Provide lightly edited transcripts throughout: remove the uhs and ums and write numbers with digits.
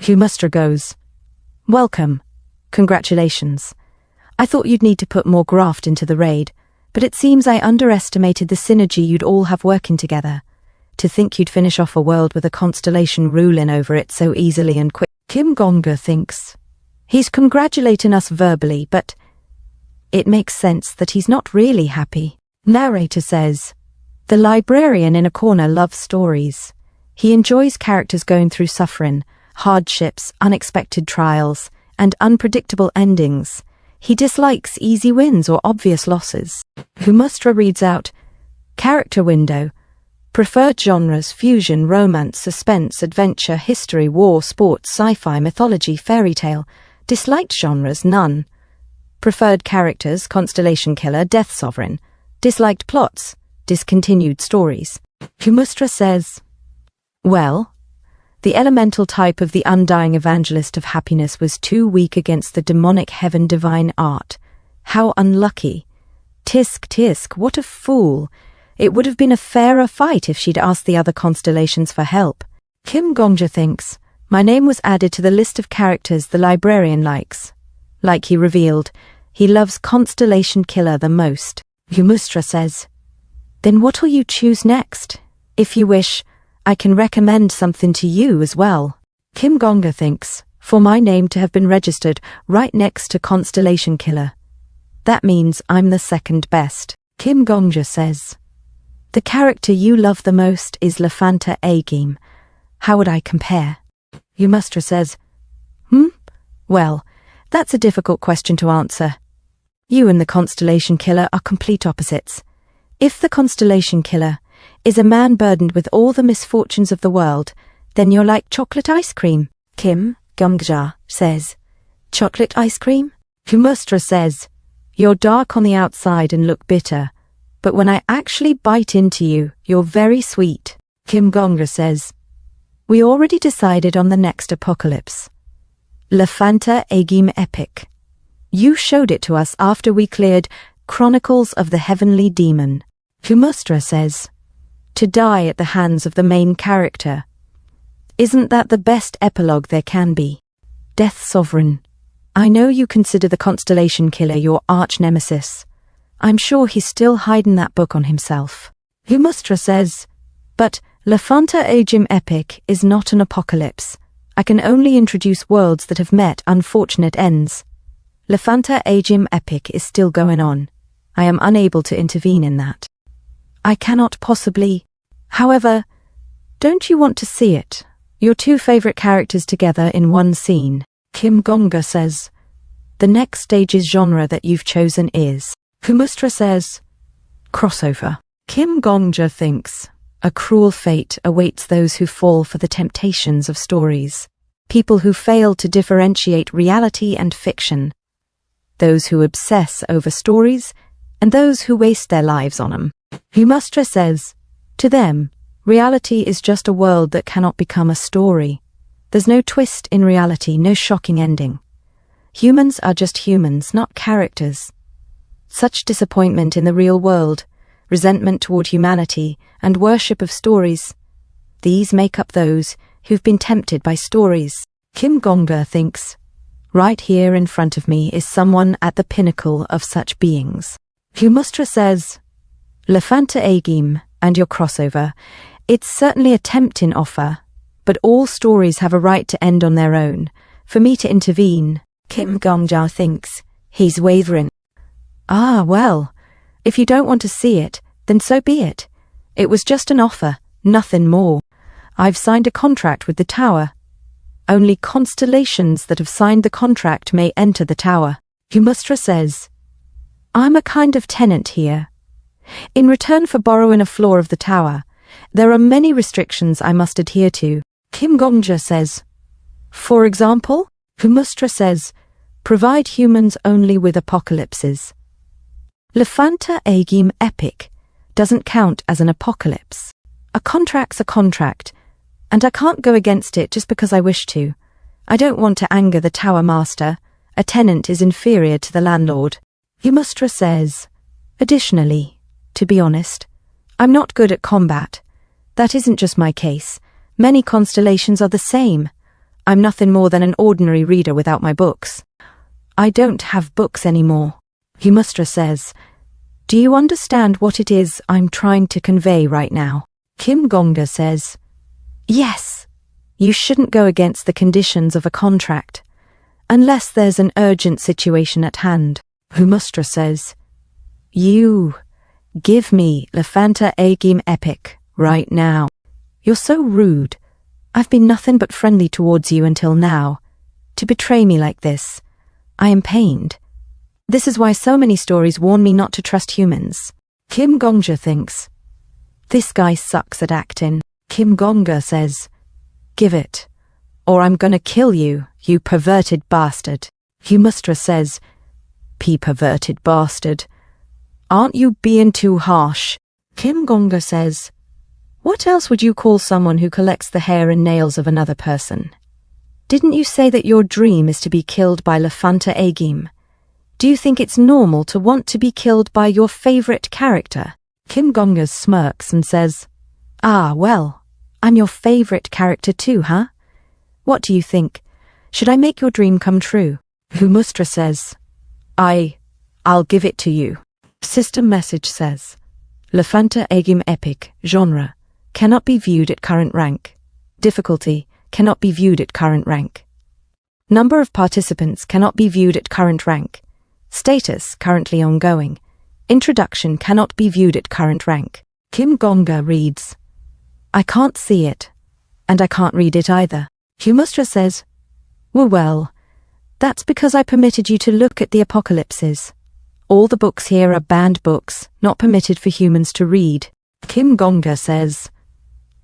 Humustra goes, "Welcome. Congratulations. I thought you'd need to put more graft into the raid, but it seems I underestimated the synergy you'd all have working together. To think you'd finish off a world with a constellation ruling over it so easily and quick." Gongja thinks, "He's congratulating us verbally, but it makes sense that he's not really happy." Narrator says, "The librarian in a corner loves stories. He enjoys characters going through suffering, hardships, unexpected trials, and unpredictable endings. He dislikes easy wins or obvious losses." Humustra reads out, "Character window. Preferred genres: fusion, romance, suspense, adventure, history, war, sports, sci-fi, mythology, fairy tale. Disliked genres: none. Preferred characters: constellation killer, death sovereign. Disliked plots: discontinued stories." Humustra says, "Well, the elemental type of the undying evangelist of happiness was too weak against the demonic heaven divine art. How unlucky. Tisk tisk, what a fool. It would have been a fairer fight if she'd asked the other constellations for help." Gongja thinks, "My name was added to the list of characters the librarian likes. Like he revealed, he loves constellation killer the most." Humustra says, "Then what'll you choose next? If you wish, I can recommend something to you as well." Gongja thinks, "For my name to have been registered right next to constellation killer. That means I'm the second best." Gongja says, "The character you love the most is Lefanta Agim. How would I compare?" Humustra says, Well, that's a difficult question to answer. You and the constellation killer are complete opposites. If the constellation killer is a man burdened with all the misfortunes of the world, then you're like chocolate ice cream." Gongja says, "Chocolate ice cream?" Humustra says, "You're dark on the outside and look bitter, but when I actually bite into you, you're very sweet." Gongja says, "We already decided on the next apocalypse. Lefanta Agim Epic. You showed it to us after we cleared Chronicles of the Heavenly Demon." Humustra says, "To die at the hands of the main character. Isn't that the best epilogue there can be? Death Sovereign. I know you consider the constellation killer your arch nemesis. I'm sure he's still hiding that book on himself." Humustra says, "But Lefanta Agim Epic is not an apocalypse. I can only introduce worlds that have met unfortunate ends. Lefanta Agim Epic is still going on. I am unable to intervene in that. I cannot possibly. However, don't you want to see it? Your two favorite characters together in one scene?" Gongja says, "The next stage's genre that you've chosen is." Humustra says, "Crossover." Gongja thinks, "A cruel fate awaits those who fall for the temptations of stories. People who fail to differentiate reality and fiction. Those who obsess over stories, and those who waste their lives on them." Humustra says, "To them, reality is just a world that cannot become a story. There's no twist in reality, no shocking ending. Humans are just humans, not characters. Such disappointment in the real world, resentment toward humanity, and worship of stories, these make up those who've been tempted by stories." Gongja thinks, "Right here in front of me is someone at the pinnacle of such beings." Humustra says, "Lefanta Agim and your crossover, it's certainly a tempting offer, but all stories have a right to end on their own. For me to intervene." Gongja thinks, he's wavering. "Ah, well, if you don't want to see it, then so be it. It was just an offer, nothing more. I've signed a contract with the tower. Only constellations that have signed the contract may enter the tower." Humustra says, "I'm a kind of tenant here. In return for borrowing a floor of the tower, there are many restrictions I must adhere to." Gongja says, "For example?" Humustra says, "Provide humans only with apocalypses." Lefanta Agim Epic doesn't count as an apocalypse. A contract's a contract, and I can't go against it just because I wish to. I don't want to anger the tower master. A tenant is inferior to the landlord." Humustra says, "Additionally, to be honest, I'm not good at combat. That isn't just my case. Many constellations are the same. I'm nothing more than an ordinary reader without my books. I don't have books anymore. Humustra says, do you understand what it is I'm trying to convey right now? Kim Gongja says, yes. You shouldn't go against the conditions of a contract, unless there's an urgent situation at hand. Humustra says, you give me Lefanta Agim Epic right now. You're so rude. I've been nothing but friendly towards you until now. To betray me like this, I am pained. This is why so many stories warn me not to trust humans. Kim Gongja thinks, this guy sucks at acting. Kim Gongja says, give it, or I'm gonna kill you, you perverted bastard. Humustra says, perverted bastard. Aren't you being too harsh? Kim Gongja says, what else would you call someone who collects the hair and nails of another person? Didn't you say that your dream is to be killed by Lefanta Agim? Do you think it's normal to want to be killed by your favorite character? Kim Gongja smirks and says, ah, well, I'm your favorite character too, huh? What do you think? Should I make your dream come true? Humustra says, I'll give it to you. System message says, Lefanta Agim Epic, genre, cannot be viewed at current rank. Difficulty, cannot be viewed at current rank. Number of participants cannot be viewed at current rank. Status, currently ongoing. Introduction cannot be viewed at current rank. Kim Gongja reads, I can't see it, and I can't read it either. Humustra says, well, that's because I permitted you to look at the apocalypses. All the books here are banned books, not permitted for humans to read. Kim Gongja says,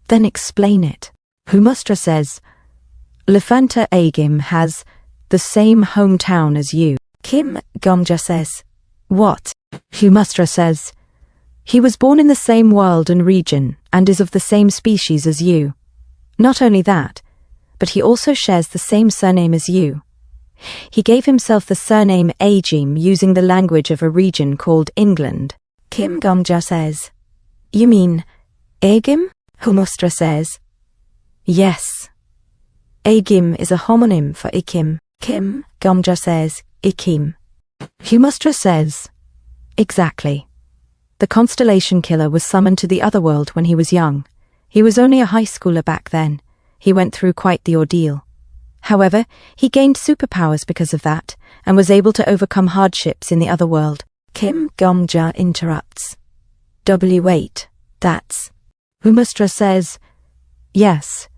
then explain it. Humustra says, Lefanta Agim has the same hometown as you. Kim Gongja says, what? Humustra says, he was born in the same world and region and is of the same species as you. Not only that, but he also shares the same surname as you. He gave himself the surname Agim using the language of a region called England. Kim Gongja says, you mean Agim? Humustra says, yes. Agim is a homonym for Ikim. Kim Gongja says, Ikim. Humustra says, exactly. The constellation killer was summoned to the other world when he was young. He was only a high schooler back then. He went through quite the ordeal. However, he gained superpowers because of that, and was able to overcome hardships in the other world. Kim Gongja interrupts. Wait, that's... Humustra says, yes.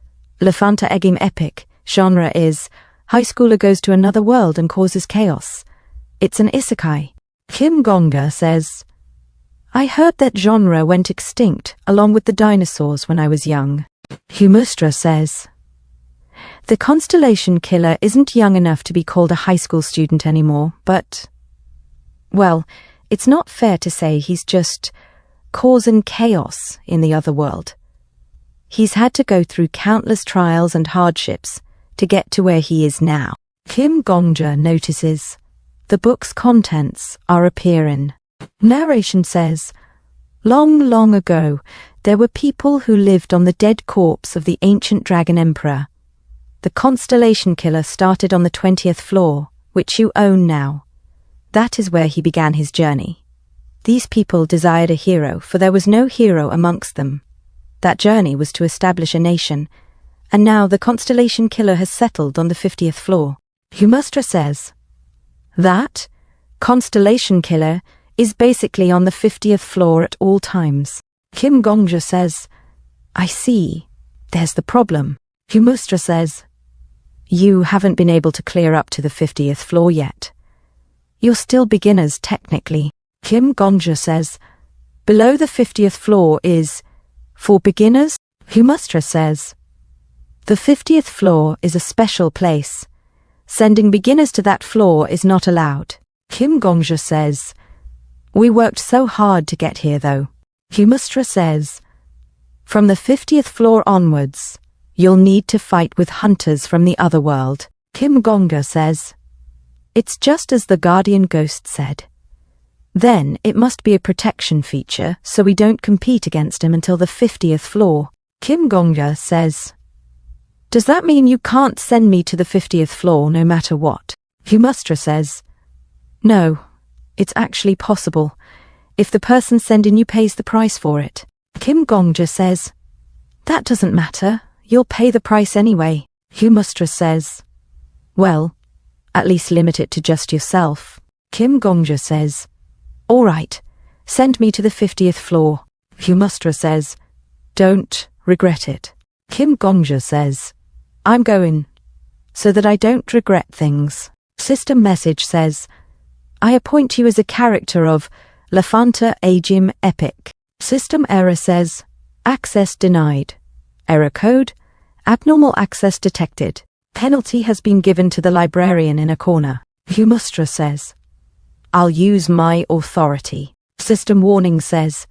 Lefanta Agim Epic, genre is, high schooler goes to another world and causes chaos. It's an isekai. Kim Gongja says, I heard that genre went extinct along with the dinosaurs when I was young. Humustra says, the constellation killer isn't young enough to be called a high school student anymore, but, well, it's not fair to say he's just causing chaos in the other world. He's had to go through countless trials and hardships to get to where he is now. Kim Gongja notices, the book's contents are appearing. Narration says, long, long ago, there were people who lived on the dead corpse of the ancient dragon emperor. The constellation killer started on the 20th floor, which you own now. That is where he began his journey. These people desired a hero, for there was no hero amongst them. That journey was to establish a nation, and now the constellation killer has settled on the 50th floor. Humustra says, that constellation killer is basically on the 50th floor at all times. Kim Gongja says, I see, there's the problem. Humustra says, you haven't been able to clear up to the 50th floor yet. You're still beginners technically. Kim Gongja says, below the 50th floor is, for beginners? Humustra says, the 50th floor is a special place. Sending beginners to that floor is not allowed. Kim Gongja says, we worked so hard to get here though. Humustra says, from the 50th floor onwards, you'll need to fight with hunters from the other world. Kim Gongja says, it's just as the guardian ghost said. Then it must be a protection feature so we don't compete against him until the 50th floor. Kim Gongja says, Does that mean you can't send me to the 50th floor no matter what? Humustra says. No, it's actually possible, if the person sending you pays the price for it. Kim Gongja says. That doesn't matter, you'll pay the price anyway. Humustra says. Well, at least limit it to just yourself. Kim Gongja says. All right, send me to the 50th floor. Humustra says. Don't regret it. Kim Gongja says. I'm going, so that I don't regret things. System message says. I appoint you as a character of Lafanta Agim Epic. System error says. Access denied. Error code. Abnormal access detected. Penalty has been given to the librarian in a corner. Humustra says. I'll use my authority. System warning says.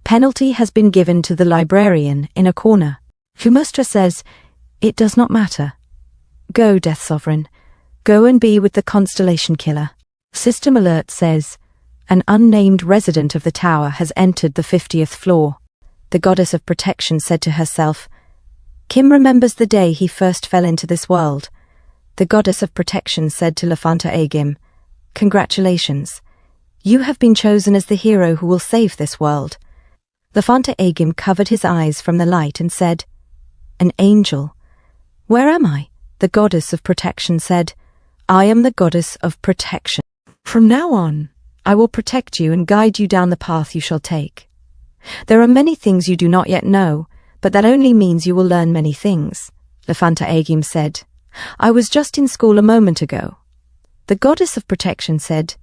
Penalty has been given to the librarian in a corner. Humustra says. It does not matter. Go, Death Sovereign. Go and be with the Constellation Killer. System alert says. An unnamed resident of the tower has entered the 50th floor. The goddess of protection said to herself. Kim remembers the day he first fell into this world. The goddess of protection said to Lafanta Agim. Congratulations. You have been chosen as the hero who will save this world. Lafanta Agim covered his eyes from the light and said. An angel. Where am I? The goddess of protection said. I am the goddess of protection. From now on, I will protect you and guide you down the path you shall take. There are many things you do not yet know, but that only means you will learn many things, Lafanta Agim said. I was just in school a moment ago. The goddess of protection said,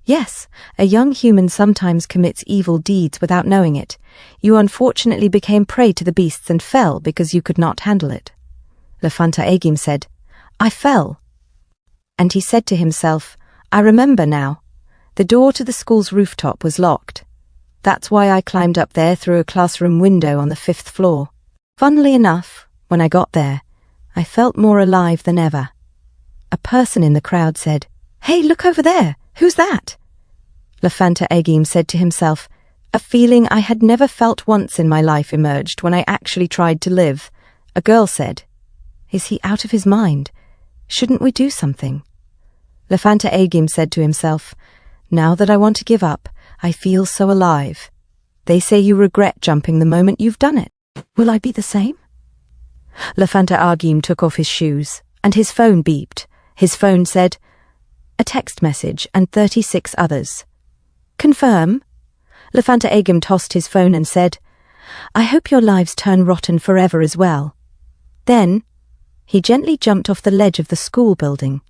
Yes, a young human sometimes commits evil deeds without knowing it. You unfortunately became prey to the beasts and fell because you could not handle it. Lafanta Agim said, I fell. And he said to himself, I remember now. The door to the school's rooftop was locked. That's why I climbed up there through a classroom window on the 5th floor. Funnily enough, when I got there, I felt more alive than ever. A person in the crowd said, Hey, look over there! Who's that? Lafanta Agim said to himself, A feeling I had never felt once in my life emerged when I actually tried to live. A girl said, Is he out of his mind? Shouldn't we do something? Lafanta Agim said to himself, Now that I want to give up, I feel so alive. They say you regret jumping the moment you've done it. Will I be the same? Lafanta Agim took off his shoes, and his phone beeped. His phone said, A text message and 36 others. Confirm. Lafanta Agim tossed his phone and said, I hope your lives turn rotten forever as well. Then, he gently jumped off the ledge of the school building,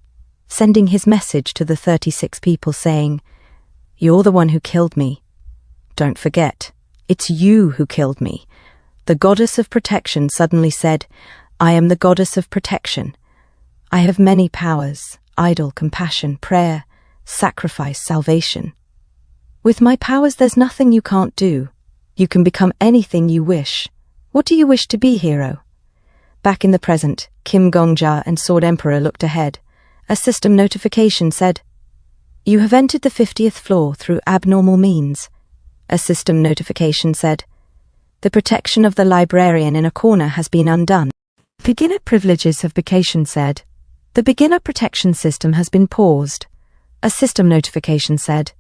sending his message to the 36 people saying, You're the one who killed me. Don't forget, it's you who killed me. The goddess of protection suddenly said, I am the goddess of protection. I have many powers, idol, compassion, prayer, sacrifice, salvation. With my powers there's nothing you can't do. You can become anything you wish. What do you wish to be, hero? Back in the present, Kim Gongja and Sword Emperor looked ahead. A system notification said, You have entered the 50th floor through abnormal means. A system notification said, The protection of the librarian in a corner has been undone. Beginner privileges have vacation said, The beginner protection system has been paused. A system notification said,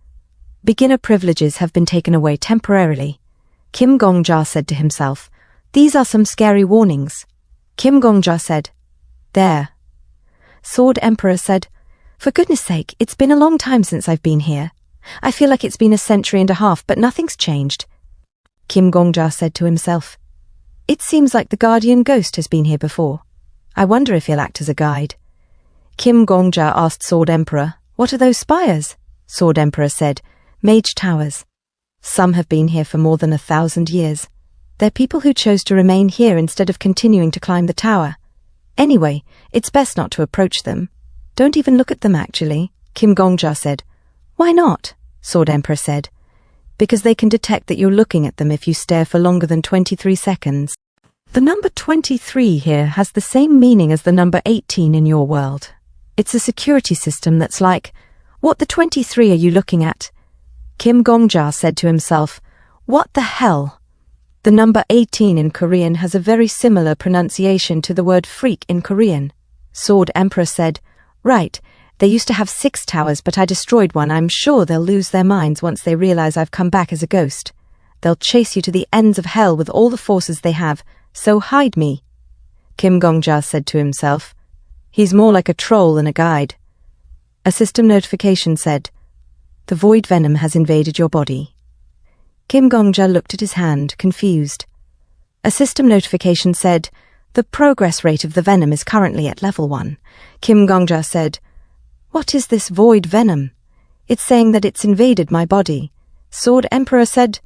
Beginner privileges have been taken away temporarily. Kim Gongja said to himself, These are some scary warnings. Kim Gongja said, There. Sword Emperor said, For goodness sake, it's been a long time since I've been here. I feel like it's been a century and a half, but nothing's changed. Kim Gongja said to himself, It seems like the guardian ghost has been here before. I wonder if he'll act as a guide. Kim Gongja asked Sword Emperor, What are those spires? Sword Emperor said, Mage towers. Some have been here for more than 1,000 years. They're people who chose to remain here instead of continuing to climb the tower. Anyway, it's best not to approach them. Don't even look at them, actually, Kim Gongja said. Why not? Sword Emperor said. Because they can detect that you're looking at them if you stare for longer than 23 seconds. The number 23 here has the same meaning as the number 18 in your world. It's a security system that's like, What the 23 are you looking at? Kim Gongja said to himself, What the hell? The number 18 in Korean has a very similar pronunciation to the word freak in Korean. Sword Emperor said, "Right, they used to have 6 towers, but I destroyed one. I'm sure they'll lose their minds once they realize I've come back as a ghost. They'll chase you to the ends of hell with all the forces they have, so hide me." Kim Gongja said to himself. He's more like a troll than a guide. A system notification said, "The void venom has invaded your body." Kim Gongja looked at his hand, confused. A system notification said, "The progress rate of the venom is currently at level 1. Kim Gongja said, "What is this void venom? It's saying that it's invaded my body." Sword Emperor said,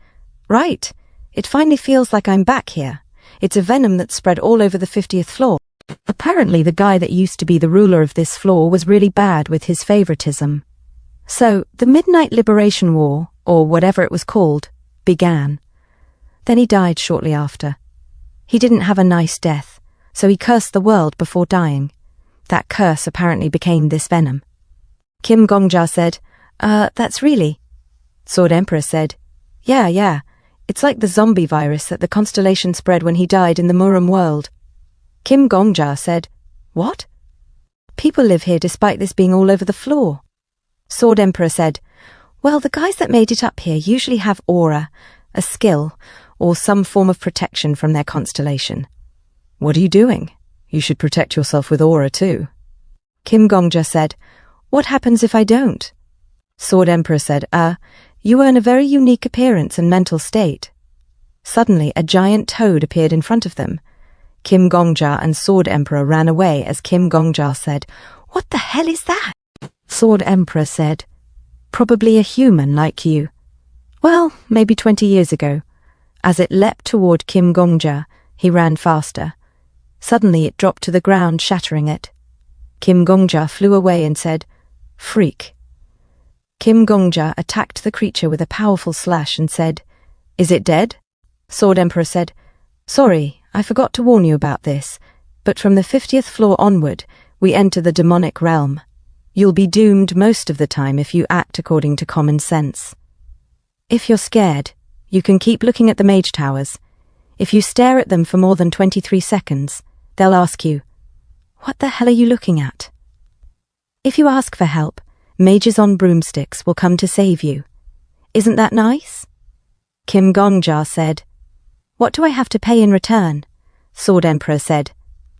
"Right, it finally feels like I'm back here. It's a venom that's spread all over the 50th floor. Apparently the guy that used to be the ruler of this floor was really bad with his favoritism." So, the Midnight Liberation War, or whatever it was called, began. Then he died shortly after. He didn't have a nice death, so he cursed the world before dying. That curse apparently became this venom. Kim Gongja said, That's really..." Sword Emperor said, Yeah, it's like the zombie virus that the constellation spread when he died in the Murum world." Kim Gongja said, "What? People live here despite this being all over the floor." Sword Emperor said, "Well, the guys that made it up here usually have aura, a skill, or some form of protection from their constellation." "What are you doing? You should protect yourself with aura too." Kim Gongja said, "What happens if I don't?" Sword Emperor said, You earn a very unique appearance and mental state." Suddenly, a giant toad appeared in front of them. Kim Gongja and Sword Emperor ran away as Kim Gongja said, "What the hell is that?" Sword Emperor said, "Probably a human like you. Well, maybe 20 years ago." As it leapt toward Kim Gongja, he ran faster. Suddenly it dropped to the ground, shattering it. Kim Gongja flew away and said, "Freak." Kim Gongja attacked the creature with a powerful slash and said, "Is it dead?" Sword Emperor said, "Sorry, I forgot to warn you about this, but from the 50th floor onward, we enter the demonic realm. You'll be doomed most of the time if you act according to common sense. If you're scared, you can keep looking at the mage towers. If you stare at them for more than 23 seconds, they'll ask you, 'What the hell are you looking at?' If you ask for help, mages on broomsticks will come to save you. Isn't that nice?" Kim Gongja said, "What do I have to pay in return?" Sword Emperor said,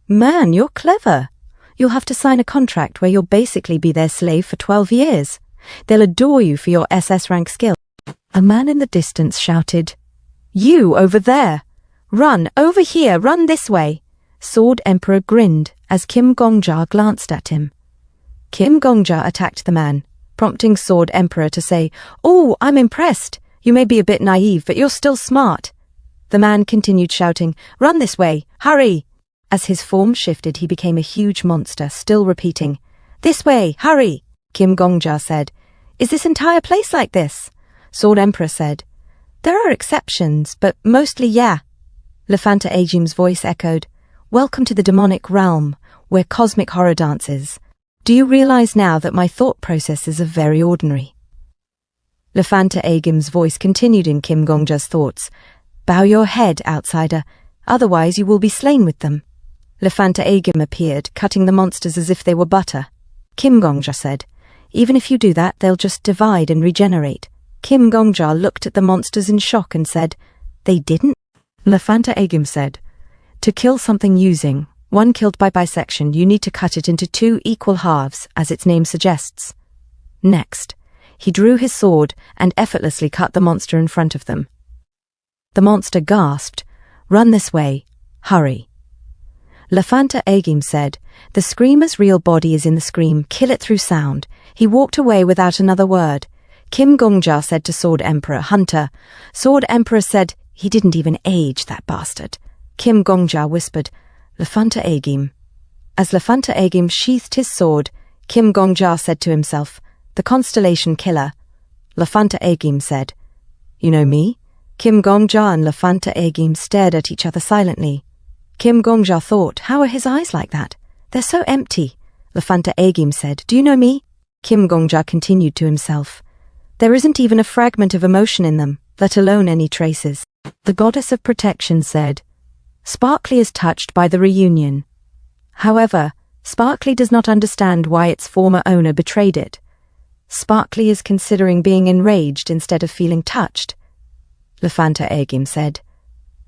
"Man, you're clever. You'll have to sign a contract where you'll basically be their slave for 12 years. They'll adore you for your SS rank skill." A man in the distance shouted, "You over there! Run, over here, run this way!" Sword Emperor grinned as Kim Gongja glanced at him. Kim Gongja attacked the man, prompting Sword Emperor to say, "Oh, I'm impressed. You may be a bit naive, but you're still smart." The man continued shouting, "Run this way, hurry!" As his form shifted, he became a huge monster, still repeating, "This way, hurry!" Kim Gongja said, "Is this entire place like this?" Sword Emperor said, "There are exceptions, but mostly yeah." Lefanta Agim's voice echoed, "Welcome to the demonic realm, where cosmic horror dances. Do you realize now that my thought processes are very ordinary?" Lefanta Agim's voice continued in Kim Gongja's thoughts, "Bow your head, outsider, otherwise you will be slain with them." Lefanta Agim appeared, cutting the monsters as if they were butter. Kim Gongja said, "Even if you do that, they'll just divide and regenerate." Kim Gongja looked at the monsters in shock and said, "They didn't?" Lefanta Agim said, "To kill something using one killed by bisection, you need to cut it into 2 equal halves, as its name suggests." Next, he drew his sword and effortlessly cut the monster in front of them. The monster gasped, "Run this way, hurry." Lefanta Agim said, "The screamer's real body is in the scream, kill it through sound." He walked away without another word. Kim Gongja said to Sword Emperor, "Hunter." Sword Emperor said, "He didn't even age, that bastard." Kim Gongja whispered, "Lefanta Agim." As Lefanta Agim sheathed his sword, Kim Gongja said to himself, "The constellation killer." Lefanta Agim said, "You know me?" Kim Gongja and Lefanta Agim stared at each other silently. Kim Gongja thought, how are his eyes like that? They're so empty. Lefanta Agim said, "Do you know me?" Kim Gongja continued to himself, "There isn't even a fragment of emotion in them, let alone any traces." The goddess of protection said, Sparkly is touched by the reunion. However, Sparkly does not understand why its former owner betrayed it. Sparkly is considering being enraged instead of feeling touched. Lefanta Egim said,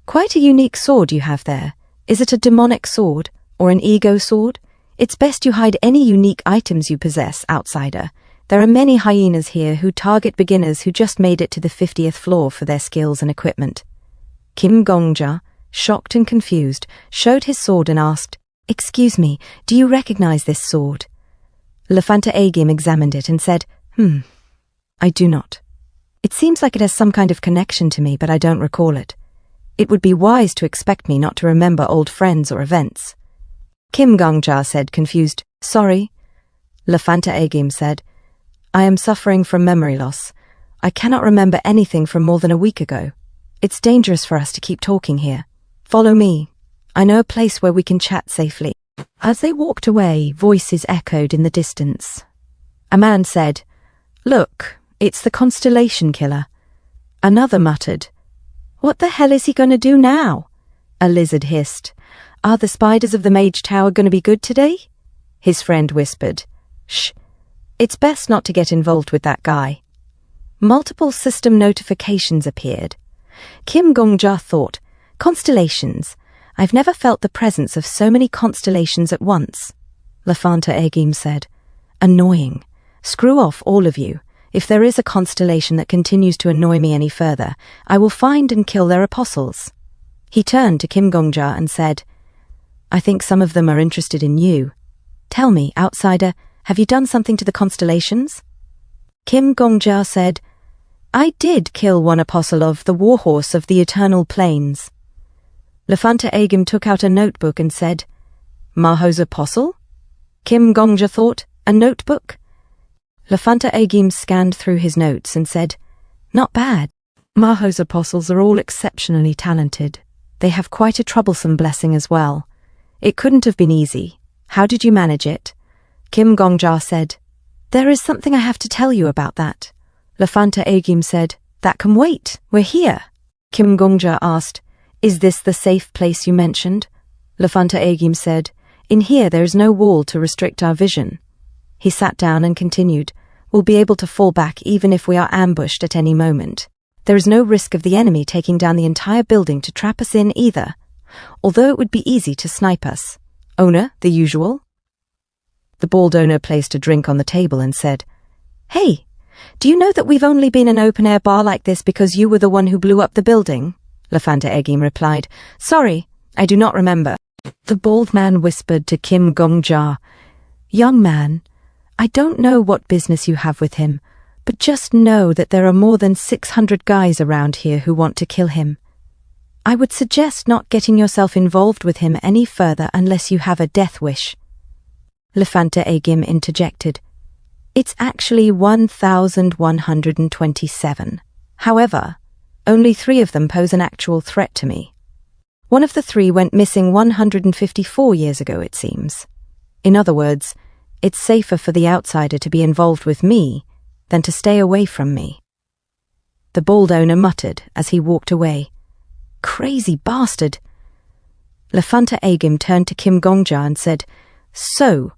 Quite a unique sword you have there. Is it a demonic sword or an ego sword? It's best you hide any unique items you possess, outsider. There are many hyenas here who target beginners who just made it to the 50th floor for their skills and equipment. Kim Gongja, shocked and confused, showed his sword and asked, Excuse me, do you recognize this sword? Lefanta Egim examined it and said, I do not. It seems like it has some kind of connection to me, but I don't recall it. It would be wise to expect me not to remember old friends or events. Kim Gongja said, confused, Sorry. Lefanta Egim said, I am suffering from memory loss. I cannot remember anything from more than a week ago. It's dangerous for us to keep talking here. Follow me. I know a place where we can chat safely. As they walked away, voices echoed in the distance. A man said, Look, it's the Constellation Killer. Another muttered, What the hell is he going to do now? A lizard hissed, Are the spiders of the Mage Tower going to be good today? His friend whispered, Shh, it's best not to get involved with that guy. Multiple system notifications appeared. Kim Gongja thought, Constellations. I've never felt the presence of so many constellations at once. Lefanta Egim said, Annoying. Screw off, all of you. If there is a constellation that continues to annoy me any further, I will find and kill their apostles. He turned to Kim Gongja and said, I think some of them are interested in you. Tell me, outsider, have you done something to the constellations? Kim Gongja said, I did kill one apostle of the warhorse of the eternal plains. Lefanta Egim took out a notebook and said, Maho's apostle? Kim Gongja thought, a notebook? Lefanta Egim scanned through his notes and said, Not bad. Maho's apostles are all exceptionally talented. They have quite a troublesome blessing as well. It couldn't have been easy. How did you manage it? Kim Gongja said, There is something I have to tell you about that. Lefanta Egim said, That can wait. We're here. Kim Gongja asked, Is this the safe place you mentioned? Lefanta Egim said, In here there is no wall to restrict our vision. He sat down and continued, We'll be able to fall back even if we are ambushed at any moment. There is no risk of the enemy taking down the entire building to trap us in either, although it would be easy to snipe us. Owner, the usual? The bald owner placed a drink on the table and said, Hey, do you know that we've only been an open-air bar like this because you were the one who blew up the building? Lefanta Egim replied, Sorry, I do not remember. The bald man whispered to Kim Gongja, Young man, I don't know what business you have with him, but just know that there are more than 600 guys around here who want to kill him. I would suggest not getting yourself involved with him any further unless you have a death wish. Lefanta Egim interjected, It's actually 1,127. However, only 3 of them pose an actual threat to me. One of the 3 went missing 154 years ago, it seems. In other words, it's safer for the outsider to be involved with me than to stay away from me. The bald owner muttered as he walked away, Crazy bastard. Lefanta Egim turned to Kim Gongja and said, So,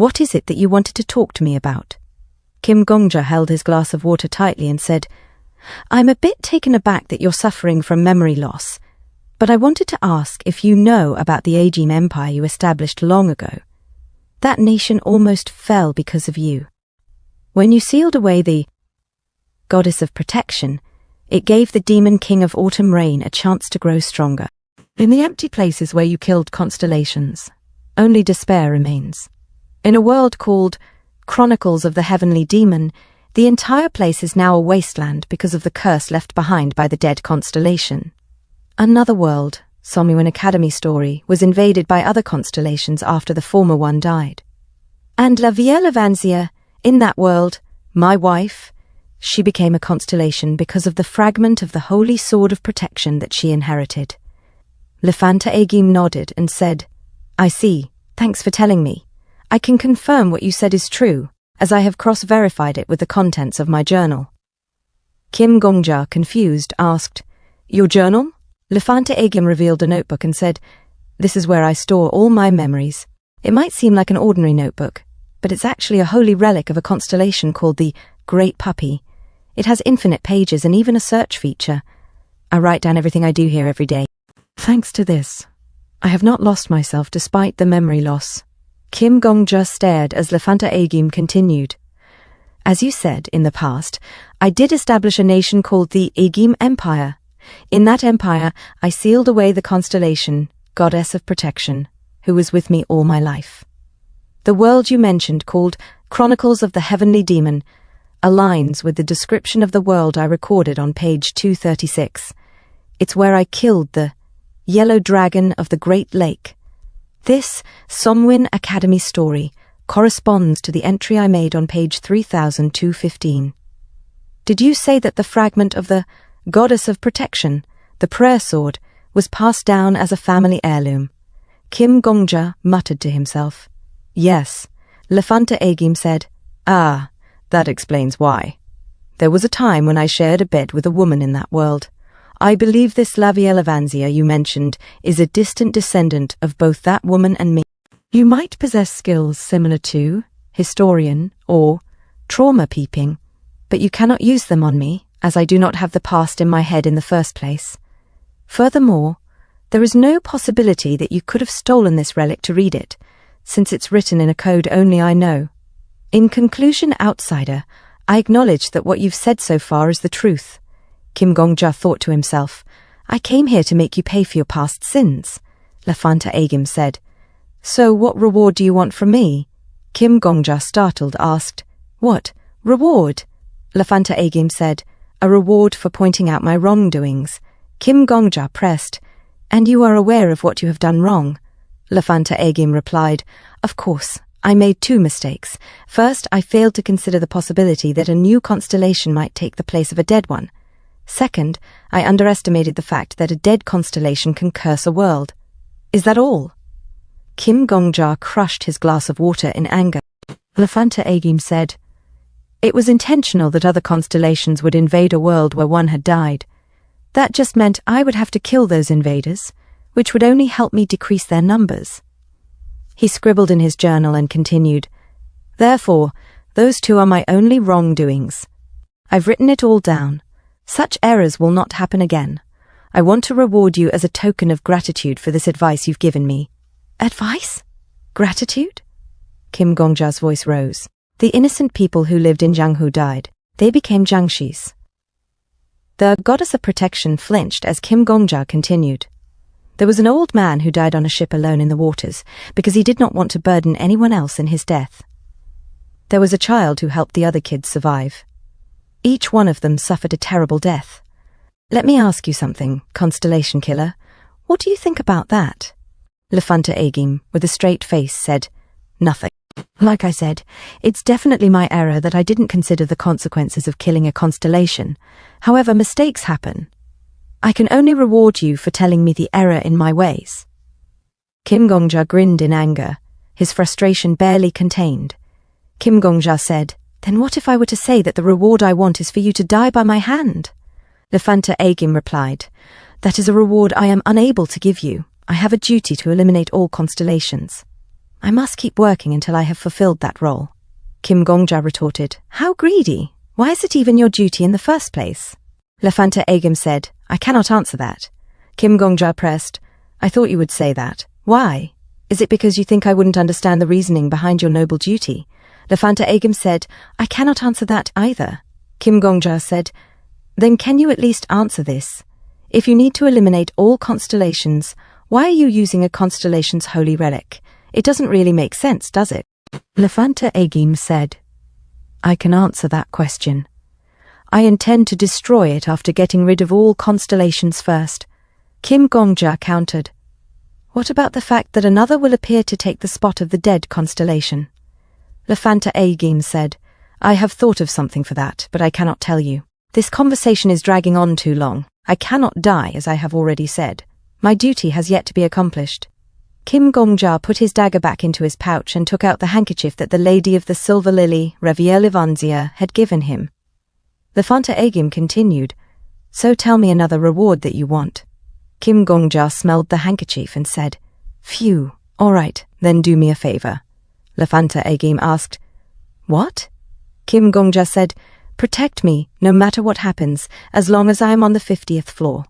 what is it that you wanted to talk to me about? Kim Gongja held his glass of water tightly and said, I'm a bit taken aback that you're suffering from memory loss, but I wanted to ask if you know about the Agene Empire you established long ago. That nation almost fell because of you. When you sealed away the goddess of protection, it gave the demon king of autumn rain a chance to grow stronger. In the empty places where you killed constellations, only despair remains. In a world called Chronicles of the Heavenly Demon, the entire place is now a wasteland because of the curse left behind by the dead constellation. Another world, Somuan Academy story, was invaded by other constellations after the former one died. And La Vieille Avanzia, in that world, my wife, she became a constellation because of the fragment of the holy sword of protection that she inherited. Lefanta Egim nodded and said, I see, thanks for telling me. I can confirm what you said is true, as I have cross-verified it with the contents of my journal. Kim Gongja, confused, asked, Your journal? Lefanta Agim revealed a notebook and said, "This is where I store all my memories." It might seem like an ordinary notebook, but it's actually a holy relic of a constellation called the Great Puppy. It has infinite pages and even a search feature. I write down everything I do here every day. Thanks to this, I have not lost myself despite the memory loss. Kim Gongja stared as Lefanta Agim continued. As you said in the past, I did establish a nation called the Agim Empire. In that empire, I sealed away the constellation, goddess of protection, who was with me all my life. The world you mentioned, called Chronicles of the Heavenly Demon, aligns with the description of the world I recorded on page 236. It's where I killed the Yellow Dragon of the Great Lake. This Somwin Academy story corresponds to the entry I made on page 3215. Did you say that the fragment of the Goddess of Protection, the prayer sword, was passed down as a family heirloom? Kim Gongja muttered to himself. Yes, Lefanta Agim said. Ah, that explains why. There was a time when I shared a bed with a woman in that world. I believe this Laviella Vanzia you mentioned is a distant descendant of both that woman and me. You might possess skills similar to historian or trauma peeping, but you cannot use them on me, as I do not have the past in my head in the first place. Furthermore, there is no possibility that you could have stolen this relic to read it, since it's written in a code only I know. In conclusion, outsider, I acknowledge that what you've said so far is the truth. Kim Gongja thought to himself, I came here to make you pay for your past sins. Lefanta Agim said, So what reward do you want from me? Kim Gongja, startled, asked, What reward? Lefanta Agim said, A reward for pointing out my wrongdoings. Kim Gongja pressed, And you are aware of what you have done wrong? Lefanta Agim replied, Of course, I made two mistakes. First, I failed to consider the possibility that a new constellation might take the place of a dead one. Second, I underestimated the fact that a dead constellation can curse a world. Is that all? Kim Gongja crushed his glass of water in anger. Lefanta Agim said, It was intentional that other constellations would invade a world where one had died. That just meant I would have to kill those invaders, which would only help me decrease their numbers. He scribbled in his journal and continued, Therefore, those two are my only wrongdoings. I've written it all down. Such errors will not happen again. I want to reward you as a token of gratitude for this advice you've given me. Advice? Gratitude? Kim Gongja's voice rose. The innocent people who lived in Jianghu died. They became Jiangshis. The goddess of protection flinched as Kim Gongja continued. There was an old man who died on a ship alone in the waters because he did not want to burden anyone else in his death. There was a child who helped the other kids survive. Each one of them suffered a terrible death. Let me ask you something, Constellation Killer. What do you think about that? Lefanta Agim, with a straight face, said, Nothing. Like I said, it's definitely my error that I didn't consider the consequences of killing a constellation. However, mistakes happen. I can only reward you for telling me the error in my ways. Kim Gongja grinned in anger, his frustration barely contained. Kim Gongja said, Then what if I were to say that the reward I want is for you to die by my hand? Lefanta Agim replied, That is a reward I am unable to give you. I have a duty to eliminate all constellations. I must keep working until I have fulfilled that role. Kim Gongja retorted, How greedy? Why is it even your duty in the first place? Lefanta Agim said, I cannot answer that. Kim Gongja pressed, I thought you would say that. Why? Is it because you think I wouldn't understand the reasoning behind your noble duty? Lefanta Agim said, I cannot answer that either. Kim Gongja said, Then can you at least answer this? If you need to eliminate all constellations, why are you using a constellation's holy relic? It doesn't really make sense, does it? Lefanta Agim said, I can answer that question. I intend to destroy it after getting rid of all constellations first. Kim Gongja countered, What about the fact that another will appear to take the spot of the dead constellation? Lefanta Agim said, I have thought of something for that, but I cannot tell you. This conversation is dragging on too long. I cannot die, as I have already said. My duty has yet to be accomplished. Kim Gongja put his dagger back into his pouch and took out the handkerchief that the lady of the silver lily, Revier Livanzia, had given him. Lefanta Agim continued, So tell me another reward that you want. Kim Gongja smelled the handkerchief and said, Phew, all right, then do me a favor. Lafanta Agim asked, What? Kim Gongja said, Protect me, no matter what happens, as long as I am on the 50th floor.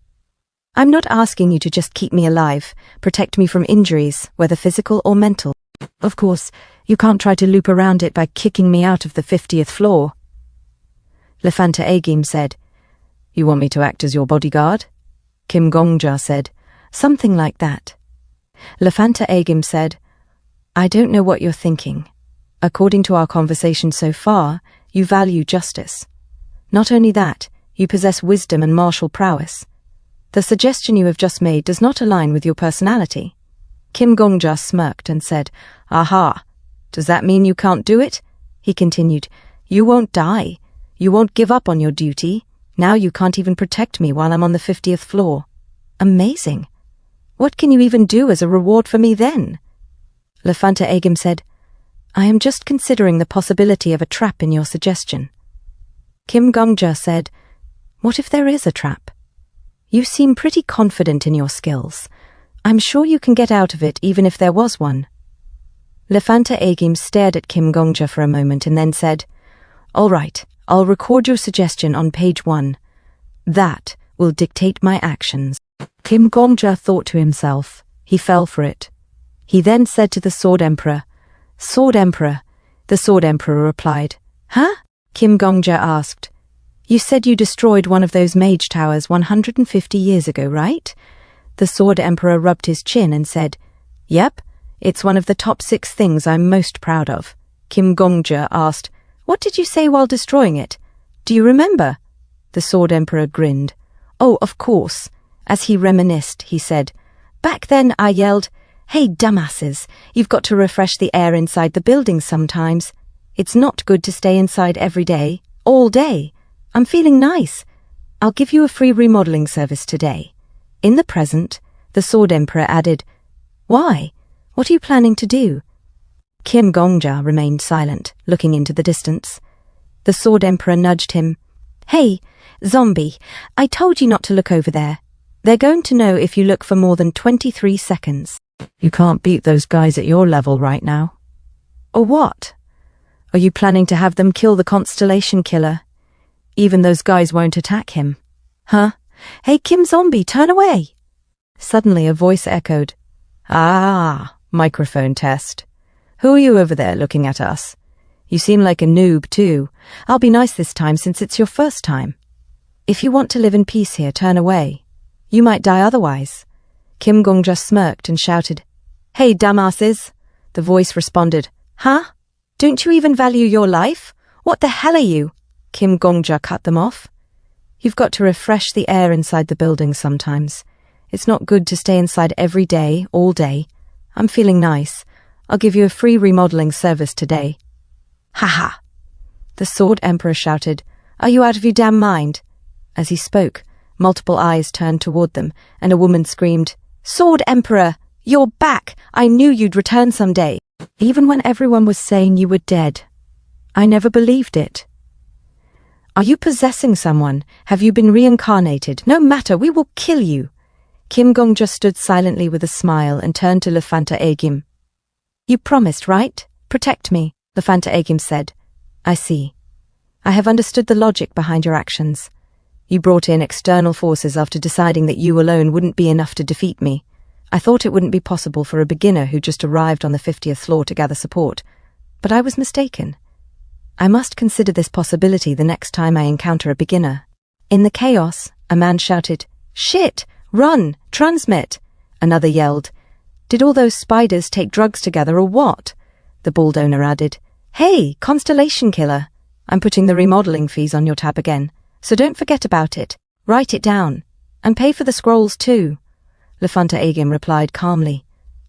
I'm not asking you to just keep me alive, protect me from injuries, whether physical or mental. Of course, you can't try to loop around it by kicking me out of the 50th floor. Lafanta Agim said, You want me to act as your bodyguard? Kim Gongja said, Something like that. Lafanta Agim said, I don't know what you're thinking. According to our conversation so far, you value justice. Not only that, you possess wisdom and martial prowess. The suggestion you have just made does not align with your personality. Kim Gongja smirked and said, Aha, does that mean you can't do it? He continued, You won't die. You won't give up on your duty. Now you can't even protect me while I'm on the 50th floor. Amazing. What can you even do as a reward for me then? Lafanta Agim said, I am just considering the possibility of a trap in your suggestion. Kim Gongja said, What if there is a trap? You seem pretty confident in your skills. I'm sure you can get out of it even if there was one. Lafanta Agim stared at Kim Gongja for a moment and then said, All right, I'll record your suggestion on page 1. That will dictate my actions. Kim Gongja thought to himself. He fell for it. He then said to the Sword Emperor, Sword Emperor. The Sword Emperor replied, Huh? Kim Gongja asked, You said you destroyed one of those mage towers 150 years ago, right? The Sword Emperor rubbed his chin and said, Yep, it's one of the top 6 things I'm most proud of. Kim Gongja asked, What did you say while destroying it? Do you remember? The Sword Emperor grinned. Oh, of course. As he reminisced, he said, Back then I yelled, Hey, dumbasses, you've got to refresh the air inside the building sometimes. It's not good to stay inside every day, all day. I'm feeling nice. I'll give you a free remodeling service today. In the present, the Sword Emperor added, Why? What are you planning to do? Kim Gongja remained silent, looking into the distance. The Sword Emperor nudged him. Hey, zombie, I told you not to look over there. They're going to know if you look for more than 23 seconds. You can't beat those guys at your level right now. Or what? Are you planning to have them kill the Constellation Killer? Even those guys won't attack him. Huh? Hey, Kim Zombie, turn away! Suddenly a voice echoed. Ah, microphone test. Who are you over there looking at us? You seem like a noob, too. I'll be nice this time since it's your first time. If you want to live in peace here, turn away. You might die otherwise. Kim Gongja smirked and shouted, Hey, dumbasses! The voice responded, Huh? Don't you even value your life? What the hell are you? Kim Gongja cut them off. You've got to refresh the air inside the building sometimes. It's not good to stay inside every day, all day. I'm feeling nice. I'll give you a free remodeling service today. Ha ha! The Sword Emperor shouted, Are you out of your damn mind? As he spoke, multiple eyes turned toward them, and a woman screamed, Sword Emperor, you're back! I knew you'd return someday. Even when everyone was saying you were dead. I never believed it. Are you possessing someone? Have you been reincarnated? No matter, we will kill you. Kim Gongja stood silently with a smile and turned to Lafanta Agim. You promised, right? Protect me, Lafanta Agim said. I see. I have understood the logic behind your actions. You brought in external forces after deciding that you alone wouldn't be enough to defeat me. I thought it wouldn't be possible for a beginner who just arrived on the 50th floor to gather support, but I was mistaken. I must consider this possibility the next time I encounter a beginner. In the chaos, a man shouted, Shit! Run! Transmit! Another yelled, Did all those spiders take drugs together or what? The bald owner added, Hey, Constellation Killer! I'm putting the remodeling fees on your tab again, so don't forget about it. Write it down. And pay for the scrolls too. Lafanta Agim replied calmly,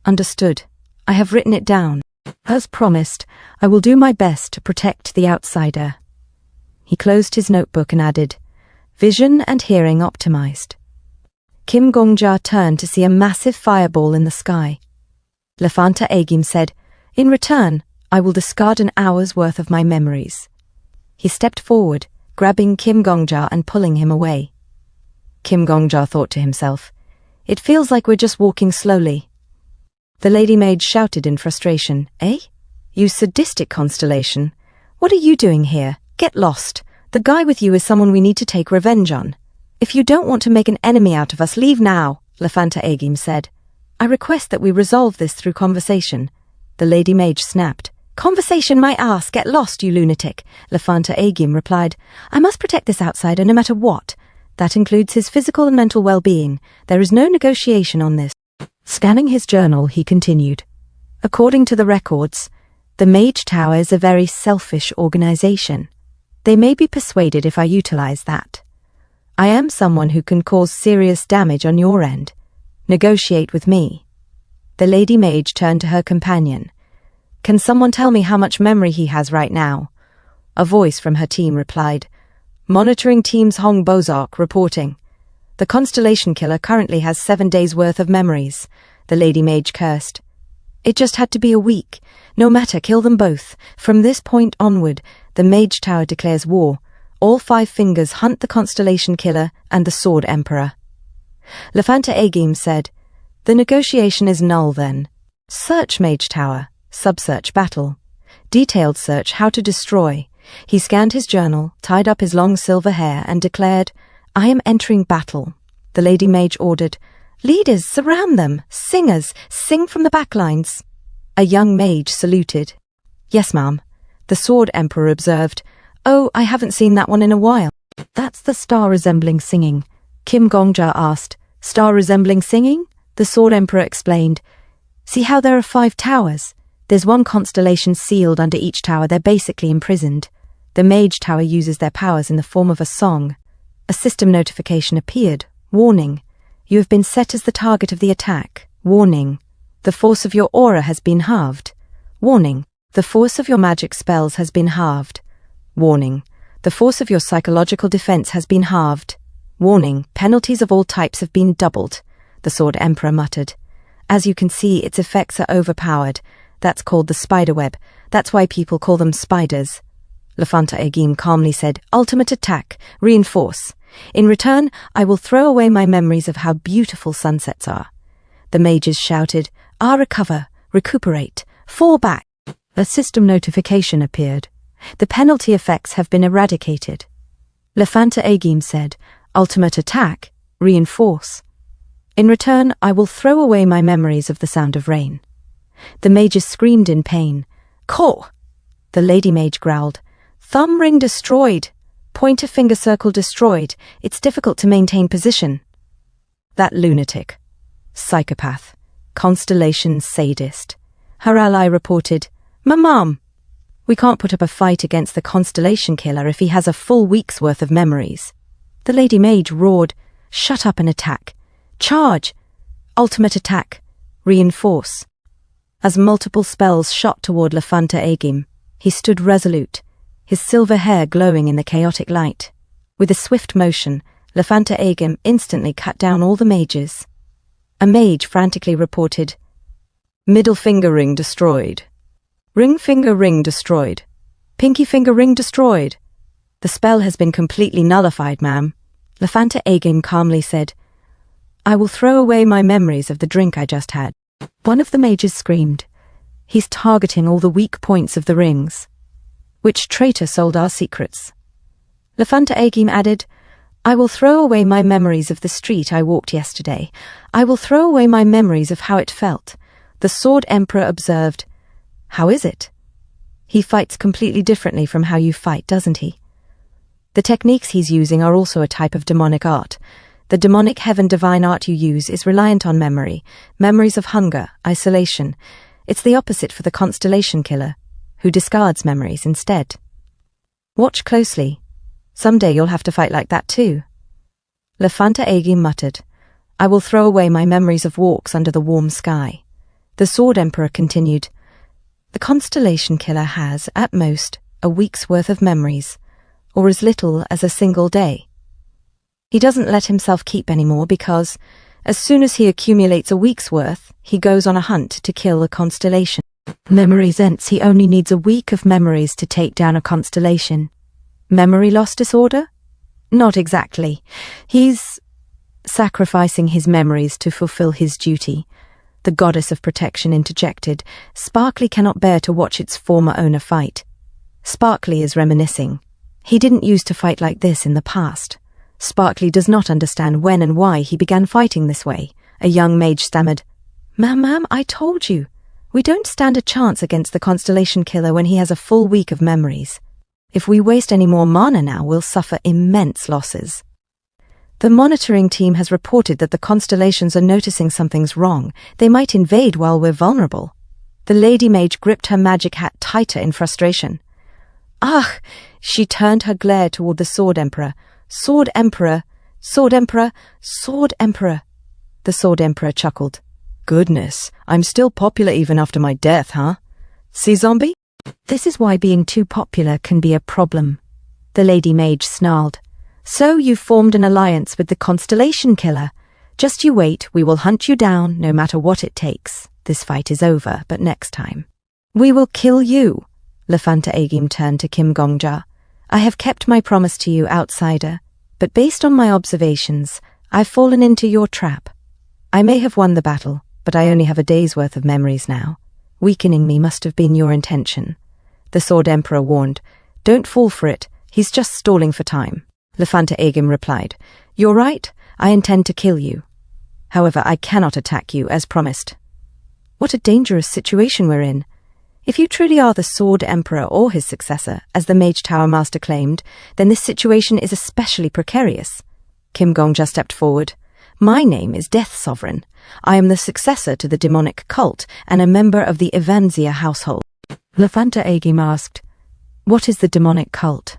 Understood. I have written it down. As promised, I will do my best to protect the outsider. He closed his notebook and added, Vision and hearing optimized. Kim Gongja turned to see a massive fireball in the sky. Lafanta Agim said, In return, I will discard an hour's worth of my memories. He stepped forward, grabbing Kim Gongja and pulling him away. Kim Gongja thought to himself. It feels like we're just walking slowly. The lady mage shouted in frustration. Eh? You sadistic constellation. What are you doing here? Get lost. The guy with you is someone we need to take revenge on. If you don't want to make an enemy out of us, leave now, Lafanta Agim said. I request that we resolve this through conversation. The lady mage snapped. Conversation my ass, get lost, you lunatic, Lafanta Agim replied. I must protect this outsider no matter what. That includes his physical and mental well-being. There is no negotiation on this. Scanning his journal, he continued. According to the records, the Mage Tower is a very selfish organization. They may be persuaded if I utilize that. I am someone who can cause serious damage on your end. Negotiate with me. The lady mage turned to her companion. Can someone tell me how much memory he has right now? A voice from her team replied. Monitoring Teams Hong Bozark reporting. The Constellation Killer currently has 7 days' worth of memories, the lady mage cursed. It just had to be a week. No matter, kill them both. From this point onward, the Mage Tower declares war. All 5 fingers hunt the Constellation Killer and the Sword Emperor. Lafanta Agim said, The negotiation is null then. Search Mage Tower. Sub-search battle. Detailed search how to destroy. He scanned his journal, tied up his long silver hair, and declared, I am entering battle. The lady mage ordered, Leaders, surround them. Singers, sing from the backlines. A young mage saluted. Yes, ma'am. The Sword Emperor observed. Oh, I haven't seen that one in a while. That's the star-resembling singing. Kim Gongja asked. Star-resembling singing? The Sword Emperor explained. See how there are 5 towers? There's one constellation sealed under each tower. They're basically imprisoned. The Mage Tower uses their powers in the form of a song. A system notification appeared. Warning. You have been set as the target of the attack. Warning. The force of your aura has been halved. Warning. The force of your magic spells has been halved. Warning. The force of your psychological defense has been halved. Warning. Penalties of all types have been doubled. The Sword Emperor muttered. As you can see, its effects are overpowered. That's called the spiderweb. That's why people call them spiders. Lafanta Agim calmly said, Ultimate attack. Reinforce. In return, I will throw away my memories of how beautiful sunsets are. The mages shouted, recover, recuperate, fall back. A system notification appeared. The penalty effects have been eradicated. Lafanta Agim said, Ultimate attack, reinforce. In return, I will throw away my memories of the sound of rain. The mages screamed in pain. Caw! The lady mage growled. Thumb ring destroyed. Pointer finger circle destroyed. It's difficult to maintain position. That lunatic. Psychopath. Constellation sadist. Her ally reported, Ma'am, we can't put up a fight against the Constellation Killer if he has a full week's worth of memories. The lady mage roared, Shut up and attack. Charge. Ultimate attack. Reinforce. As multiple spells shot toward Lafanta Agim, he stood resolute, his silver hair glowing in the chaotic light. With a swift motion, Lafanta Agim instantly cut down all the mages. A mage frantically reported, Middle finger ring destroyed. Ring finger ring destroyed. Pinky finger ring destroyed. The spell has been completely nullified, ma'am. Lafanta Agim calmly said, I will throw away my memories of the drink I just had. One of the mages screamed, He's targeting all the weak points of the rings. Which traitor sold our secrets? Lafanta Agim added, I will throw away my memories of the street I walked yesterday. I will throw away my memories of how it felt. The Sword Emperor observed, How is it? He fights completely differently from how you fight, doesn't he? The techniques he's using are also a type of demonic art. The demonic heaven divine art you use is reliant on memory, memories of hunger, isolation. It's the opposite for the Constellation Killer, who discards memories instead. Watch closely. Someday you'll have to fight like that too. Lafanta Agim muttered, I will throw away my memories of walks under the warm sky. The Sword Emperor continued, The Constellation Killer has, at most, a week's worth of memories, or as little as a single day. He doesn't let himself keep any more because, as soon as he accumulates a week's worth, he goes on a hunt to kill a constellation. Memories ends he only needs a week of memories to take down a constellation. Memory loss disorder? Not exactly. He's sacrificing his memories to fulfill his duty. The goddess of protection interjected, Sparkly cannot bear to watch its former owner fight. Sparkly is reminiscing. He didn't used to fight like this in the past. Sparkly does not understand when and why he began fighting this way. A young mage stammered, Ma'am, I told you. We don't stand a chance against the Constellation Killer when he has a full week of memories. If we waste any more mana now, we'll suffer immense losses. The monitoring team has reported that the constellations are noticing something's wrong. They might invade while we're vulnerable. The lady mage gripped her magic hat tighter in frustration. Ah! She turned her glare toward the Sword Emperor. Sword Emperor! Sword Emperor! Sword Emperor! The Sword Emperor chuckled. Goodness, I'm still popular even after my death, huh? See, zombie? This is why being too popular can be a problem. The lady mage snarled. So you formed an alliance with the Constellation Killer. Just you wait, we will hunt you down no matter what it takes. This fight is over, but next time. We will kill you. Lafanta Agim turned to Kim Gongja. I have kept my promise to you, outsider, but based on my observations, I've fallen into your trap. I may have won the battle, but I only have a day's worth of memories now. Weakening me must have been your intention. The Sword Emperor warned. Don't fall for it. He's just stalling for time. Lafanta Agim replied. You're right. I intend to kill you. However, I cannot attack you as promised. What a dangerous situation we're in. If you truly are the Sword Emperor or his successor, as the Mage Tower Master claimed, then this situation is especially precarious. Kim Gongja stepped forward. My name is Death Sovereign. I am the successor to the demonic cult and a member of the Evanzia household. Lafanta Agim asked, What is the demonic cult?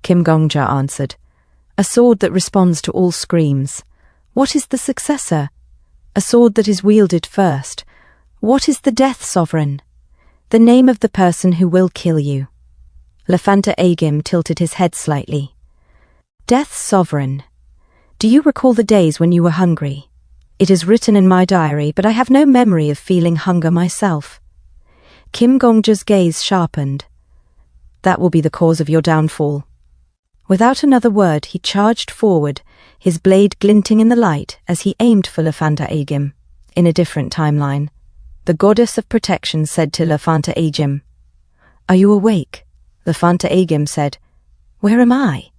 Kim Gongja answered, A sword that responds to all screams. What is the successor? A sword that is wielded first. What is the Death Sovereign? The name of the person who will kill you. Lafanta Agim tilted his head slightly. Death Sovereign. Do you recall the days when you were hungry? It is written in my diary, but I have no memory of feeling hunger myself. Kim Gongja's gaze sharpened. That will be the cause of your downfall. Without another word, he charged forward, his blade glinting in the light as he aimed for Lafanta Agim. In a different timeline, the goddess of protection said to Lafanta Agim, Are you awake? Lafanta Agim said, Where am I?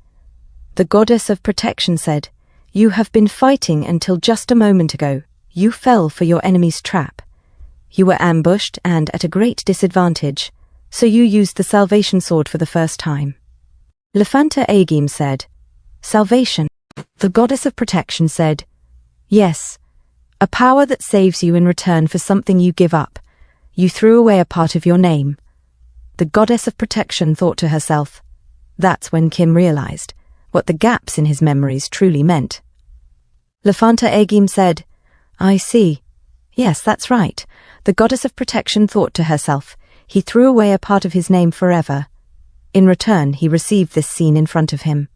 The goddess of protection said, You have been fighting until just a moment ago. You fell for your enemy's trap. You were ambushed and at a great disadvantage, so you used the salvation sword for the first time. Lafanta Agim said, Salvation. The goddess of protection said, Yes, a power that saves you in return for something you give up. You threw away a part of your name. The goddess of protection thought to herself. That's when Kim realized what the gaps in his memories truly meant. Lafanta Agim said, I see. Yes, that's right. The goddess of protection thought to herself. He threw away a part of his name forever. In return, he received this scene in front of him.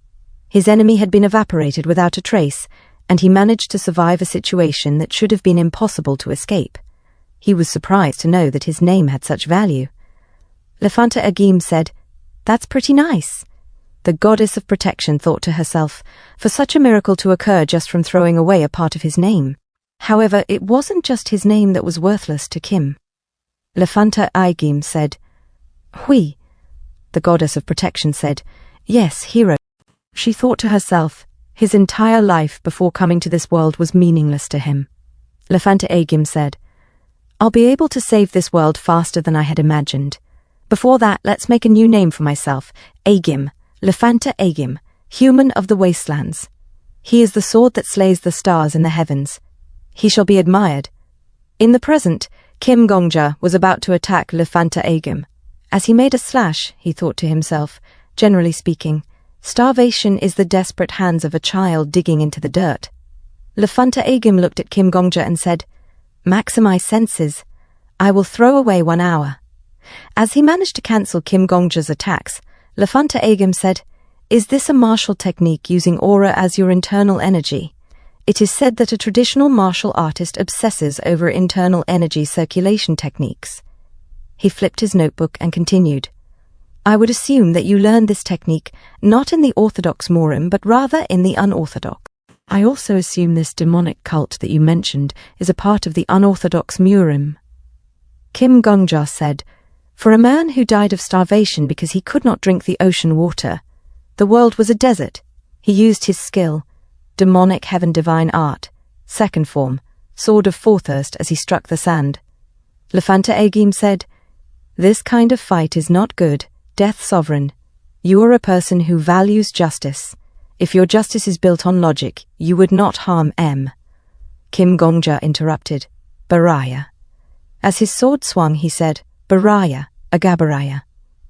His enemy had been evaporated without a trace, and he managed to survive a situation that should have been impossible to escape. He was surprised to know that his name had such value. Lafanta Agim said, That's pretty nice. The goddess of protection thought to herself, for such a miracle to occur just from throwing away a part of his name. However, it wasn't just his name that was worthless to Kim. Lafanta Agim said, Hui. The goddess of protection said, Yes, hero. She thought to herself, his entire life before coming to this world was meaningless to him. Lafanta Agim said, I'll be able to save this world faster than I had imagined. Before that, let's make a new name for myself. Agim. Lafanta Agim, human of the wastelands. He is the sword that slays the stars in the heavens. He shall be admired. In the present, Kim Gongja was about to attack Lafanta Agim. As he made a slash, he thought to himself, generally speaking, starvation is the desperate hands of a child digging into the dirt. Lafanta Agim looked at Kim Gongja and said, Maximize senses. I will throw away 1 hour. As he managed to cancel Kim Gongja's attacks, Lafanta Agim said, Is this a martial technique using aura as your internal energy? It is said that a traditional martial artist obsesses over internal energy circulation techniques. He flipped his notebook and continued, I would assume that you learned this technique not in the orthodox Morim, but rather in the unorthodox. I also assume this demonic cult that you mentioned is a part of the unorthodox Murim. Kim Gongja said, for a man who died of starvation because he could not drink the ocean water, the world was a desert. He used his skill, demonic heaven divine art, second form, sword of forethirst as he struck the sand. Lefanta Agim said, this kind of fight is not good, death sovereign. You are a person who values justice. If your justice is built on logic, you would not harm M. Kim Gongja interrupted, Baraya. As his sword swung, he said, Baraya, Agabaraya.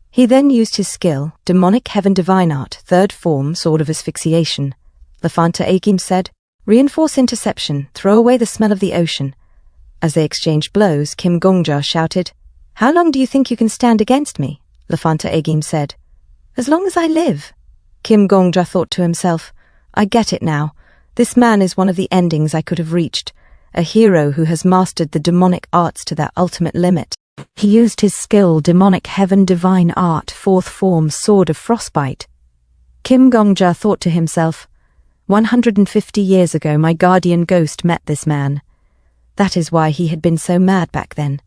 He then used his skill, demonic heaven divine art, third form, sword of asphyxiation. Lefanta Agim said, reinforce interception, throw away the smell of the ocean. As they exchanged blows, Kim Gongja shouted, how long do you think you can stand against me? Lefanta Agim said, as long as I live. Kim Gongja thought to himself, I get it now. This man is one of the endings I could have reached, a hero who has mastered the demonic arts to their ultimate limit. He used his skill, demonic heaven divine art, fourth form, sword of frostbite. Kim Gongja thought to himself, 150 years ago my guardian ghost met this man. That is why he had been so mad back then.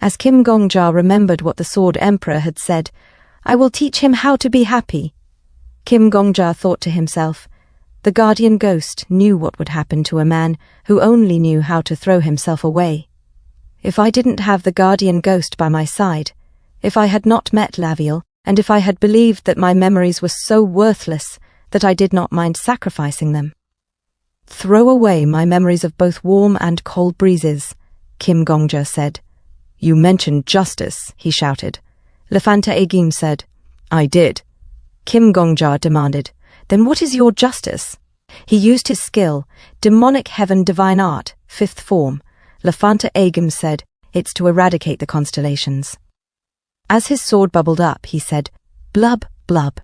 As Kim Gongja remembered what the Sword Emperor had said, I will teach him how to be happy. Kim Gongja thought to himself, the guardian ghost knew what would happen to a man who only knew how to throw himself away. If I didn't have the guardian ghost by my side, if I had not met Laviel, and if I had believed that my memories were so worthless that I did not mind sacrificing them. Throw away my memories of both warm and cold breezes, Kim Gongja said. You mentioned justice, he shouted. Lefanta Agim said, I did. Kim Gongja demanded, then what is your justice? He used his skill, demonic heaven divine art, fifth form. Lefanta Agim said, it's to eradicate the constellations. As his sword bubbled up, he said, blub, blub.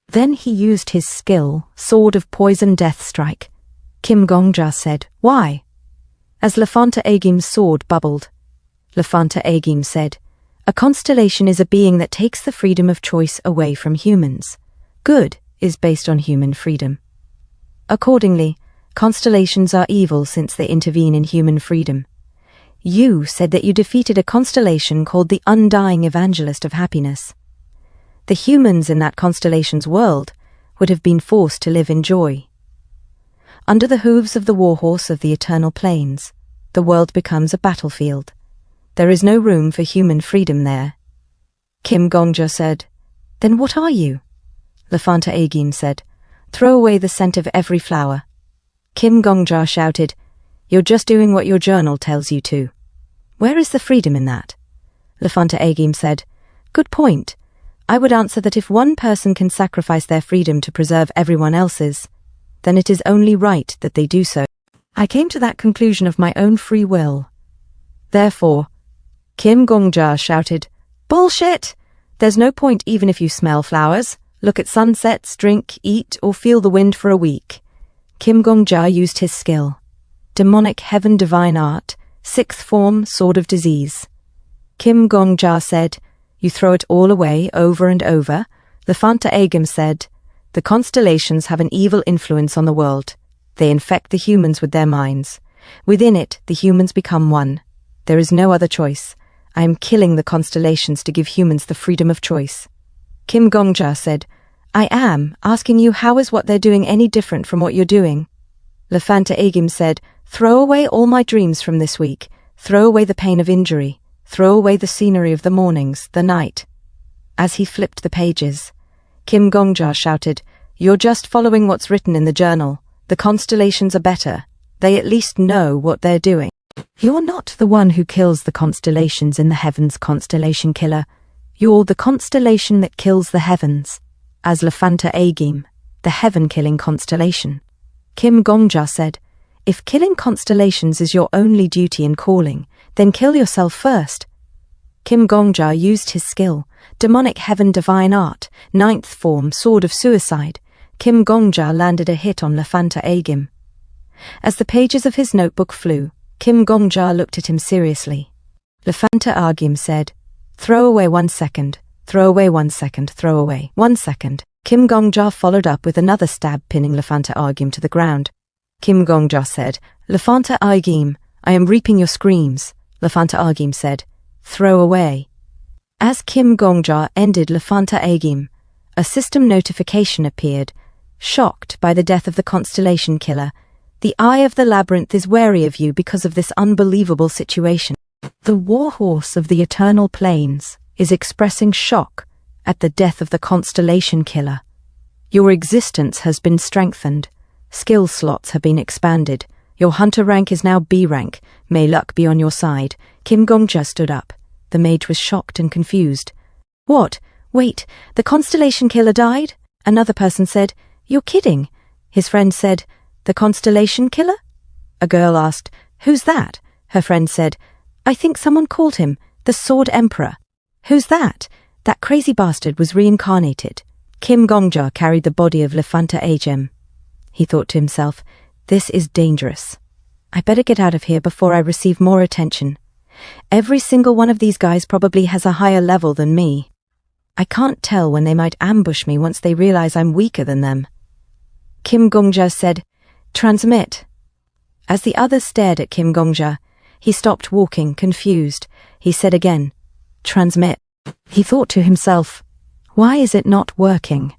Then he used his skill, sword of poison death strike. Kim Gongja said, why? As Lefanta Agim's sword bubbled, Lefanta Agim said, a constellation is a being that takes the freedom of choice away from humans. Good is based on human freedom. Accordingly, constellations are evil since they intervene in human freedom. You said that you defeated a constellation called the Undying Evangelist of Happiness. The humans in that constellation's world would have been forced to live in joy. Under the hooves of the warhorse of the eternal plains, the world becomes a battlefield. There is no room for human freedom there. Kim Gongja said, then what are you? Lefanta Agim said, throw away the scent of every flower. Kim Gongja shouted, you're just doing what your journal tells you to. Where is the freedom in that? Lefanta Agim said, good point. I would answer that if one person can sacrifice their freedom to preserve everyone else's, then it is only right that they do so. I came to that conclusion of my own free will. Therefore, Kim Gongja shouted, bullshit! There's no point even if you smell flowers, look at sunsets, drink, eat, or feel the wind for a week. Kim Gongja used his skill. Demonic heaven divine art, sixth form, sword of disease. Kim Gongja said, you throw it all away over and over. Lefanta Agim said, the constellations have an evil influence on the world. They infect the humans with their minds. Within it, the humans become one. There is no other choice. I am killing the constellations to give humans the freedom of choice. Kim Gongja said, I am asking you how is what they're doing any different from what you're doing? Lefanta Agim said, throw away all my dreams from this week. Throw away the pain of injury. Throw away the scenery of the mornings, the night. As he flipped the pages, Kim Gongja shouted, you're just following what's written in the journal. The constellations are better. They at least know what they're doing. You're not the one who kills the constellations in the heavens, constellation killer. You're the constellation that kills the heavens, as Lefanta Agim, the heaven-killing constellation. Kim Gongja said, if killing constellations is your only duty and calling, then kill yourself first. Kim Gongja used his skill, demonic heaven divine art, ninth form, sword of suicide. Kim Gongja landed a hit on Lefanta Agim. As the pages of his notebook flew, Kim Gongja looked at him seriously. Lefanta Agim said, throw away 1 second, throw away 1 second, throw away 1 second. Kim Gongja followed up with another stab, pinning Lafanta Agim to the ground. Kim Gongja said, Lafanta Agim, I am reaping your screams. Lafanta Agim said, throw away. As Kim Gongja ended Lafanta Agim, a system notification appeared. Shocked by the death of the constellation killer, the Eye of the Labyrinth is wary of you because of this unbelievable situation. The warhorse of the Eternal Plains is expressing shock at the death of the constellation killer. Your existence has been strengthened. Skill slots have been expanded. Your hunter rank is now B rank. May luck be on your side. Kim Gongja stood up. The mage was shocked and confused. What? Wait, the constellation killer died? Another person said, You're kidding. His friend said, The constellation killer? A girl asked, Who's that? Her friend said, I think someone called him the Sword Emperor. Who's that? That crazy bastard was reincarnated. Kim Gongja carried the body of Lafanta Agim. He thought to himself, This is dangerous. I better get out of here before I receive more attention. Every single one of these guys probably has a higher level than me. I can't tell when they might ambush me once they realize I'm weaker than them. Kim Gongja said, Transmit. As the others stared at Kim Gongja, he stopped walking, confused. He said again, Transmit. He thought to himself, Why is it not working?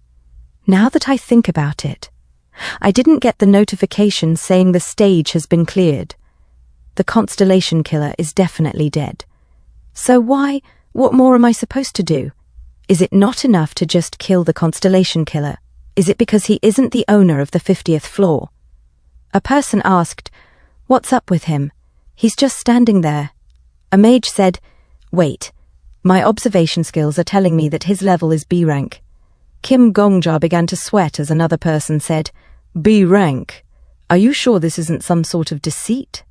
Now that I think about it, I didn't get the notification saying the stage has been cleared. The constellation killer is definitely dead. So what more am I supposed to do? Is it not enough to just kill the constellation killer? Is it because he isn't the owner of the 50th floor? A person asked, What's up with him? He's just standing there. A mage said, Wait, my observation skills are telling me that his level is B rank. Kim Gongja began to sweat as another person said, B rank? Are you sure this isn't some sort of deceit?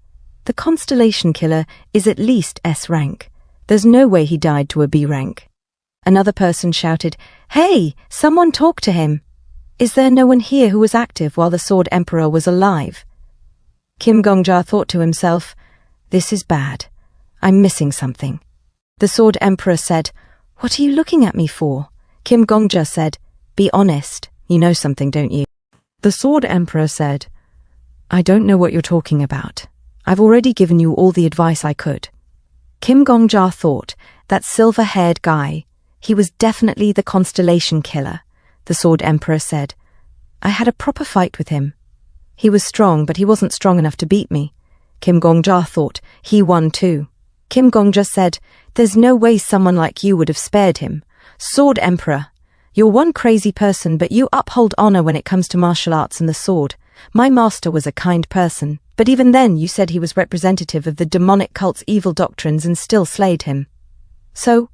The constellation killer is at least S rank. There's no way he died to a B rank. Another person shouted, Hey, someone talk to him. Is there no one here who was active while the Sword Emperor was alive? Kim Gongja thought to himself, This is bad. I'm missing something. The Sword Emperor said, What are you looking at me for? Kim Gongja said, Be honest. You know something, don't you? The Sword Emperor said, I don't know what you're talking about. I've already given you all the advice I could. Kim Gongja thought, that silver-haired guy, he was definitely the constellation killer. The Sword Emperor said, I had a proper fight with him. He was strong, but he wasn't strong enough to beat me. Kim Gongja thought, he won too. Kim Gongja said, There's no way someone like you would have spared him. Sword Emperor, you're one crazy person, but you uphold honor when it comes to martial arts and the sword. My master was a kind person, but even then you said he was representative of the demonic cult's evil doctrines and still slayed him. So,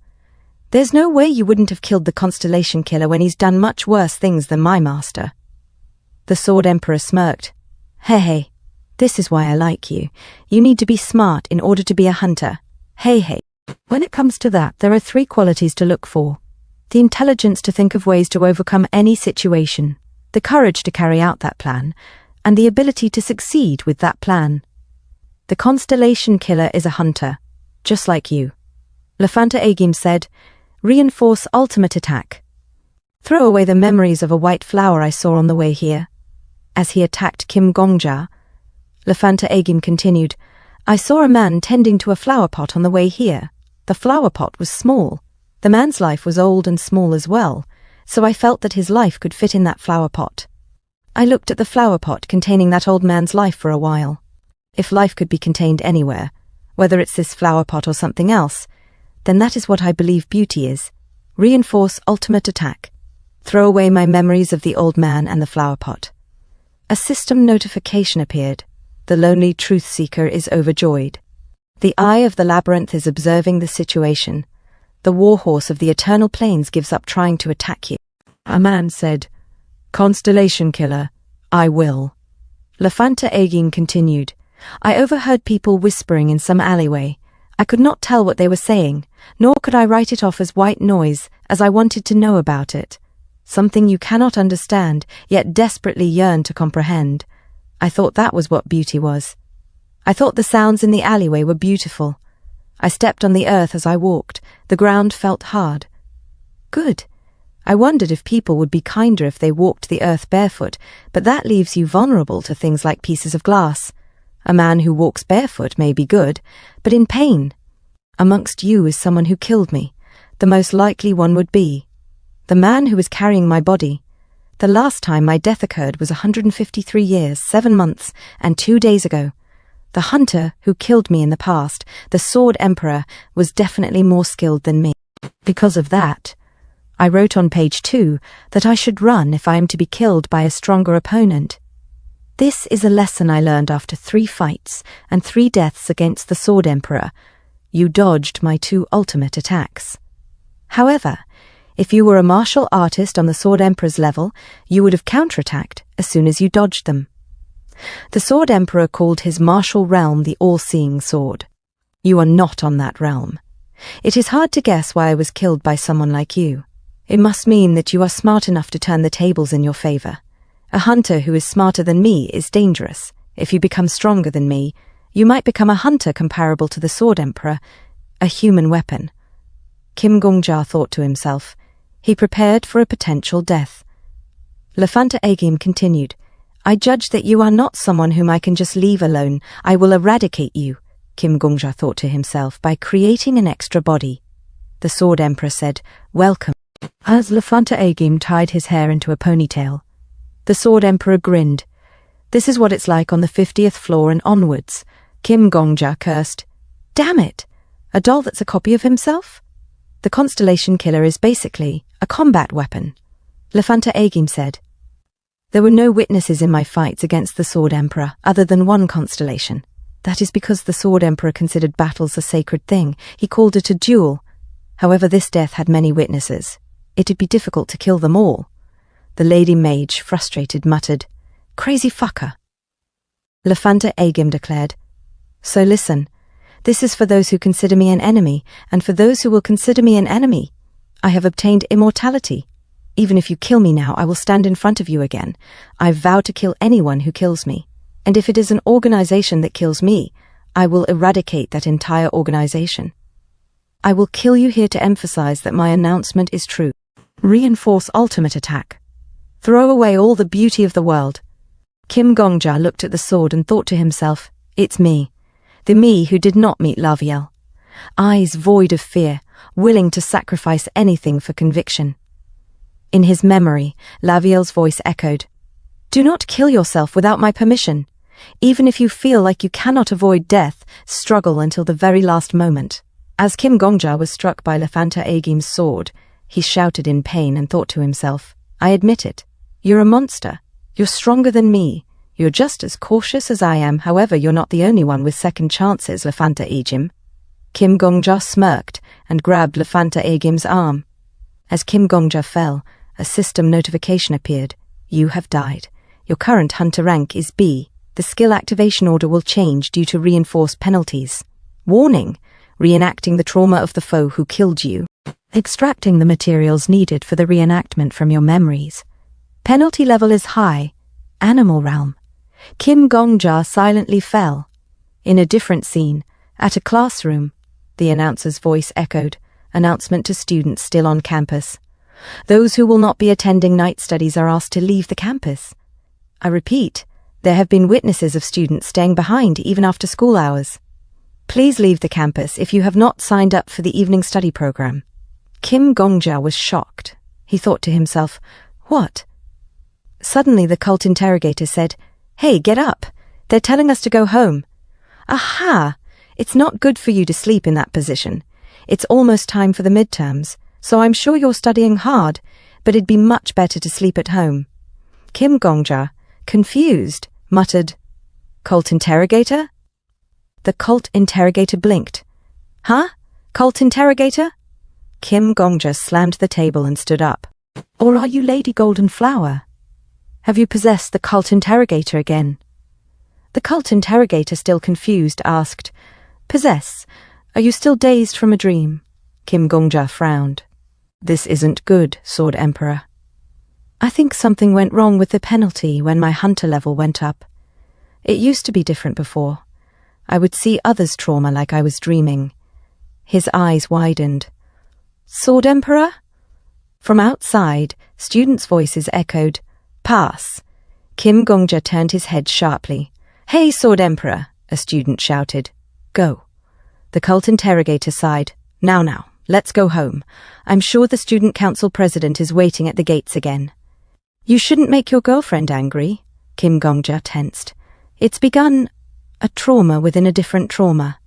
there's no way you wouldn't have killed the constellation killer when he's done much worse things than my master. The Sword Emperor smirked. Hey, this is why I like you. You need to be smart in order to be a hunter. Hey. When it comes to that, there are 3 qualities to look for. The intelligence to think of ways to overcome any situation, the courage to carry out that plan, and the ability to succeed with that plan. The constellation killer is a hunter, just like you. Lafanta Agim said, Reinforce ultimate attack. Throw away the memories of a white flower I saw on the way here. As he attacked Kim Gongja, Lafanta Agim continued, I saw a man tending to a flower pot on the way here. The flower pot was small. The man's life was old and small as well, so I felt that his life could fit in that flower pot. I looked at the flower pot containing that old man's life for a while. If life could be contained anywhere, whether it's this flower pot or something else, then that is what I believe beauty is. Reinforce ultimate attack. Throw away my memories of the old man and the flower pot. A system notification appeared. The lonely truth seeker is overjoyed. The Eye of the Labyrinth is observing the situation. The warhorse of the Eternal Plains gives up trying to attack you. A man said, Constellation killer, I will. Lafanta Agin continued, I overheard people whispering in some alleyway. I could not tell what they were saying, nor could I write it off as white noise, as I wanted to know about it. Something you cannot understand, yet desperately yearn to comprehend. I thought that was what beauty was. I thought the sounds in the alleyway were beautiful. I stepped on the earth as I walked. The ground felt hard. Good. I wondered if people would be kinder if they walked the earth barefoot, but that leaves you vulnerable to things like pieces of glass. A man who walks barefoot may be good, but in pain. Amongst you is someone who killed me. The most likely one would be the man who was carrying my body. The last time my death occurred was 153 years, 7 months, and 2 days ago. The hunter who killed me in the past, the Sword Emperor, was definitely more skilled than me. Because of that, I wrote on page 2 that I should run if I am to be killed by a stronger opponent. This is a lesson I learned after 3 fights and 3 deaths against the Sword Emperor. You dodged my 2 ultimate attacks. However, if you were a martial artist on the Sword Emperor's level, you would have counterattacked as soon as you dodged them. The Sword Emperor called his martial realm the All-Seeing Sword. You are not on that realm. It is hard to guess why I was killed by someone like you. It must mean that you are smart enough to turn the tables in your favor. A hunter who is smarter than me is dangerous. If you become stronger than me, you might become a hunter comparable to the Sword Emperor, a human weapon. Kim Gongja thought to himself. He prepared for a potential death. Lafanta Agim continued, I judge that you are not someone whom I can just leave alone. I will eradicate you, Kim Gongja thought to himself, by creating an extra body. The Sword Emperor said, Welcome. As Lafanta Agim tied his hair into a ponytail, the Sword Emperor grinned. This is what it's like on the 50th floor and onwards. Kim Gongja cursed. Damn it! A doll that's a copy of himself? The Constellation Killer is basically a combat weapon, Lafanta Agim said. There were no witnesses in my fights against the Sword Emperor other than one constellation. That is because the Sword Emperor considered battles a sacred thing. He called it a duel. However, this death had many witnesses. It'd be difficult to kill them all. The Lady Mage, frustrated, muttered, Crazy fucker. Lafanta Agim declared, So listen, this is for those who consider me an enemy, and for those who will consider me an enemy. I have obtained immortality. Even if you kill me now, I will stand in front of you again. I vow to kill anyone who kills me. And if it is an organization that kills me, I will eradicate that entire organization. I will kill you here to emphasize that my announcement is true. Reinforce ultimate attack. Throw away all the beauty of the world. Kim Gongja looked at the sword and thought to himself, It's me. The me who did not meet Laviel. Eyes void of fear, willing to sacrifice anything for conviction. In his memory, Laviel's voice echoed, Do not kill yourself without my permission. Even if you feel like you cannot avoid death, struggle until the very last moment. As Kim Gongja was struck by Lafanta Agim's sword, he shouted in pain and thought to himself, I admit it. You're a monster. You're stronger than me. You're just as cautious as I am, however you're not the only one with second chances, Lafanta Agim. Kim Gongja smirked and grabbed Lafanta Agim's arm. As Kim Gongja fell, a system notification appeared. You have died. Your current hunter rank is B. The skill activation order will change due to reinforced penalties. Warning! Reenacting the trauma of the foe who killed you. Extracting the materials needed for the reenactment from your memories. Penalty level is high. Animal realm. Kim Gongja silently fell. In a different scene, at a classroom, the announcer's voice echoed, announcement to students still on campus. Those who will not be attending night studies are asked to leave the campus. I repeat, there have been witnesses of students staying behind even after school hours. Please leave the campus if you have not signed up for the evening study program. Kim Gongja was shocked. He thought to himself, What? Suddenly the cult interrogator said, Hey, get up. They're telling us to go home. Aha! It's not good for you to sleep in that position. It's almost time for the midterms, so I'm sure you're studying hard, but it'd be much better to sleep at home. Kim Gongja, confused, muttered, Cult interrogator? The cult interrogator blinked. Huh? Cult interrogator? Kim Gongja slammed the table and stood up. Or are you Lady Golden Flower? Have you possessed the cult interrogator again? The cult interrogator, still confused, asked, Possess? Are you still dazed from a dream? Kim Gongja frowned. This isn't good, Sword Emperor. I think something went wrong with the penalty when my hunter level went up. It used to be different before. I would see others' trauma like I was dreaming. His eyes widened. Sword Emperor? From outside, students' voices echoed, "Pass." Kim Gongja turned his head sharply. "Hey, Sword Emperor," a student shouted. "Go." The cult interrogator sighed. Now, let's go home. I'm sure the student council president is waiting at the gates again." "You shouldn't make your girlfriend angry," Kim Gongja tensed. "It's begun a trauma within a different trauma."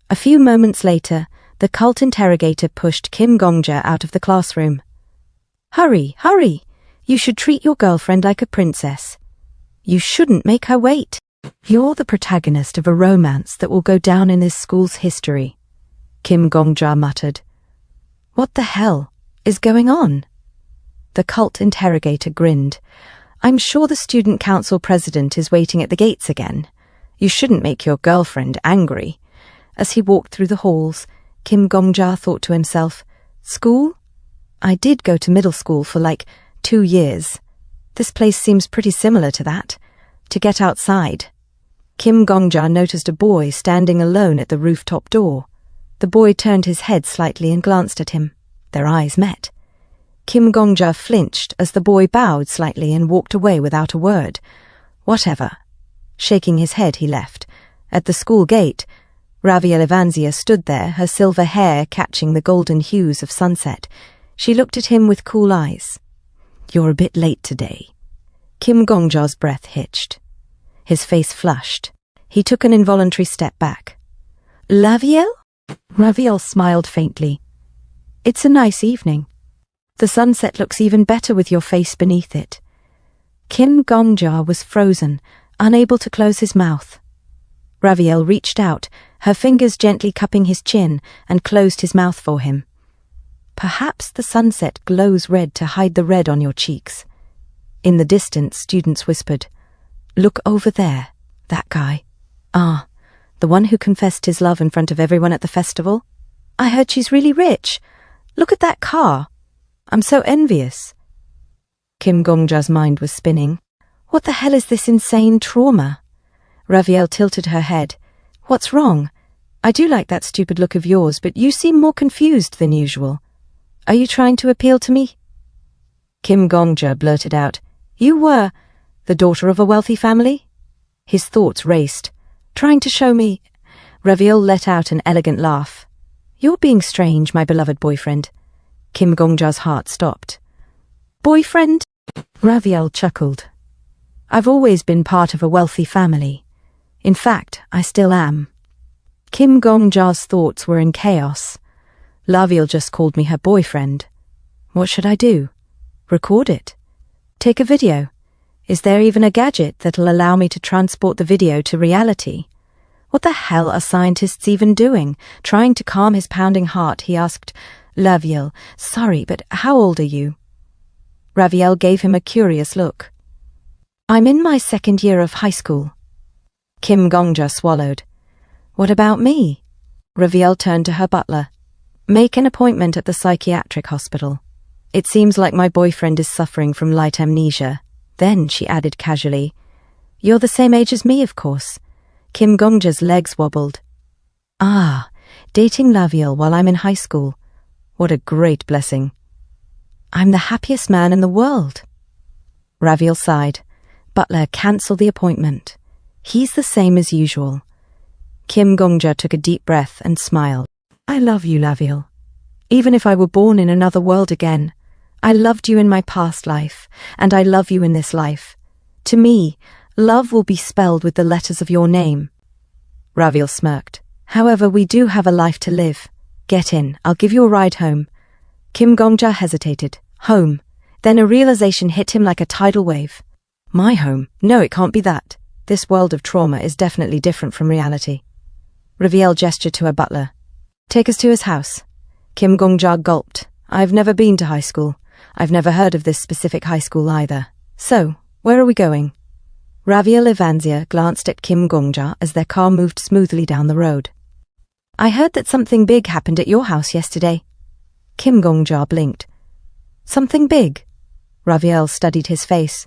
A few moments later, the cult interrogator pushed Kim Gongja out of the classroom. Hurry! You should treat your girlfriend like a princess. You shouldn't make her wait. You're the protagonist of a romance that will go down in this school's history," Kim Gongja muttered. "What the hell is going on?" The cult interrogator grinned. "I'm sure the student council president is waiting at the gates again. You shouldn't make your girlfriend angry." As he walked through the halls, Kim Gongja thought to himself, "School? I did go to middle school for like 2 years. This place seems pretty similar to that. To get outside." Kim Gongja noticed a boy standing alone at the rooftop door. The boy turned his head slightly and glanced at him. Their eyes met. Kim Gongja flinched as the boy bowed slightly and walked away without a word. "Whatever." Shaking his head, he left. At the school gate, Raviel Evanzia stood there, her silver hair catching the golden hues of sunset. She looked at him with cool eyes. "You're a bit late today." Kim Gongja's breath hitched. His face flushed. He took an involuntary step back. "Laviel?" Raviel smiled faintly. "It's a nice evening. The sunset looks even better with your face beneath it." Kim Gongja was frozen, unable to close his mouth. Raviel reached out, her fingers gently cupping his chin, and closed his mouth for him. "Perhaps the sunset glows red to hide the red on your cheeks." In the distance, students whispered, "Look over there, that guy. Ah, the one who confessed his love in front of everyone at the festival? I heard she's really rich. Look at that car. I'm so envious." Kim Gongja's mind was spinning. What the hell is this insane trauma? Raviel tilted her head. "What's wrong? I do like that stupid look of yours, but you seem more confused than usual. Are you trying to appeal to me?" Kim Gongja blurted out, "You were the daughter of a wealthy family?" His thoughts raced. "Trying to show me—" Raviel let out an elegant laugh. "You're being strange, my beloved boyfriend." Kim Gongja's heart stopped. "Boyfriend?" Raviel chuckled. "I've always been part of a wealthy family. In fact, I still am." Kim Gongja's thoughts were in chaos. Laviel just called me her boyfriend. What should I do? Record it? Take a video? Is there even a gadget that'll allow me to transport the video to reality? What the hell are scientists even doing? Trying to calm his pounding heart, he asked, "Laviel, sorry, but how old are you?" Raviel gave him a curious look. "I'm in my 2nd year of high school." Kim Gongja swallowed. "What about me?" Raviel turned to her butler. "Make an appointment at the psychiatric hospital. It seems like my boyfriend is suffering from light amnesia." Then she added casually, "You're the same age as me, of course." Kim Gongja's legs wobbled. "Ah, dating Laviel while I'm in high school. What a great blessing. I'm the happiest man in the world." Raviel sighed. "Butler, cancel the appointment. He's the same as usual." Kim Gongja took a deep breath and smiled. "I love you, Laviel. Even if I were born in another world again, I loved you in my past life, and I love you in this life. To me, love will be spelled with the letters of your name." Raviel smirked. "However, we do have a life to live. Get in, I'll give you a ride home." Kim Gongja hesitated. Home. Then a realization hit him like a tidal wave. My home? No, it can't be that. This world of trauma is definitely different from reality. Raviel gestured to her butler. "Take us to his house." Kim Gongja gulped. "I've never been to high school. I've never heard of this specific high school either. So, where are we going?" Raviel Evanzia glanced at Kim Gongja as their car moved smoothly down the road. "I heard that something big happened at your house yesterday." Kim Gongja blinked. "Something big?" Raviel studied his face.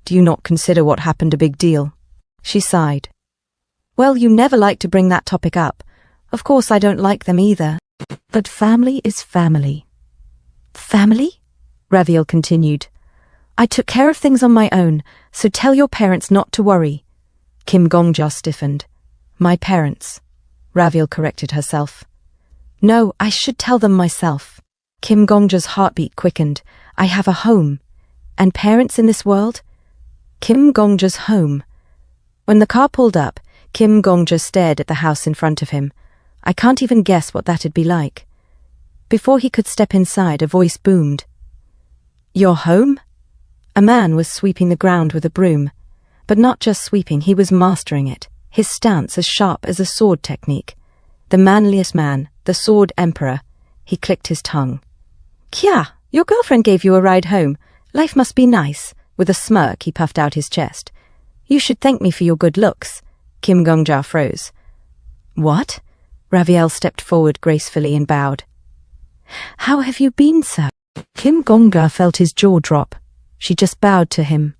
"Do you not consider what happened a big deal?" She sighed. "Well, you never like to bring that topic up. Of course I don't like them either. But family is family." Family? Raviel continued. I took care of things on my own, so tell your parents not to worry. Kim Gongja stiffened. My parents. Raviel corrected herself. No, I should tell them myself. Kim Gongja's heartbeat quickened. I have a home. And parents in this world? Kim Gongja's home. When the car pulled up, Kim Gongja stared at the house in front of him. I can't even guess what that'd be like. Before he could step inside, a voice boomed. Your home? A man was sweeping the ground with a broom. But not just sweeping, he was mastering it, his stance as sharp as a sword technique. The manliest man, the sword emperor. He clicked his tongue. Kya, your girlfriend gave you a ride home. Life must be nice. With a smirk, he puffed out his chest. You should thank me for your good looks. Kim Gongja froze. What? Raviel stepped forward gracefully and bowed. How have you been, sir? Kim Gongja felt his jaw drop. She just bowed to him.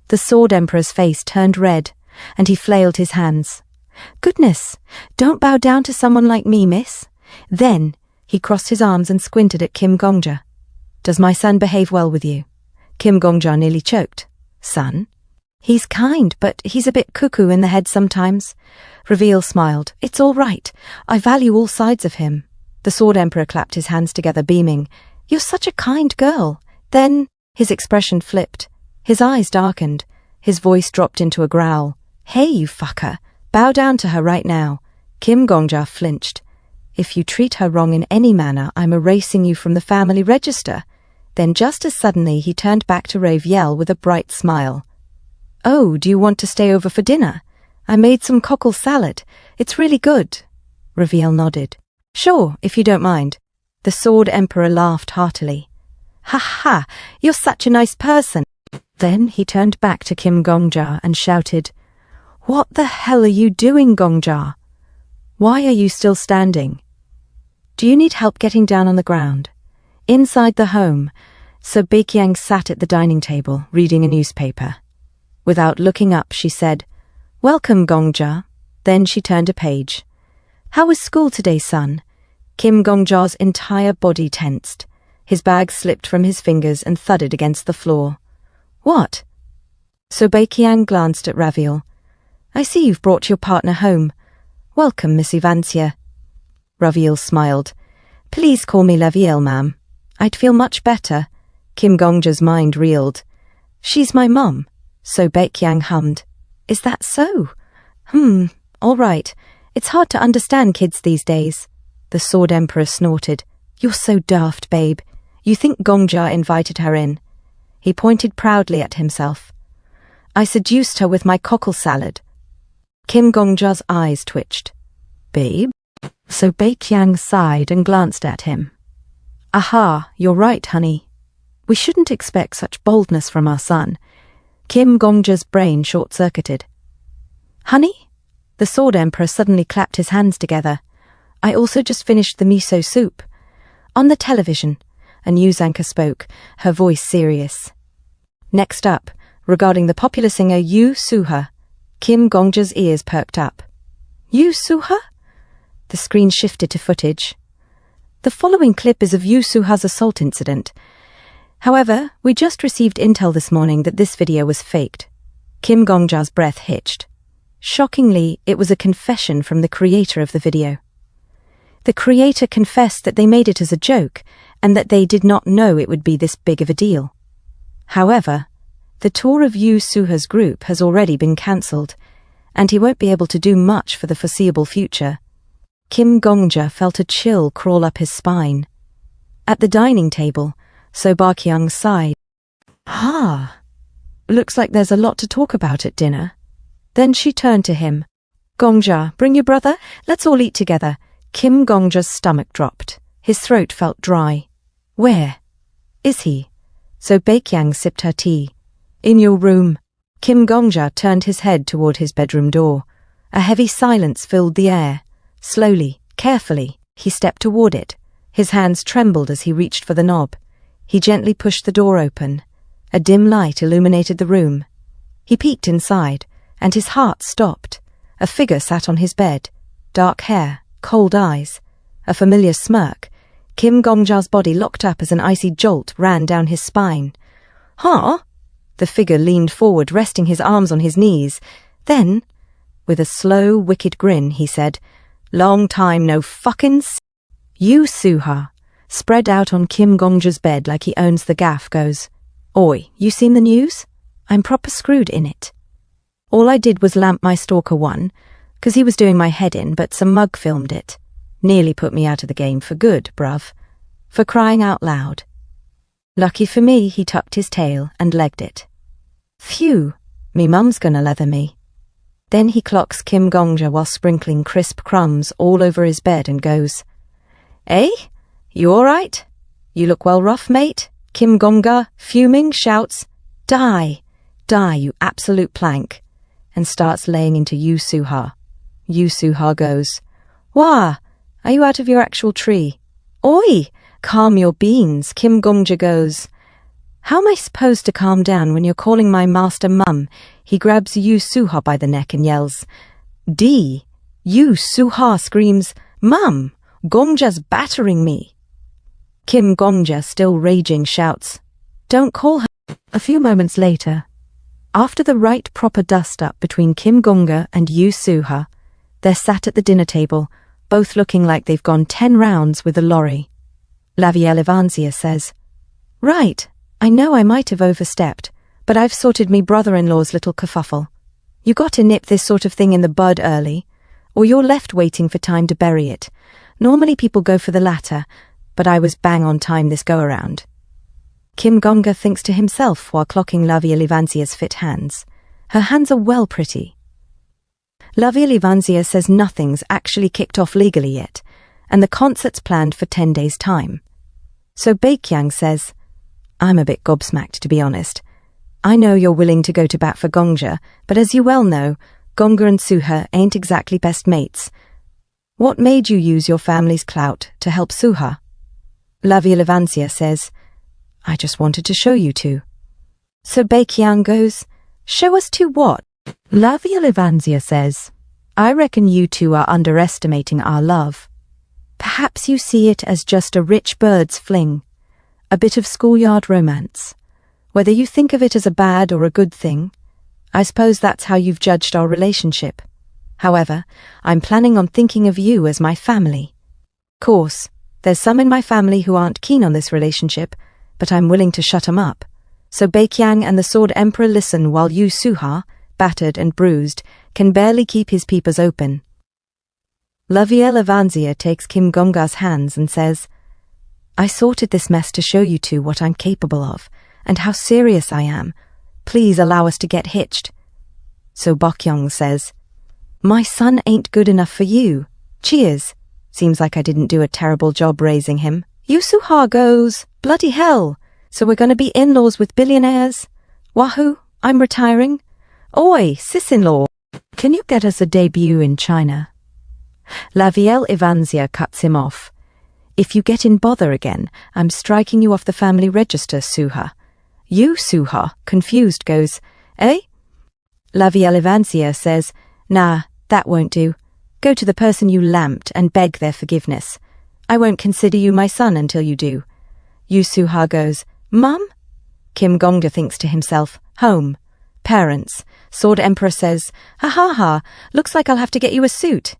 The sword emperor's face turned red, and he flailed his hands. Goodness, don't bow down to someone like me, miss. Then he crossed his arms and squinted at Kim Gongja. Does my son behave well with you? Kim Gongja nearly choked. Son? He's kind, but he's a bit cuckoo in the head sometimes. Raviel smiled. It's all right. I value all sides of him. The sword emperor clapped his hands together, beaming. You're such a kind girl. Then his expression flipped. His eyes darkened. His voice dropped into a growl. Hey, you fucker. Bow down to her right now. Kim Gongja flinched. If you treat her wrong in any manner, I'm erasing you from the family register. Then just as suddenly he turned back to Raviel with a bright smile. Oh, do you want to stay over for dinner? I made some cockle salad. It's really good. Raviel nodded. Sure, if you don't mind. The sword emperor laughed heartily. Ha ha, you're such a nice person. Then he turned back to Kim Gongja and shouted, What the hell are you doing, Gongja? Why are you still standing? Do you need help getting down on the ground? Inside the home, So Beiqiang sat at the dining table, reading a newspaper. Without looking up, she said, Welcome, Gongja. Then she turned a page. How was school today, son? Kim Gongja's entire body tensed. His bag slipped from his fingers and thudded against the floor. What? So Beiqiang glanced at Raviel. I see you've brought your partner home. Welcome, Miss Ivancia. Raviel smiled. Please call me Raviel, ma'am. I'd feel much better. Kim Gongja's mind reeled. She's my mum. So Beiqiang hummed. Is that so? All right. It's hard to understand kids these days. The sword emperor snorted. You're so daft, babe. You think Gongja invited her in. He pointed proudly at himself. I seduced her with my cockle salad. Kim Gongja's eyes twitched. Babe? So Beiqiang sighed and glanced at him. Aha, you're right, honey. We shouldn't expect such boldness from our son. Kim Gongja's brain short-circuited. Honey? The sword emperor suddenly clapped his hands together. I also just finished the miso soup. On the television, a news anchor spoke, her voice serious. Next up, regarding the popular singer Yu Suha, Kim Gongja's ears perked up. Yu Suha? The screen shifted to footage. The following clip is of Yu Suha's assault incident. However, we just received intel this morning that this video was faked. Kim Gongja's breath hitched. Shockingly, it was a confession from the creator of the video. The creator confessed that they made it as a joke and that they did not know it would be this big of a deal. However, the tour of Yu Suha's group has already been cancelled, and he won't be able to do much for the foreseeable future. Kim Gongja felt a chill crawl up his spine. At the dining table, So Beiqiang sighed. Looks like there's a lot to talk about at dinner. Then she turned to him. Gongja, bring your brother. Let's all eat together. Kim Gongja's stomach dropped. His throat felt dry. Where is he? So Beiqiang sipped her tea. In your room. Kim Gongja turned his head toward his bedroom door. A heavy silence filled the air. Slowly, carefully, he stepped toward it. His hands trembled as he reached for the knob. He gently pushed the door open. A dim light illuminated the room. He peeked inside, and his heart stopped. A figure sat on his bed. Dark hair, cold eyes, a familiar smirk. Kim Gongja's body locked up as an icy jolt ran down his spine. Huh? The figure leaned forward, resting his arms on his knees. Then, with a slow, wicked grin, he said, "Long time no fucking You Suha, spread out on Kim Gongja's bed like he owns the gaff, goes, Oi, you seen the news? I'm proper screwed in it. All I did was lamp my stalker one, 'cause he was doing my head in, but some mug filmed it. Nearly put me out of the game for good, bruv. For crying out loud. Lucky for me, he tucked his tail and legged it. Phew, me mum's gonna leather me." Then he clocks Kim Gongja while sprinkling crisp crumbs all over his bed and goes, "Eh? You all right? You look well rough, mate." Kim Gongja, fuming, shouts, "Die! Die, you absolute plank," and starts laying into Yu Suha. Yu Suha goes, "Wah, are you out of your actual tree?" "Oi, calm your beans." Kim Gongja goes, "How am I supposed to calm down when you're calling my master mum?" He grabs Yu Suha by the neck and yells, "D!" Yu Suha screams, "Mum, Gongja's battering me." Kim Gongja, still raging, shouts, "Don't call her." A few moments later, after the right proper dust-up between Kim Gongja and Yu Suha, they're sat at the dinner table, both looking like they've gone 10 rounds with a lorry. Lavielle Evansia says, "Right, I know I might have overstepped, but I've sorted me brother-in-law's little kerfuffle. You got to nip this sort of thing in the bud early, or you're left waiting for time to bury it. Normally people go for the latter, but I was bang on time this go-around." Kim Gongja thinks to himself while clocking Lavielle Evansia's fit hands. Her hands are well pretty. Lavielle Evansia says nothing's actually kicked off legally yet, and the concert's planned for 10 days' time. So Baikyang says, "I'm a bit gobsmacked, to be honest. I know you're willing to go to bat for Gongja, but as you well know, Gongja and Suha ain't exactly best mates. What made you use your family's clout to help Suha?" Lavielle Evansia says, "I just wanted to show you two." So Baikyang goes, "Show us to what?" Lavielle Evansia says, "I reckon you two are underestimating our love. Perhaps you see it as just a rich bird's fling, a bit of schoolyard romance. Whether you think of it as a bad or a good thing, I suppose that's how you've judged our relationship. However, I'm planning on thinking of you as my family. Course, there's some in my family who aren't keen on this relationship, but I'm willing to shut 'em up." So Baikyang and the Sword Emperor listen while Yu Suha, battered and bruised, can barely keep his peepers open. Lavielle Evansia takes Kim Gongja's hands and says, "I sorted this mess to show you two what I'm capable of, and how serious I am. Please allow us to get hitched." So Bakyong says, "My son ain't good enough for you. Cheers. Seems like I didn't do a terrible job raising him." Yu Suha goes, "Bloody hell, so we're gonna be in-laws with billionaires? Wahoo, I'm retiring. Oi, sis-in-law, can you get us a debut in China?" Lavielle Evansia cuts him off. "If you get in bother again, I'm striking you off the family register, Suha." Yu Suha, confused, goes, "Eh?" Lavielle Evansia says, "Nah, that won't do. Go to the person you lamped and beg their forgiveness. I won't consider you my son until you do." Yu Suha goes, "Mum?" Kim Gongja thinks to himself, "Home. Parents." Sword Emperor says, "Ha ha ha, looks like I'll have to get you a suit."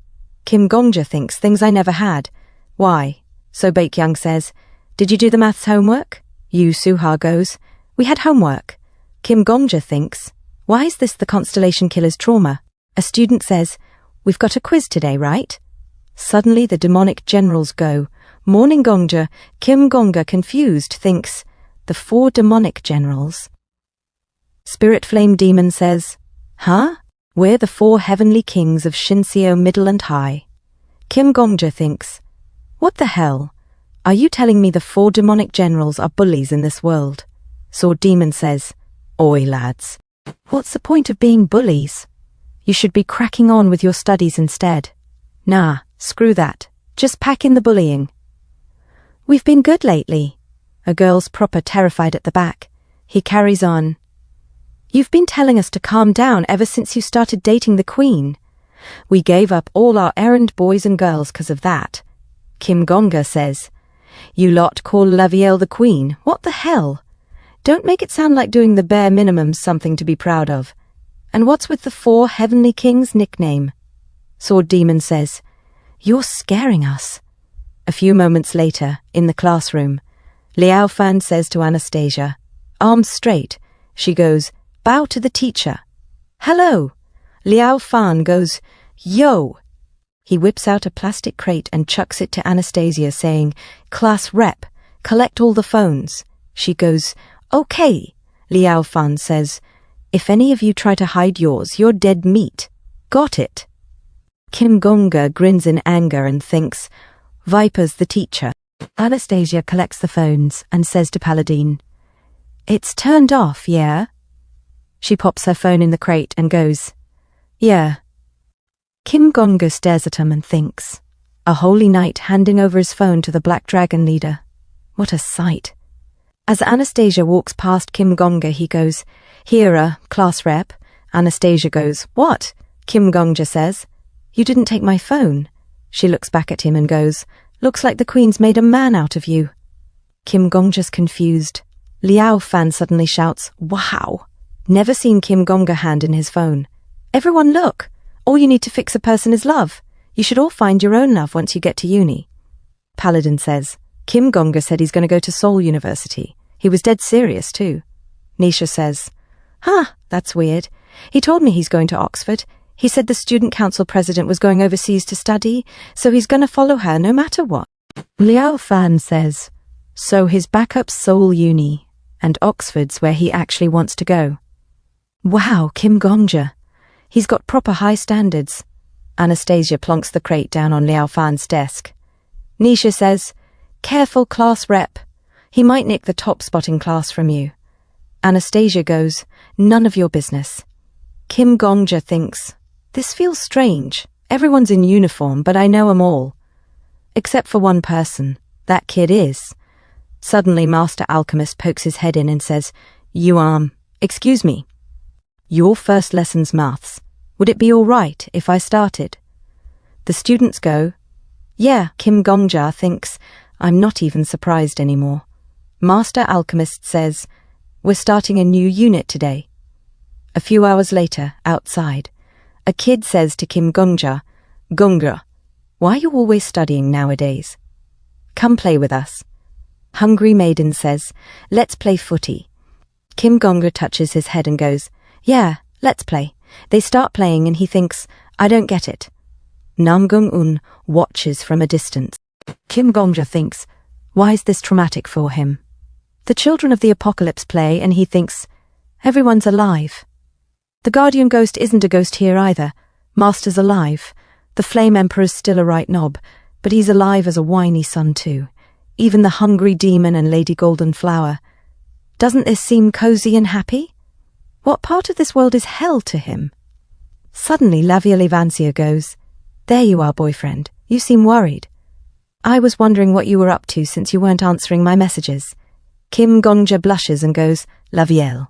Kim Gongja thinks, "Things I never had." "Why?" So Baikyang says, "Did you do the maths homework?" Yu Suha goes, "We had homework." Kim Gongja thinks, "Why is this the Constellation Killer's trauma?" A student says, "We've got a quiz today, right?" Suddenly the demonic generals go. Morning Gongja. Kim Gongja, confused, thinks, "The 4 demonic generals?" Spirit Flame Demon says, "Huh? We're the 4 heavenly kings of Shinseo Middle and High." Kim Gongja thinks, "What the hell? Are you telling me the 4 demonic generals are bullies in this world?" Sword Demon says, "Oi, lads. What's the point of being bullies? You should be cracking on with your studies instead. Nah, screw that. Just pack in the bullying." "We've been good lately." A girl's proper terrified at the back. He carries on. "You've been telling us to calm down ever since you started dating the Queen. We gave up all our errand boys and girls 'cause of that." Kim Gongja says, You lot call Lavielle the queen. What the hell? Don't make it sound like doing the bare minimum's something to be proud of. And what's with the 4 heavenly kings nickname? Sword Demon says, You're scaring us. A few moments later, in the classroom, Liao Fan says to Anastasia, Arms straight. She goes, Bow to the teacher. Hello. Liao Fan goes, Yo. He whips out a plastic crate and chucks it to Anastasia, saying, Class rep, collect all the phones. She goes, Okay. Liao Fan says, If any of you try to hide yours, you're dead meat. Got it? Kim Gongja grins in anger and thinks, Viper's the teacher. Anastasia collects the phones and says to Paladine, It's turned off, yeah? She pops her phone in the crate and goes, Yeah. Kim Gongja stares at him and thinks, A holy knight handing over his phone to the Black Dragon leader. What a sight. As Anastasia walks past Kim Gongja, he goes, Here, class rep. Anastasia goes, What? Kim Gongja says, You didn't take my phone. She looks back at him and goes, Looks like the queen's made a man out of you. Kim Gongja's confused. Liao Fan suddenly shouts, Wow. Never seen Kim Gongja hand in his phone. Everyone look. All you need to fix a person is love. You should all find your own love once you get to uni. Paladin says, Kim Gongja said he's going to go to Seoul University. He was dead serious too. Nisha says, That's weird. He told me he's going to Oxford. He said the student council president was going overseas to study, so he's going to follow her no matter what. Liao Fan says, So his backup's Seoul Uni, and Oxford's where he actually wants to go. Wow, Kim Gongja. He's got proper high standards. Anastasia plonks the crate down on Liao Fan's desk. Nisha says, Careful, class rep. He might nick the top spot in class from you. Anastasia goes, None of your business. Kim Gongja thinks, This feels strange. Everyone's in uniform, but I know 'em all. Except for one person. That kid is. Suddenly, Master Alchemist pokes his head in and says, Excuse me. Your first lesson's maths. Would it be all right if I started? The students go, Yeah. Kim Gongja thinks, I'm not even surprised anymore. Master Alchemist says, We're starting a new unit today. A few hours later, outside, a kid says to Kim Gongja, Gongja, why are you always studying nowadays? Come play with us. Hungry Maiden says, Let's play footy. Kim Gongja touches his head and goes, Yeah, let's play. They start playing and he thinks, I don't get it. Nam Gung-un watches from a distance. Kim Gongja thinks, why is this traumatic for him? The children of the apocalypse play and he thinks, everyone's alive. The guardian ghost isn't a ghost here either. Master's alive. The flame emperor's still a right knob, but he's alive as a whiny son too. Even the hungry demon and Lady Golden Flower. Doesn't this seem cozy and happy? What part of this world is hell to him? Suddenly Lavielle Evancia goes, There you are, boyfriend. You seem worried. I was wondering what you were up to since you weren't answering my messages. Kim Gongja blushes and goes, Lavielle.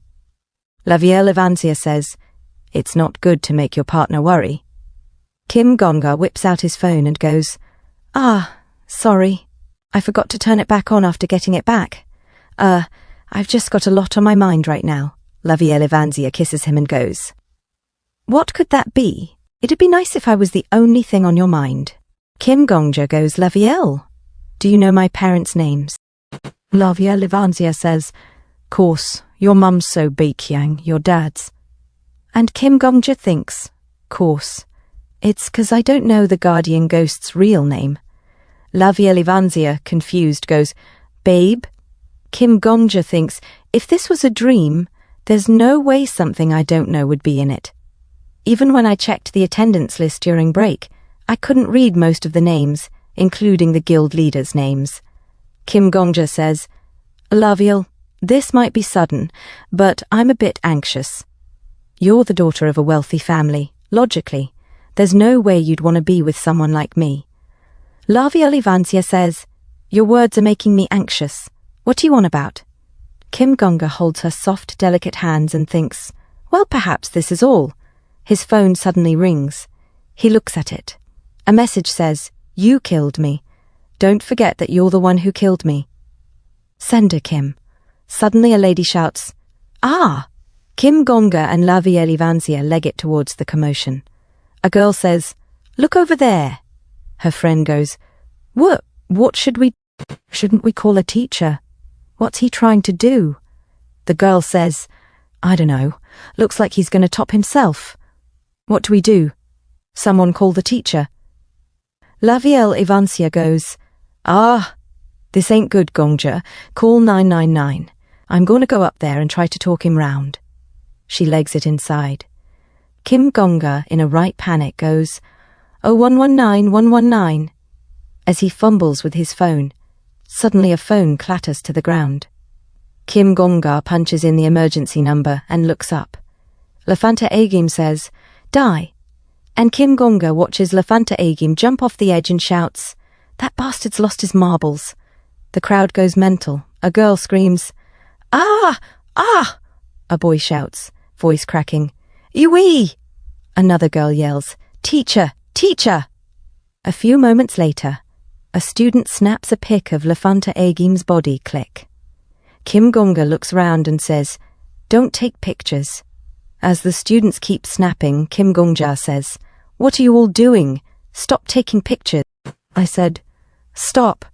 Lavielle Evancia says, It's not good to make your partner worry. Kim Gongja whips out his phone and goes, Sorry. I forgot to turn it back on after getting it back. I've just got a lot on my mind right now. Lavielle Evancia kisses him and goes, What could that be? It'd be nice if I was the only thing on your mind. Kim Gongja goes, Lavielle, do you know my parents' names? Lavielle Evancia says, Course, your mum's so Beikyang, your dad's. And Kim Gongja thinks, Course, it's 'cause I don't know the guardian ghost's real name. Lavielle Evancia, confused, goes, Babe? Kim Gongja thinks, if this was a dream, there's no way something I don't know would be in it. Even when I checked the attendance list during break, I couldn't read most of the names, including the guild leaders' names. Kim Gongja says, Lavielle, this might be sudden, but I'm a bit anxious. You're the daughter of a wealthy family. Logically, there's no way you'd want to be with someone like me. Lavielle Evancia says, Your words are making me anxious. What do you want about? Kim Gongja holds her soft, delicate hands and thinks, well, perhaps this is all. His phone suddenly rings. He looks at it. A message says, You killed me. Don't forget that you're the one who killed me. Send her, Kim. Suddenly a lady shouts, "Ah!" Kim Gongja and La Vieille Evansia leg it towards the commotion. A girl says, "Look over there." Her friend goes, What shouldn't we call a teacher? What's he trying to do?" The girl says, "I don't know. Looks like he's going to top himself." "What do we do?" "Someone call the teacher." La Vieille Evansia goes, "Ah, this ain't good, Gongja. Call 999. I'm going to go up there and try to talk him round." She legs it inside. Kim Gongja, in a right panic, goes, "Oh, 119, 119. As he fumbles with his phone, suddenly a phone clatters to the ground. Kim Gongja punches in the emergency number and looks up. Lafanta Agim says, "Die." And Kim Gongja watches Lafanta Agim jump off the edge and shouts, "That bastard's lost his marbles." The crowd goes mental. A girl screams, "Ah! Ah!" A boy shouts, voice cracking, "Yui!" Another girl yells, "Teacher! Teacher!" A few moments later, a student snaps a pic of Lafanta Agim's body. Click. Kim Gongja looks round and says, "Don't take pictures." As the students keep snapping, Kim Gongja says, "What are you all doing? Stop taking pictures." I said, "Stop.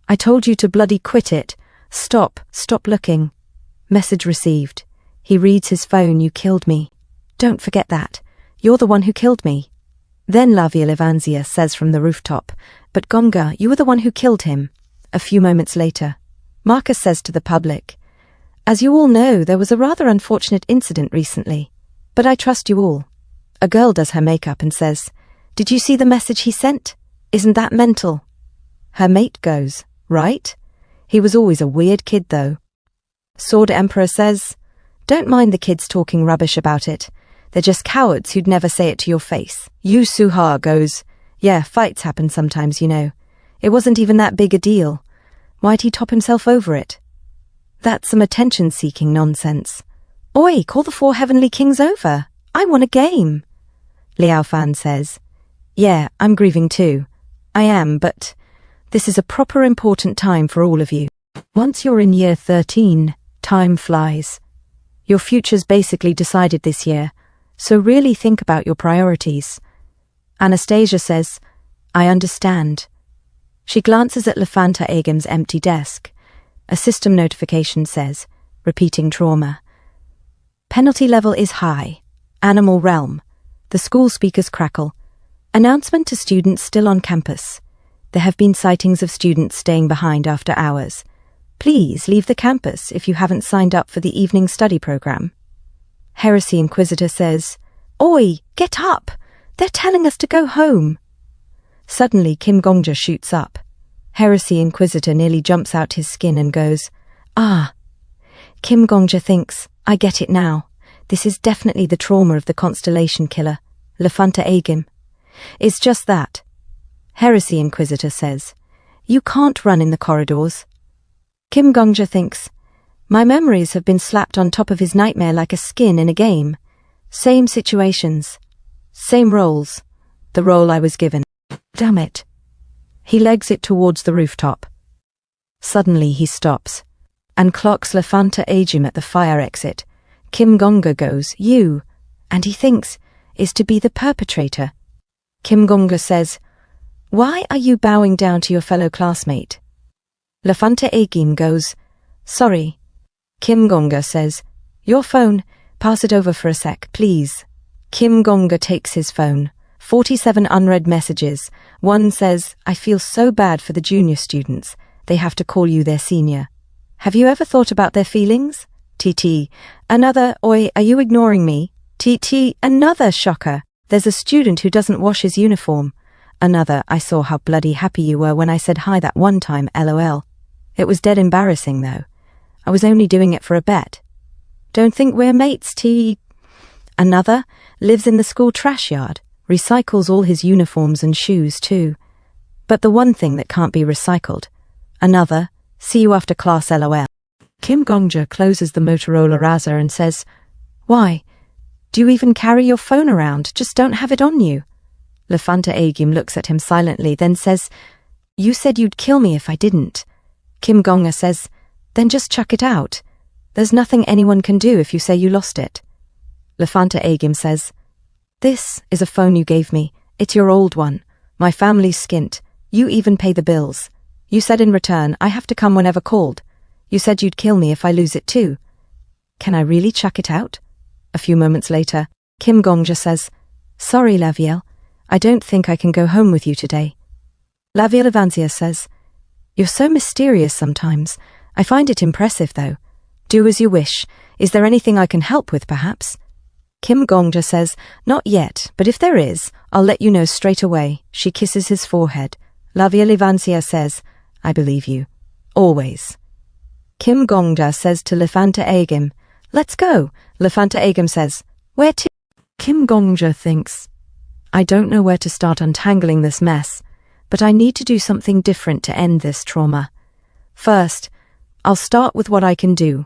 I told you to bloody quit it. Stop looking." Message received. He reads his phone, "You killed me. Don't forget that. You're the one who killed me." Then La Vieille Evansia says from the rooftop, "But Gongja, you were the one who killed him." A few moments later, Marcus says to the public, "As you all know, there was a rather unfortunate incident recently, but I trust you all." A girl does her makeup and says, "Did you see the message he sent? Isn't that mental?" Her mate goes, "Right? He was always a weird kid though." Sword Emperor says, "Don't mind the kids talking rubbish about it. They're just cowards who'd never say it to your face." Yu Suha goes, "Yeah, fights happen sometimes, you know. It wasn't even that big a deal. Why'd he top himself over it? That's some attention-seeking nonsense. Oi, call the 4 heavenly kings over. I want a game." Liao Fan says, "Yeah, I'm grieving too. I am, but this is a proper important time for all of you. Once you're in year 13, time flies. Your future's basically decided this year, so really think about your priorities." Anastasia says, "I understand." She glances at Lafanta Agim's empty desk. A system notification says, "Repeating trauma. Penalty level is high. Animal realm." The school speakers crackle. "Announcement to students still on campus. There have been sightings of students staying behind after hours. Please leave the campus if you haven't signed up for the evening study program." Heresy Inquisitor says, "Oi, get up! They're telling us to go home." Suddenly Kim Gongja shoots up. Heresy Inquisitor nearly jumps out his skin and goes, "Ah." Kim Gongja thinks, "I get it now. This is definitely the trauma of the constellation killer, Lafanta Agim. It's just that." Heresy Inquisitor says, "You can't run in the corridors." Kim Gongja thinks, "My memories have been slapped on top of his nightmare like a skin in a game. Same situations. Same roles. The role I was given. Damn it." He legs it towards the rooftop. Suddenly he stops and clocks Lafanta Agim at the fire exit. Kim Gongja goes, "You," and he thinks, is to be the perpetrator. Kim Gongja says, "Why are you bowing down to your fellow classmate?" Lafanta Agim goes, "Sorry." Kim Gongja says, "Your phone, pass it over for a sec, please." Kim Gongja takes his phone. 47 unread messages. One says, "I feel so bad for the junior students. They have to call you their senior. Have you ever thought about their feelings? TT. Another, "Oi, are you ignoring me?" TT. Another, "Shocker. There's a student who doesn't wash his uniform." Another, "I saw how bloody happy you were when I said hi that one time, LOL. It was dead embarrassing though. I was only doing it for a bet. Don't think we're mates, T." Another, "Lives in the school trash yard. Recycles all his uniforms and shoes too. But the one thing that can't be recycled." Another, "See you after class, LOL." Kim Gongja closes the Motorola Razr and says, "Why? Do you even carry your phone around? Just don't have it on you." Lafanta Agim looks at him silently, then says, You said you'd kill me if I didn't. Kim Gongja says, then just chuck it out. There's nothing anyone can do if you say you lost it. Lefanta Agim says, this is a phone you gave me. It's your old one. My family's skint. You even pay the bills. You said in return I have to come whenever called. You said you'd kill me if I lose it too. Can I really chuck it out? A few moments later, Kim Gongja says, sorry, Laviel. I don't think I can go home with you today. Laviel Avancia says, you're so mysterious sometimes. I find it impressive, though. Do as you wish. Is there anything I can help with, perhaps? Kim Gongja says, not yet, but if there is, I'll let you know straight away. She kisses his forehead. Laviel Avancia says, I believe you. Always. Kim Gongja says to Lefanta Agim, let's go. Lefanta Agim says, where to? Kim Gongja thinks, I don't know where to start untangling this mess, but I need to do something different to end this trauma. First, I'll start with what I can do.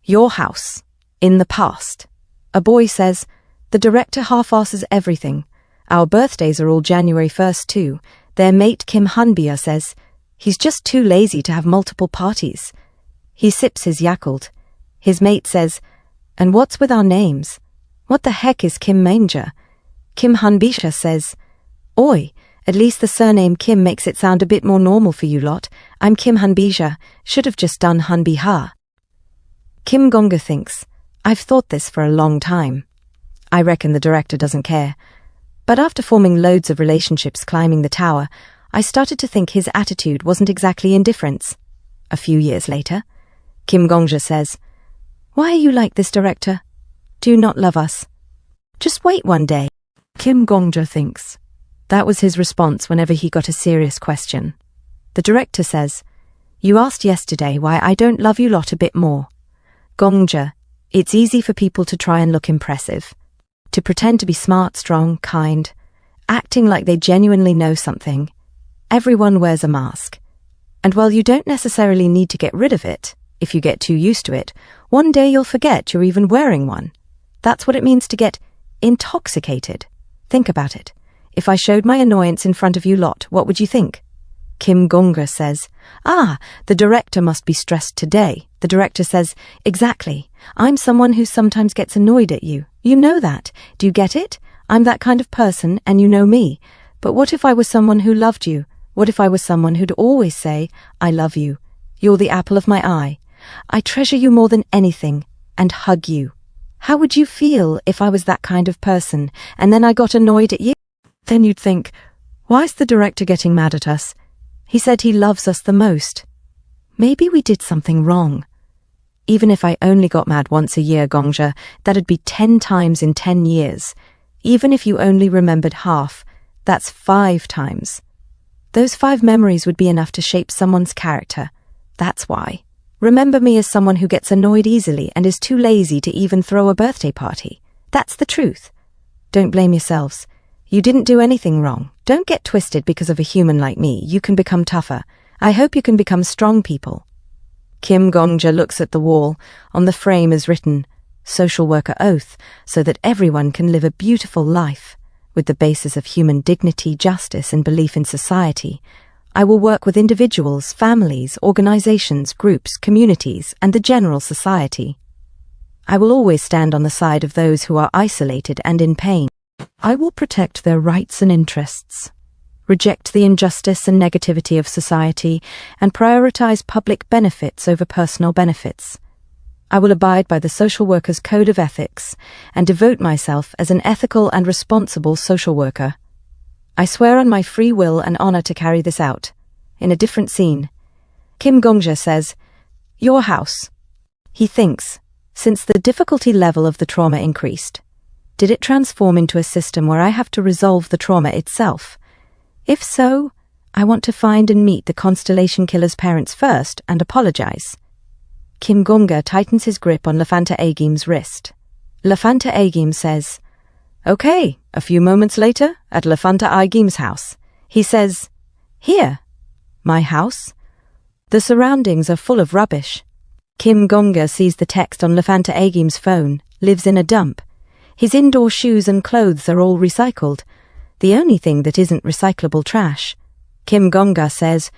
Your house. In the past. A boy says, the director half-asses everything. Our birthdays are all January 1st too. Their mate Kim Hanbia says, he's just too lazy to have multiple parties. He sips his Yakult. His mate says, and what's with our names? What the heck is Kim Manger? Kim Hanbisha says, oi, at least the surname Kim makes it sound a bit more normal for you lot. I'm Kim Hanbisha, should have just done Hanbiha. Kim Gongja thinks, I've thought this for a long time. I reckon the director doesn't care. But after forming loads of relationships climbing the tower, I started to think his attitude wasn't exactly indifference. A few years later, Kim Gongja says, why are you like this, director? Do you not love us? Just wait one day. Kim Gongja thinks. That was his response whenever he got a serious question. The director says, you asked yesterday why I don't love you lot a bit more. Gongja, it's easy for people to try and look impressive. To pretend to be smart, strong, kind, acting like they genuinely know something. Everyone wears a mask. And while you don't necessarily need to get rid of it, if you get too used to it, one day you'll forget you're even wearing one. That's what it means to get intoxicated. Think about it. If I showed my annoyance in front of you lot, what would you think? Kim Gongja says, the director must be stressed today. The director says, exactly. I'm someone who sometimes gets annoyed at you. You know that. Do you get it? I'm that kind of person, and you know me. But what if I was someone who loved you? What if I was someone who'd always say, I love you. You're the apple of my eye. I treasure you more than anything, and hug you. How would you feel if I was that kind of person, and then I got annoyed at you? Then you'd think, why's the director getting mad at us? He said he loves us the most. Maybe we did something wrong. Even if I only got mad once a year, Gongja, that'd be 10 times in 10 years. Even if you only remembered half, that's 5 times. Those 5 memories would be enough to shape someone's character. That's why. Remember me as someone who gets annoyed easily and is too lazy to even throw a birthday party. That's the truth. Don't blame yourselves. You didn't do anything wrong. Don't get twisted because of a human like me. You can become tougher. I hope you can become strong people. Kim Gongja looks at the wall. On the frame is written, Social Worker Oath, so that everyone can live a beautiful life. With the basis of human dignity, justice, and belief in society, I will work with individuals, families, organizations, groups, communities, and the general society. I will always stand on the side of those who are isolated and in pain. I will protect their rights and interests, reject the injustice and negativity of society, and prioritize public benefits over personal benefits. I will abide by the social worker's code of ethics and devote myself as an ethical and responsible social worker. I swear on my free will and honor to carry this out. In a different scene, Kim Gongja says, Your house. He thinks, since the difficulty level of the trauma increased, did it transform into a system where I have to resolve the trauma itself? If so, I want to find and meet the Constellation Killer's parents first and apologize. Kim Gongja tightens his grip on Lefanta Agim's wrist. Lefanta Agim says, Okay. A few moments later, at Lefanta Agim's house, he says, Here. My house? The surroundings are full of rubbish. Kim Gongja sees the text on Lefanta Agim's phone, lives in a dump. His indoor shoes and clothes are all recycled. The only thing that isn't recyclable trash. Kim Gongja says,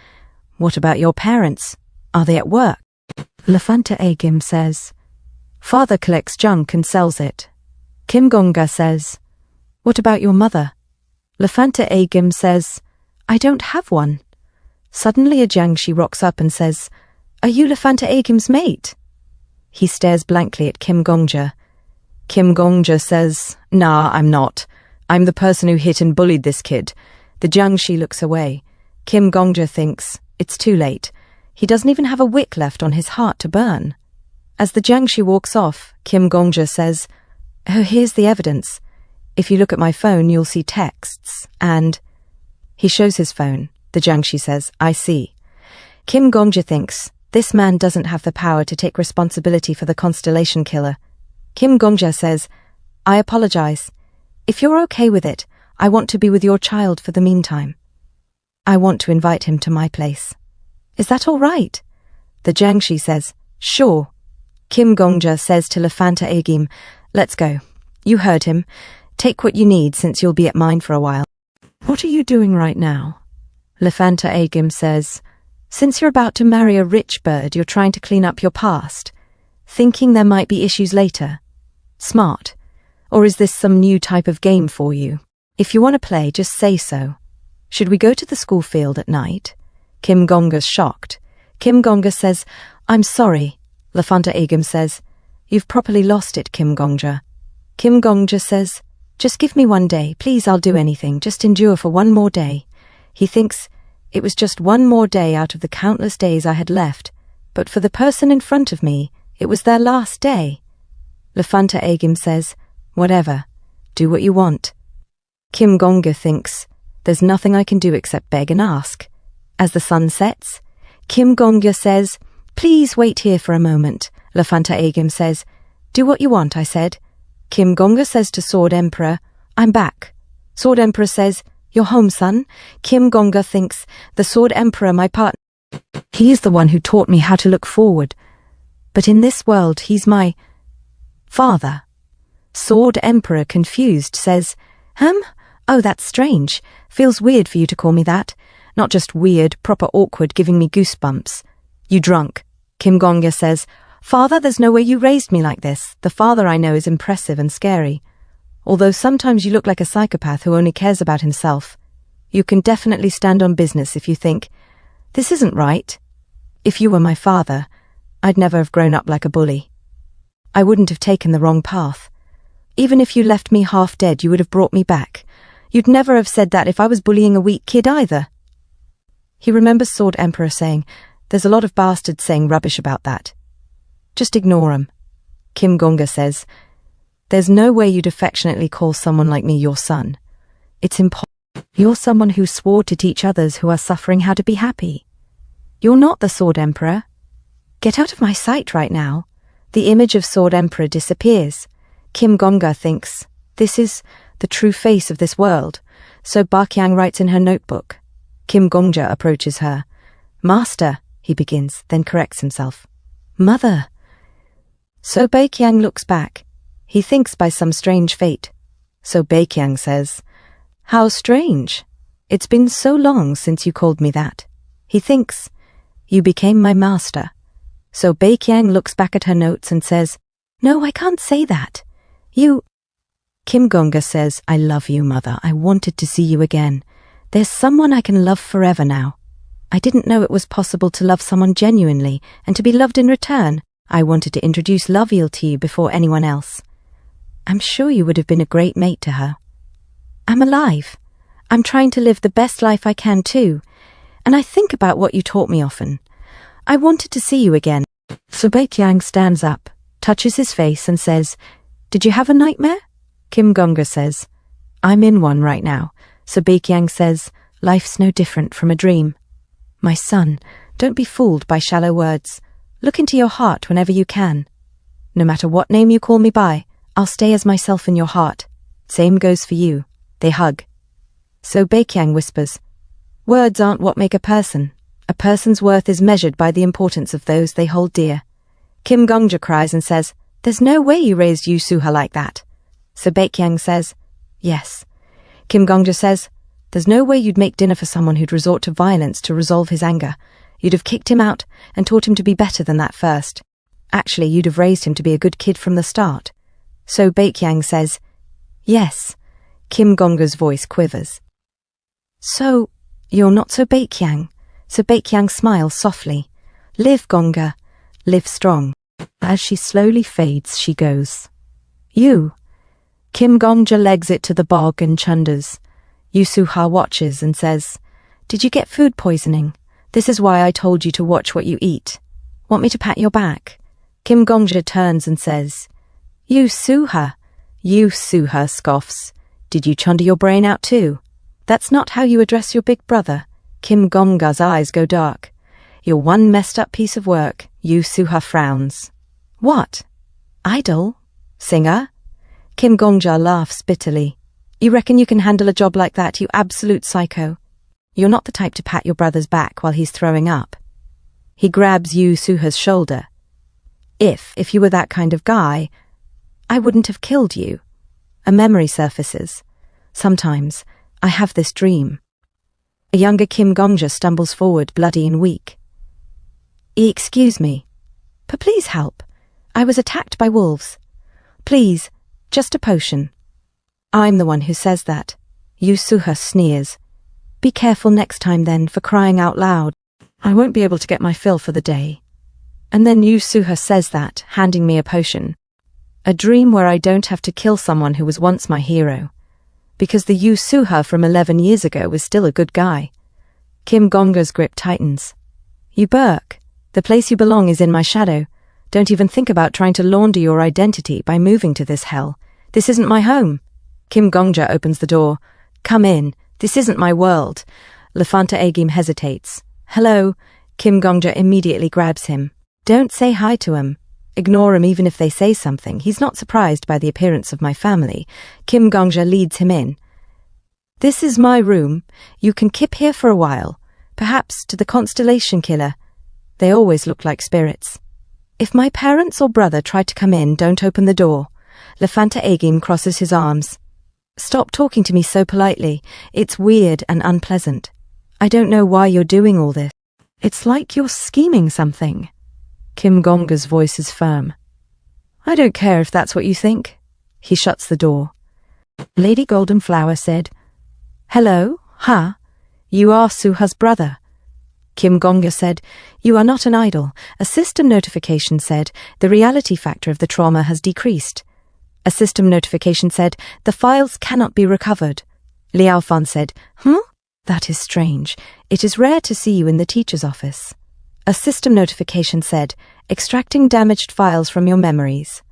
"What about your parents? Are they at work?" Lafanta Agim says, "Father collects junk and sells it." Kim Gongja says, "What about your mother?" Lafanta Agim says, "I don't have one." Suddenly a Jiangshi rocks up and says, "Are you Lafanta Agim's mate?" He stares blankly at Kim Gongja. Kim Gongja says, "Nah, I'm not. I'm the person who hit and bullied this kid." The Jiangshi looks away. Kim Gongja thinks, it's too late. He doesn't even have a wick left on his heart to burn. As the Jiangshi walks off, Kim Gongja says, "Oh, here's the evidence. If you look at my phone, you'll see texts, and..." He shows his phone. The Jiangshi says, "I see." Kim Gongja thinks, this man doesn't have the power to take responsibility for the Constellation Killer. Kim Gongja says, "I apologize. If you're okay with it, I want to be with your child for the meantime. I want to invite him to my place. Is that all right?" The Jiangshi says, "Sure." Kim Gongja says to Lafanta Agim, "Let's go. You heard him. Take what you need since you'll be at mine for a while." "What are you doing right now?" Lafanta Agim says, "Since you're about to marry a rich bird, you're trying to clean up your past, thinking there might be issues later. Smart. Or is this some new type of game for you? If you want to play, just say so. Should we go to the school field at night?" Kim Gongja's shocked. Kim Gongja says, "I'm sorry." Lafanta Agim says, "You've properly lost it, Kim Gongja." Kim Gongja says, "Just give me one day. Please, I'll do anything. Just endure for one more day." He thinks, it was just one more day out of the countless days I had left, but for the person in front of me, it was their last day. Lafanta Agim says, "Whatever. Do what you want." Kim Gongja thinks, there's nothing I can do except beg and ask. As the sun sets, Kim Gongja says, "Please wait here for a moment." Lafanta Agim says, "Do what you want," I said. Kim Gongja says to Sword Emperor, "I'm back." Sword Emperor says, "You're home, son." Kim Gongja thinks, the Sword Emperor, my partner. He is the one who taught me how to look forward. But in this world, he's my father. Sword Emperor, confused, says, "Oh, that's strange. Feels weird for you to call me that. Not just weird, proper awkward, giving me goosebumps." "You drunk?" Kim Gongja says, "Father, there's no way you raised me like this. The father I know is impressive and scary. Although sometimes you look like a psychopath who only cares about himself. You can definitely stand on business if you think, this isn't right. If you were my father, I'd never have grown up like a bully. I wouldn't have taken the wrong path. Even if you left me half dead, you would have brought me back. You'd never have said that if I was bullying a weak kid either." He remembers Sword Emperor saying, "There's a lot of bastards saying rubbish about that. Just ignore 'em." Kim Gongja says, "There's no way you'd affectionately call someone like me your son. It's impossible. You're someone who swore to teach others who are suffering how to be happy. You're not the Sword Emperor. Get out of my sight right now." The image of Sword Emperor disappears. Kim Gongja thinks, this is the true face of this world, so Bakyang writes in her notebook. Kim Gongja approaches her. "Master," he begins, then corrects himself. "Mother." So Bakyang looks back. He thinks by some strange fate. So Bakyang says, "How strange. It's been so long since you called me that." He thinks, "You became my master." So Bakyang looks back at her notes and says, "No, I can't say that. You..." Kim Gongja says, "I love you, Mother. I wanted to see you again. There's someone I can love forever now. I didn't know it was possible to love someone genuinely and to be loved in return. I wanted to introduce Loviel to you before anyone else. I'm sure you would have been a great mate to her. I'm alive. I'm trying to live the best life I can too. And I think about what you taught me often. I wanted to see you again." So Bakyang stands up, touches his face and says, "Did you have a nightmare?" Kim Gongja says, "I'm in one right now." So Bakyang says, "Life's no different from a dream. My son, don't be fooled by shallow words. Look into your heart whenever you can. No matter what name you call me by, I'll stay as myself in your heart. Same goes for you." They hug. So Bakyang whispers, "Words aren't what make a person. A person's worth is measured by the importance of those they hold dear." Kim Gongja cries and says, "There's no way you raised Yu Suha like that." So Bakyang says, "Yes." Kim Gongja says, There's no way you'd make dinner for someone who'd resort to violence to resolve his anger. You'd have kicked him out and taught him to be better than that first. Actually, you'd have raised him to be a good kid from the start. So Baekyang says, yes. Kim Gongja's voice quivers. So, you're not so Baekyang. So Baekyang smiles softly. Live, Gongja. Live strong. As she slowly fades, she goes. You. Kim Gongja legs it to the bog and chunders. Yusuha watches and says, did you get food poisoning? This is why I told you to watch what you eat. Want me to pat your back? Kim Gongja turns and says, Yusuha. Yusuha scoffs. Did you chunder your brain out too? That's not how you address your big brother. Kim Gongja's eyes go dark. You're one messed up piece of work. Yusuha frowns. What? Idol? Singer? Kim Gongja laughs bitterly. You reckon you can handle a job like that, you absolute psycho? You're not the type to pat your brother's back while he's throwing up. He grabs Yusuha's shoulder. If you were that kind of guy, I wouldn't have killed you. A memory surfaces. Sometimes I have this dream. A younger Kim Gongja stumbles forward, bloody and weak. Excuse me, but please help. I was attacked by wolves. Please, just a potion. I'm the one who says that. Yusuha sneers. Be careful next time then, for crying out loud. I won't be able to get my fill for the day. And then Yusuha says that, handing me a potion. A dream where I don't have to kill someone who was once my hero. Because the Yusuha from 11 years ago was still a good guy. Kim Gongja's grip tightens. You Burke, the place you belong is in my shadow. Don't even think about trying to launder your identity by moving to this hell. This isn't my home. Kim Gongja opens the door. Come in. This isn't my world. Lefanta Agim hesitates. Hello. Kim Gongja immediately grabs him. Don't say hi to him. Ignore him even if they say something. He's not surprised by the appearance of my family. Kim Gongja leads him in. This is my room. You can keep here for a while. Perhaps to the constellation killer. They always look like spirits. If my parents or brother try to come in, don't open the door. Lefanta Agim crosses his arms. Stop talking to me so politely. It's weird and unpleasant. I don't know why you're doing all this. It's like you're scheming something. Kim Gongja's voice is firm. I don't care if that's what you think. He shuts the door. Lady Goldenflower said, Hello, huh? You are Suha's brother. Kim Gongja said, You are not an idol. A system notification said, the reality factor of the trauma has decreased. A system notification said, the files cannot be recovered. Liao Fan said, That is strange. It is rare to see you in the teacher's office. A system notification said, extracting damaged files from your memories.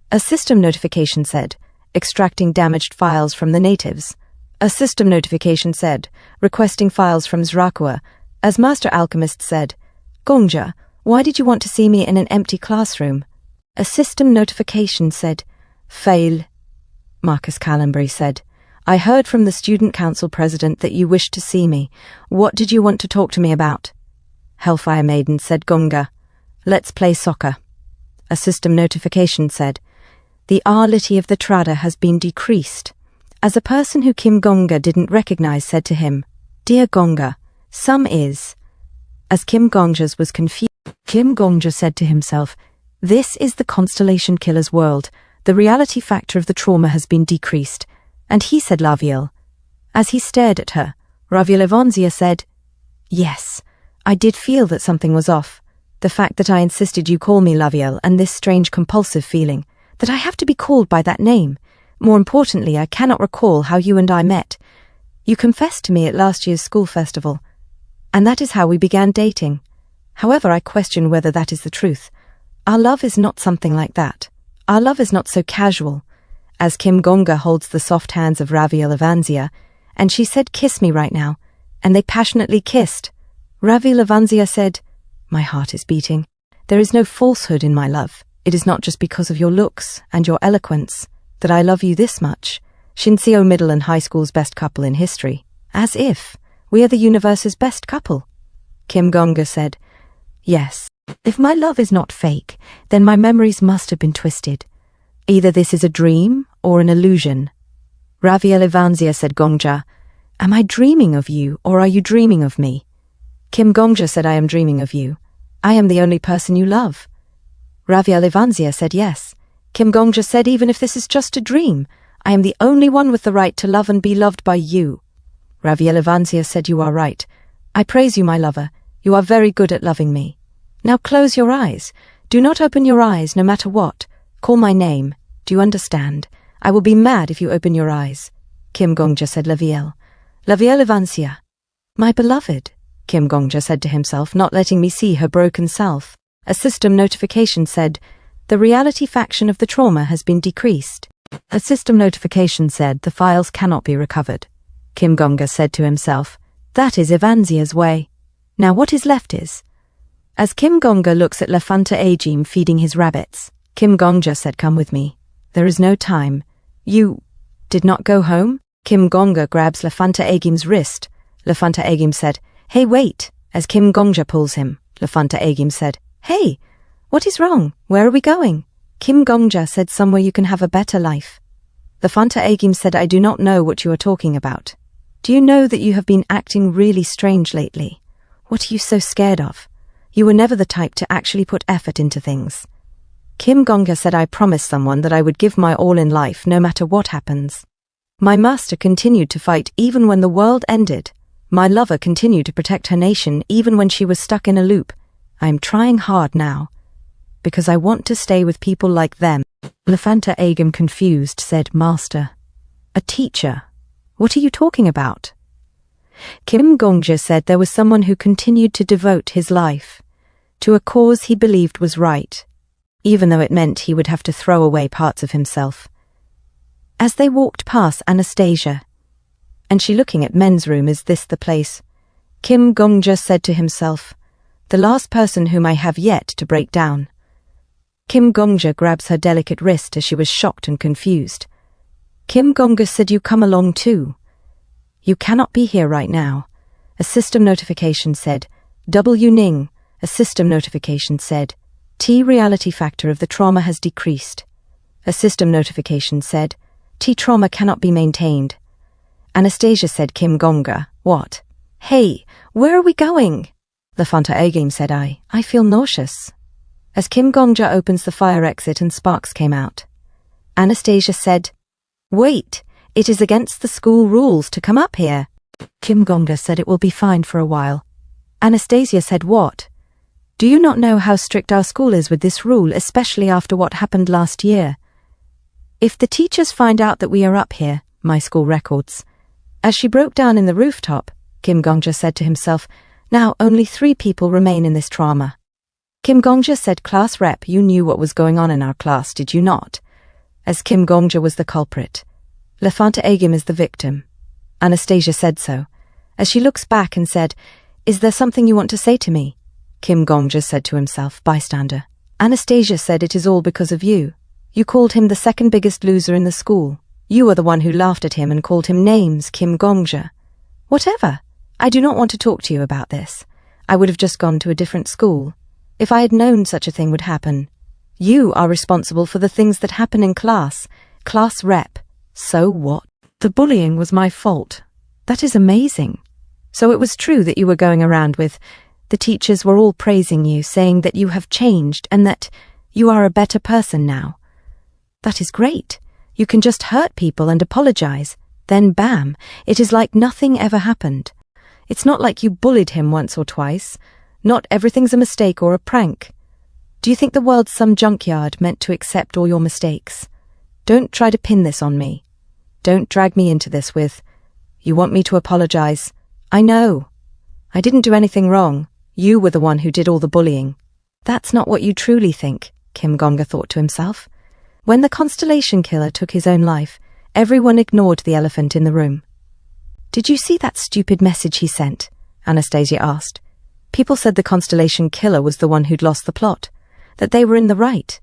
A system notification said, extracting damaged files from the natives. A system notification said, requesting files from Zrakua. As Master Alchemist said, Gongja, why did you want to see me in an empty classroom? A system notification said, fail. Marcus Callenbury said, I heard from the Student Council President that you wished to see me. What did you want to talk to me about? Hellfire Maiden said, Gongja, let's play soccer. A system notification said, the R-lity of the Trada has been decreased. As a person who Kim Gongja didn't recognize said to him, Dear Gongja, some is. As Kim Gongja's was confused, Kim Gongja said to himself, This is the constellation killer's world. The reality factor of the trauma has been decreased. And he said Laviel. As he stared at her, Raviel Evanzia said, Yes, I did feel that something was off. The fact that I insisted you call me Laviel and this strange compulsive feeling, that I have to be called by that name. More importantly, I cannot recall how you and I met. You confessed to me at last year's school festival, and that is how we began dating. However, I question whether that is the truth. Our love is not something like that. Our love is not so casual. As Kim Gongja holds the soft hands of Raviel Evanzia, and she said, Kiss me right now, and they passionately kissed. Raviel Evanzia said, My heart is beating. There is no falsehood in my love. It is not just because of your looks and your eloquence that I love you this much. Shinseo middle and high school's best couple in history. As if we are the universe's best couple. Kim Gongja said, Yes. If my love is not fake, then my memories must have been twisted. Either this is a dream or an illusion. Raviel Evanzia said, Gongja, Am I dreaming of you, or are you dreaming of me? Kim Gongja said, I am dreaming of you. I am the only person you love. Raviel Ivanzia said yes. Kim Gongja said, even if this is just a dream, I am the only one with the right to love and be loved by you. Raviel Ivanzia said, you are right. I praise you, my lover. You are very good at loving me. Now close your eyes. Do not open your eyes, no matter what. Call my name. Do you understand? I will be mad if you open your eyes. Kim Gongja said, Laviel. Laviel Ivanzia. My beloved, Kim Gongja said to himself, not letting me see her broken self. A system notification said, the reality faction of the trauma has been decreased. A system notification said, the files cannot be recovered. Kim Gongja said to himself, that is Ivanzia's way. Now what is left is. As Kim Gongja looks at Lefanta Agim feeding his rabbits, Kim Gongja said, come with me. There is no time. You did not go home? Kim Gongja grabs Lefanta Agim's wrist. Lefanta Agim said, hey, wait. As Kim Gongja pulls him, Lefanta Agim said, hey, what is wrong? Where are we going? Kim Gongja said, somewhere you can have a better life. Lefanta Agim said, I do not know what you are talking about. Do you know that you have been acting really strange lately? What are you so scared of? You were never the type to actually put effort into things. Kim Gongja said, I promised someone that I would give my all in life no matter what happens. My master continued to fight even when the world ended. My lover continued to protect her nation even when she was stuck in a loop. I am trying hard now. Because I want to stay with people like them. Lefanta Agim, confused, said, Master. A teacher? What are you talking about? Kim Gongja said there was someone who continued to devote his life to a cause he believed was right, even though it meant he would have to throw away parts of himself. As they walked past Anastasia, and she looking at men's room, is this the place? Kim Gongja said to himself, the last person whom I have yet to break down. Kim Gongja grabs her delicate wrist as she was shocked and confused. Kim Gongja said, you come along too. You cannot be here right now. A system notification said, W Ning. A system notification said, T reality factor of the trauma has decreased. A system notification said, T trauma cannot be maintained. Anastasia said, Kim Gongja, what? Hey, where are we going? Lefanta Agim said, I feel nauseous. As Kim Gongja opens the fire exit and sparks came out. Anastasia said, wait, it is against the school rules to come up here. Kim Gongja said, it will be fine for a while. Anastasia said, what? Do you not know how strict our school is with this rule, especially after what happened last year? If the teachers find out that we are up here, my school records. As she broke down in the rooftop, Kim Gongja said to himself, now only 3 people remain in this trauma. Kim Gongja said, class rep, you knew what was going on in our class, did you not? As Kim Gongja was the culprit. Lefanta Agim is the victim. Anastasia said so. As she looks back and said, is there something you want to say to me? Kim Gongja said to himself, bystander. Anastasia said, it is all because of you. You called him the second biggest loser in the school. You are the one who laughed at him and called him names, Kim Gongja. Whatever. I do not want to talk to you about this. I would have just gone to a different school. If I had known such a thing would happen. You are responsible for the things that happen in class. Class rep. So what? The bullying was my fault. That is amazing. So it was true that you were going around with, the teachers were all praising you, saying that you have changed and that you are a better person now. That is great. You can just hurt people and apologize. Then bam, it is like nothing ever happened. It's not like you bullied him once or twice. Not everything's a mistake or a prank. Do you think the world's some junkyard meant to accept all your mistakes? Don't try to pin this on me. Don't drag me into this with, you want me to apologize. I know. I didn't do anything wrong. You were the one who did all the bullying. That's not what you truly think, Kim Gongja thought to himself. When the constellation killer took his own life, everyone ignored the elephant in the room. Did you see that stupid message he sent? Anastasia asked. People said the constellation killer was the one who'd lost the plot, that they were in the right.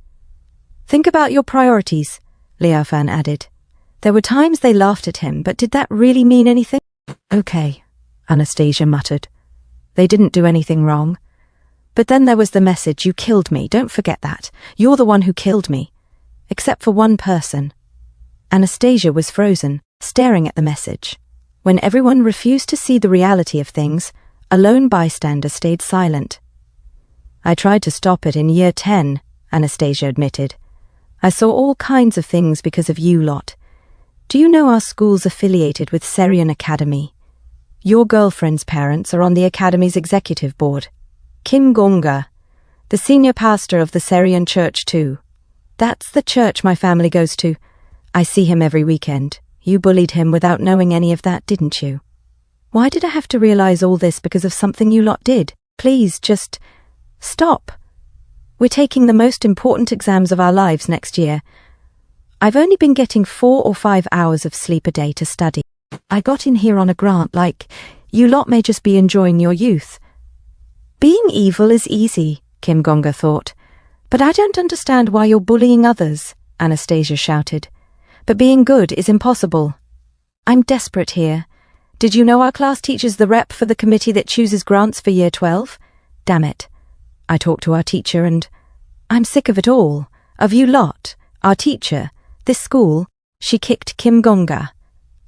Think about your priorities, Liao Fan added. There were times they laughed at him, but did that really mean anything? Okay, Anastasia muttered. They didn't do anything wrong. But then there was the message, you killed me, don't forget that. You're the one who killed me. Except for one person. Anastasia was frozen, staring at the message. When everyone refused to see the reality of things, a lone bystander stayed silent. I tried to stop it in year 10, Anastasia admitted. I saw all kinds of things because of you lot. Do you know our school's affiliated with Syrian Academy? Your girlfriend's parents are on the Academy's executive board. Kim Gongja, the senior pastor of the Syrian church too. That's the church my family goes to. I see him every weekend. You bullied him without knowing any of that, didn't you? Why did I have to realize all this because of something you lot did? Please, just stop. We're taking the most important exams of our lives next year. I've only been getting 4 or 5 hours of sleep a day to study. I got in here on a grant, you lot may just be enjoying your youth. Being evil is easy, Kim Gongja thought. But I don't understand why you're bullying others, Anastasia shouted. But being good is impossible. I'm desperate here. Did you know our class teacher's the rep for the committee that chooses grants for year 12? Damn it. I talked to our teacher and I'm sick of it all. Of you lot, our teacher, this school. She kicked Kim Gongja.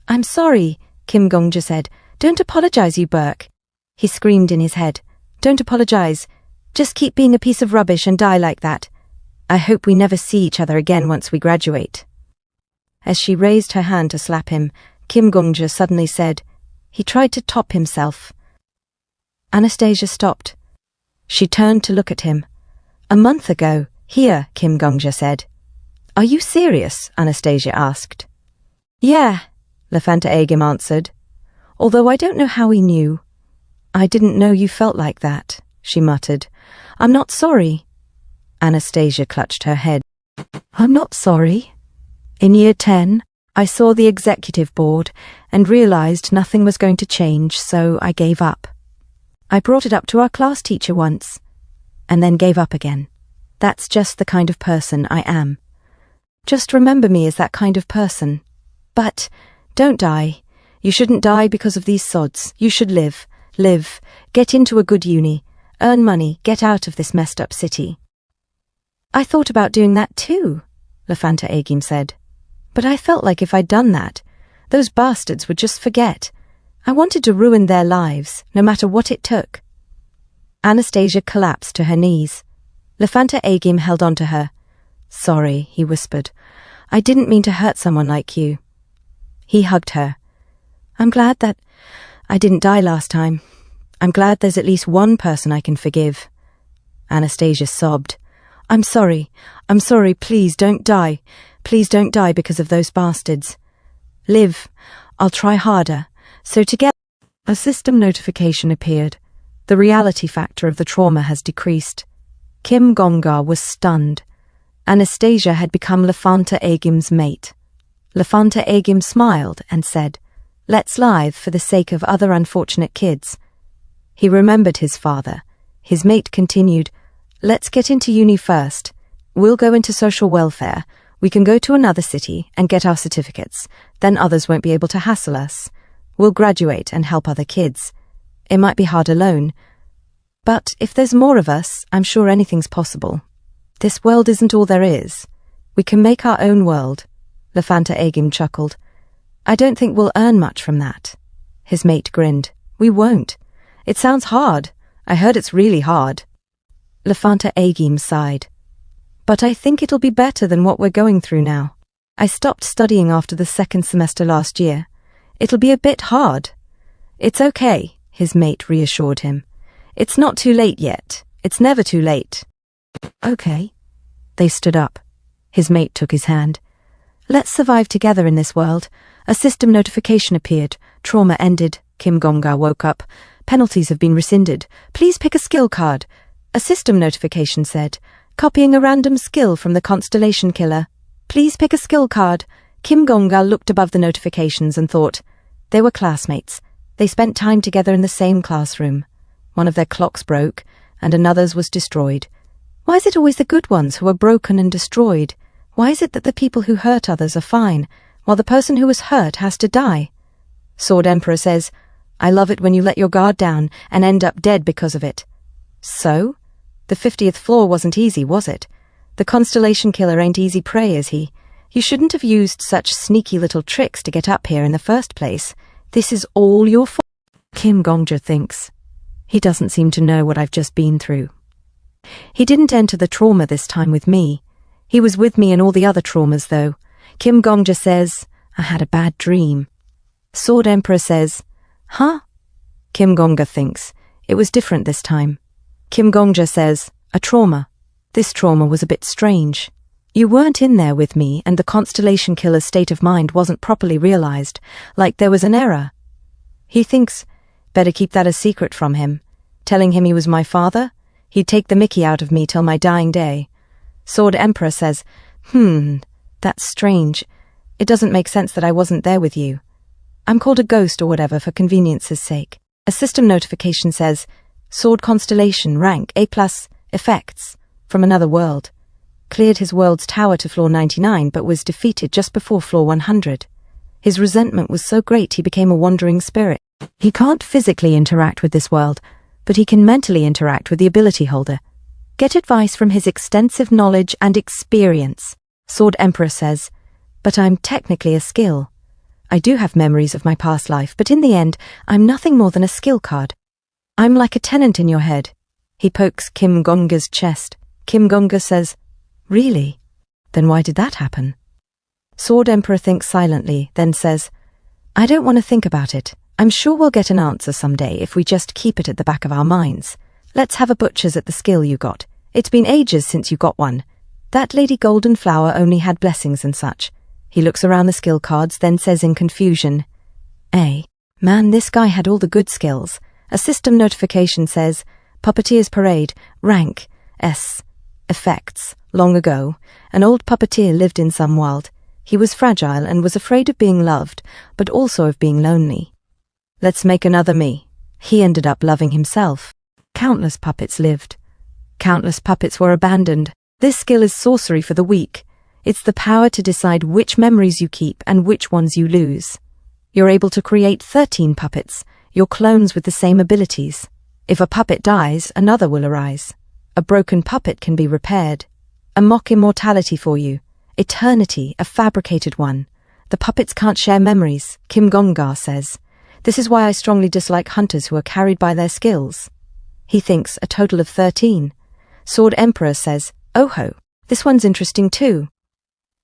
I'm sorry, Kim Gongja said. Don't apologize, you Burke. He screamed in his head. Don't apologize. Just keep being a piece of rubbish and die like that. I hope we never see each other again once we graduate. As she raised her hand to slap him, Kim Gongja suddenly said, he tried to top himself. Anastasia stopped. She turned to look at him. A month ago, here, Kim Gongja said. Are you serious? Anastasia asked. Yeah, Lafanta Agim answered. Although I don't know how he knew. I didn't know you felt like that, she muttered. I'm not sorry. Anastasia clutched her head. I'm not sorry. In year 10, I saw the executive board and realized nothing was going to change, so I gave up. I brought it up to our class teacher once, and then gave up again. That's just the kind of person I am. Just remember me as that kind of person. But don't die. You shouldn't die because of these sods. You should live, get into a good uni, earn money, get out of this messed up city. I thought about doing that too, Lafanta Agim said. But I felt like if I'd done that, those bastards would just forget. I wanted to ruin their lives, no matter what it took. Anastasia collapsed to her knees. Lafanta Agim held on to her. Sorry, he whispered. I didn't mean to hurt someone like you. He hugged her. I'm glad that I didn't die last time. I'm glad there's at least one person I can forgive. Anastasia sobbed. I'm sorry, please don't die. Please don't die because of those bastards. Live. I'll try harder. So together, a system notification appeared. The reality factor of the trauma has decreased. Kim Gongja was stunned. Anastasia had become Lafanta Agim's mate. Lafanta Agim smiled and said, Let's live for the sake of other unfortunate kids. He remembered his father. His mate continued, Let's get into uni first. We'll go into social welfare. We can go to another city and get our certificates. Then others won't be able to hassle us. We'll graduate and help other kids. It might be hard alone. But if there's more of us, I'm sure anything's possible. This world isn't all there is. We can make our own world. Lafanta Agim chuckled. I don't think we'll earn much from that. His mate grinned. We won't. It sounds hard. I heard it's really hard. Lafanta Agim sighed. But I think it'll be better than what we're going through now. I stopped studying after the second semester last year. It'll be a bit hard. It's okay, his mate reassured him. It's not too late yet. It's never too late. Okay. They stood up. His mate took his hand. Let's survive together in this world. A system notification appeared. Trauma ended. Kim Gongja woke up. Penalties have been rescinded. Please pick a skill card. A system notification said, copying a random skill from the Constellation Killer. Please pick a skill card. Kim Gongja looked above the notifications and thought, they were classmates. They spent time together in the same classroom. One of their clocks broke, and another's was destroyed. Why is it always the good ones who are broken and destroyed? Why is it that the people who hurt others are fine, while the person who was hurt has to die? Sword Emperor says, I love it when you let your guard down and end up dead because of it. So? The 50th floor wasn't easy, was it? The Constellation Killer ain't easy prey, is he? You shouldn't have used such sneaky little tricks to get up here in the first place. This is all your fault. Kim Gongja thinks. He doesn't seem to know what I've just been through. He didn't enter the trauma this time with me. He was with me in all the other traumas, though. Kim Gongja says, I had a bad dream. Sword Emperor says, huh? Kim Gongja thinks, it was different this time. Kim Gongja says, a trauma. This trauma was a bit strange. You weren't in there with me, and the Constellation Killer's state of mind wasn't properly realized, like there was an error. He thinks, better keep that a secret from him. Telling him he was my father? He'd take the mickey out of me till my dying day. Sword Emperor says, that's strange. It doesn't make sense that I wasn't there with you. I'm called a ghost or whatever for convenience's sake. A system notification says, Sword Constellation, rank A+, effects, from another world. Cleared his world's tower to floor 99 but was defeated just before floor 100. His resentment was so great he became a wandering spirit. He can't physically interact with this world, but he can mentally interact with the ability holder. Get advice from his extensive knowledge and experience. Sword Emperor says, but I'm technically a skill. I do have memories of my past life, but in the end, I'm nothing more than a skill card. I'm like a tenant in your head. He pokes Kim Gongja's chest. Kim Gongja says, really? Then why did that happen? Sword Emperor thinks silently, then says, I don't want to think about it. I'm sure we'll get an answer someday if we just keep it at the back of our minds. Let's have a butcher's at the skill you got. It's been ages since you got one. That Lady Golden Flower only had blessings and such. He looks around the skill cards, then says in confusion, man, this guy had all the good skills. A system notification says, Puppeteer's Parade, rank S, effects. Long ago, an old puppeteer lived in some world. He was fragile and was afraid of being loved, but also of being lonely. Let's make another me. He ended up loving himself. Countless puppets lived. Countless puppets were abandoned. This skill is sorcery for the weak. It's the power to decide which memories you keep and which ones you lose. You're able to create 13 puppets, your clones with the same abilities. If a puppet dies, another will arise. A broken puppet can be repaired. A mock immortality for you. Eternity, a fabricated one. The puppets can't share memories, Kim Gongja says. This is why I strongly dislike hunters who are carried by their skills. He thinks a total of 13. Sword Emperor says, oh ho, this one's interesting too.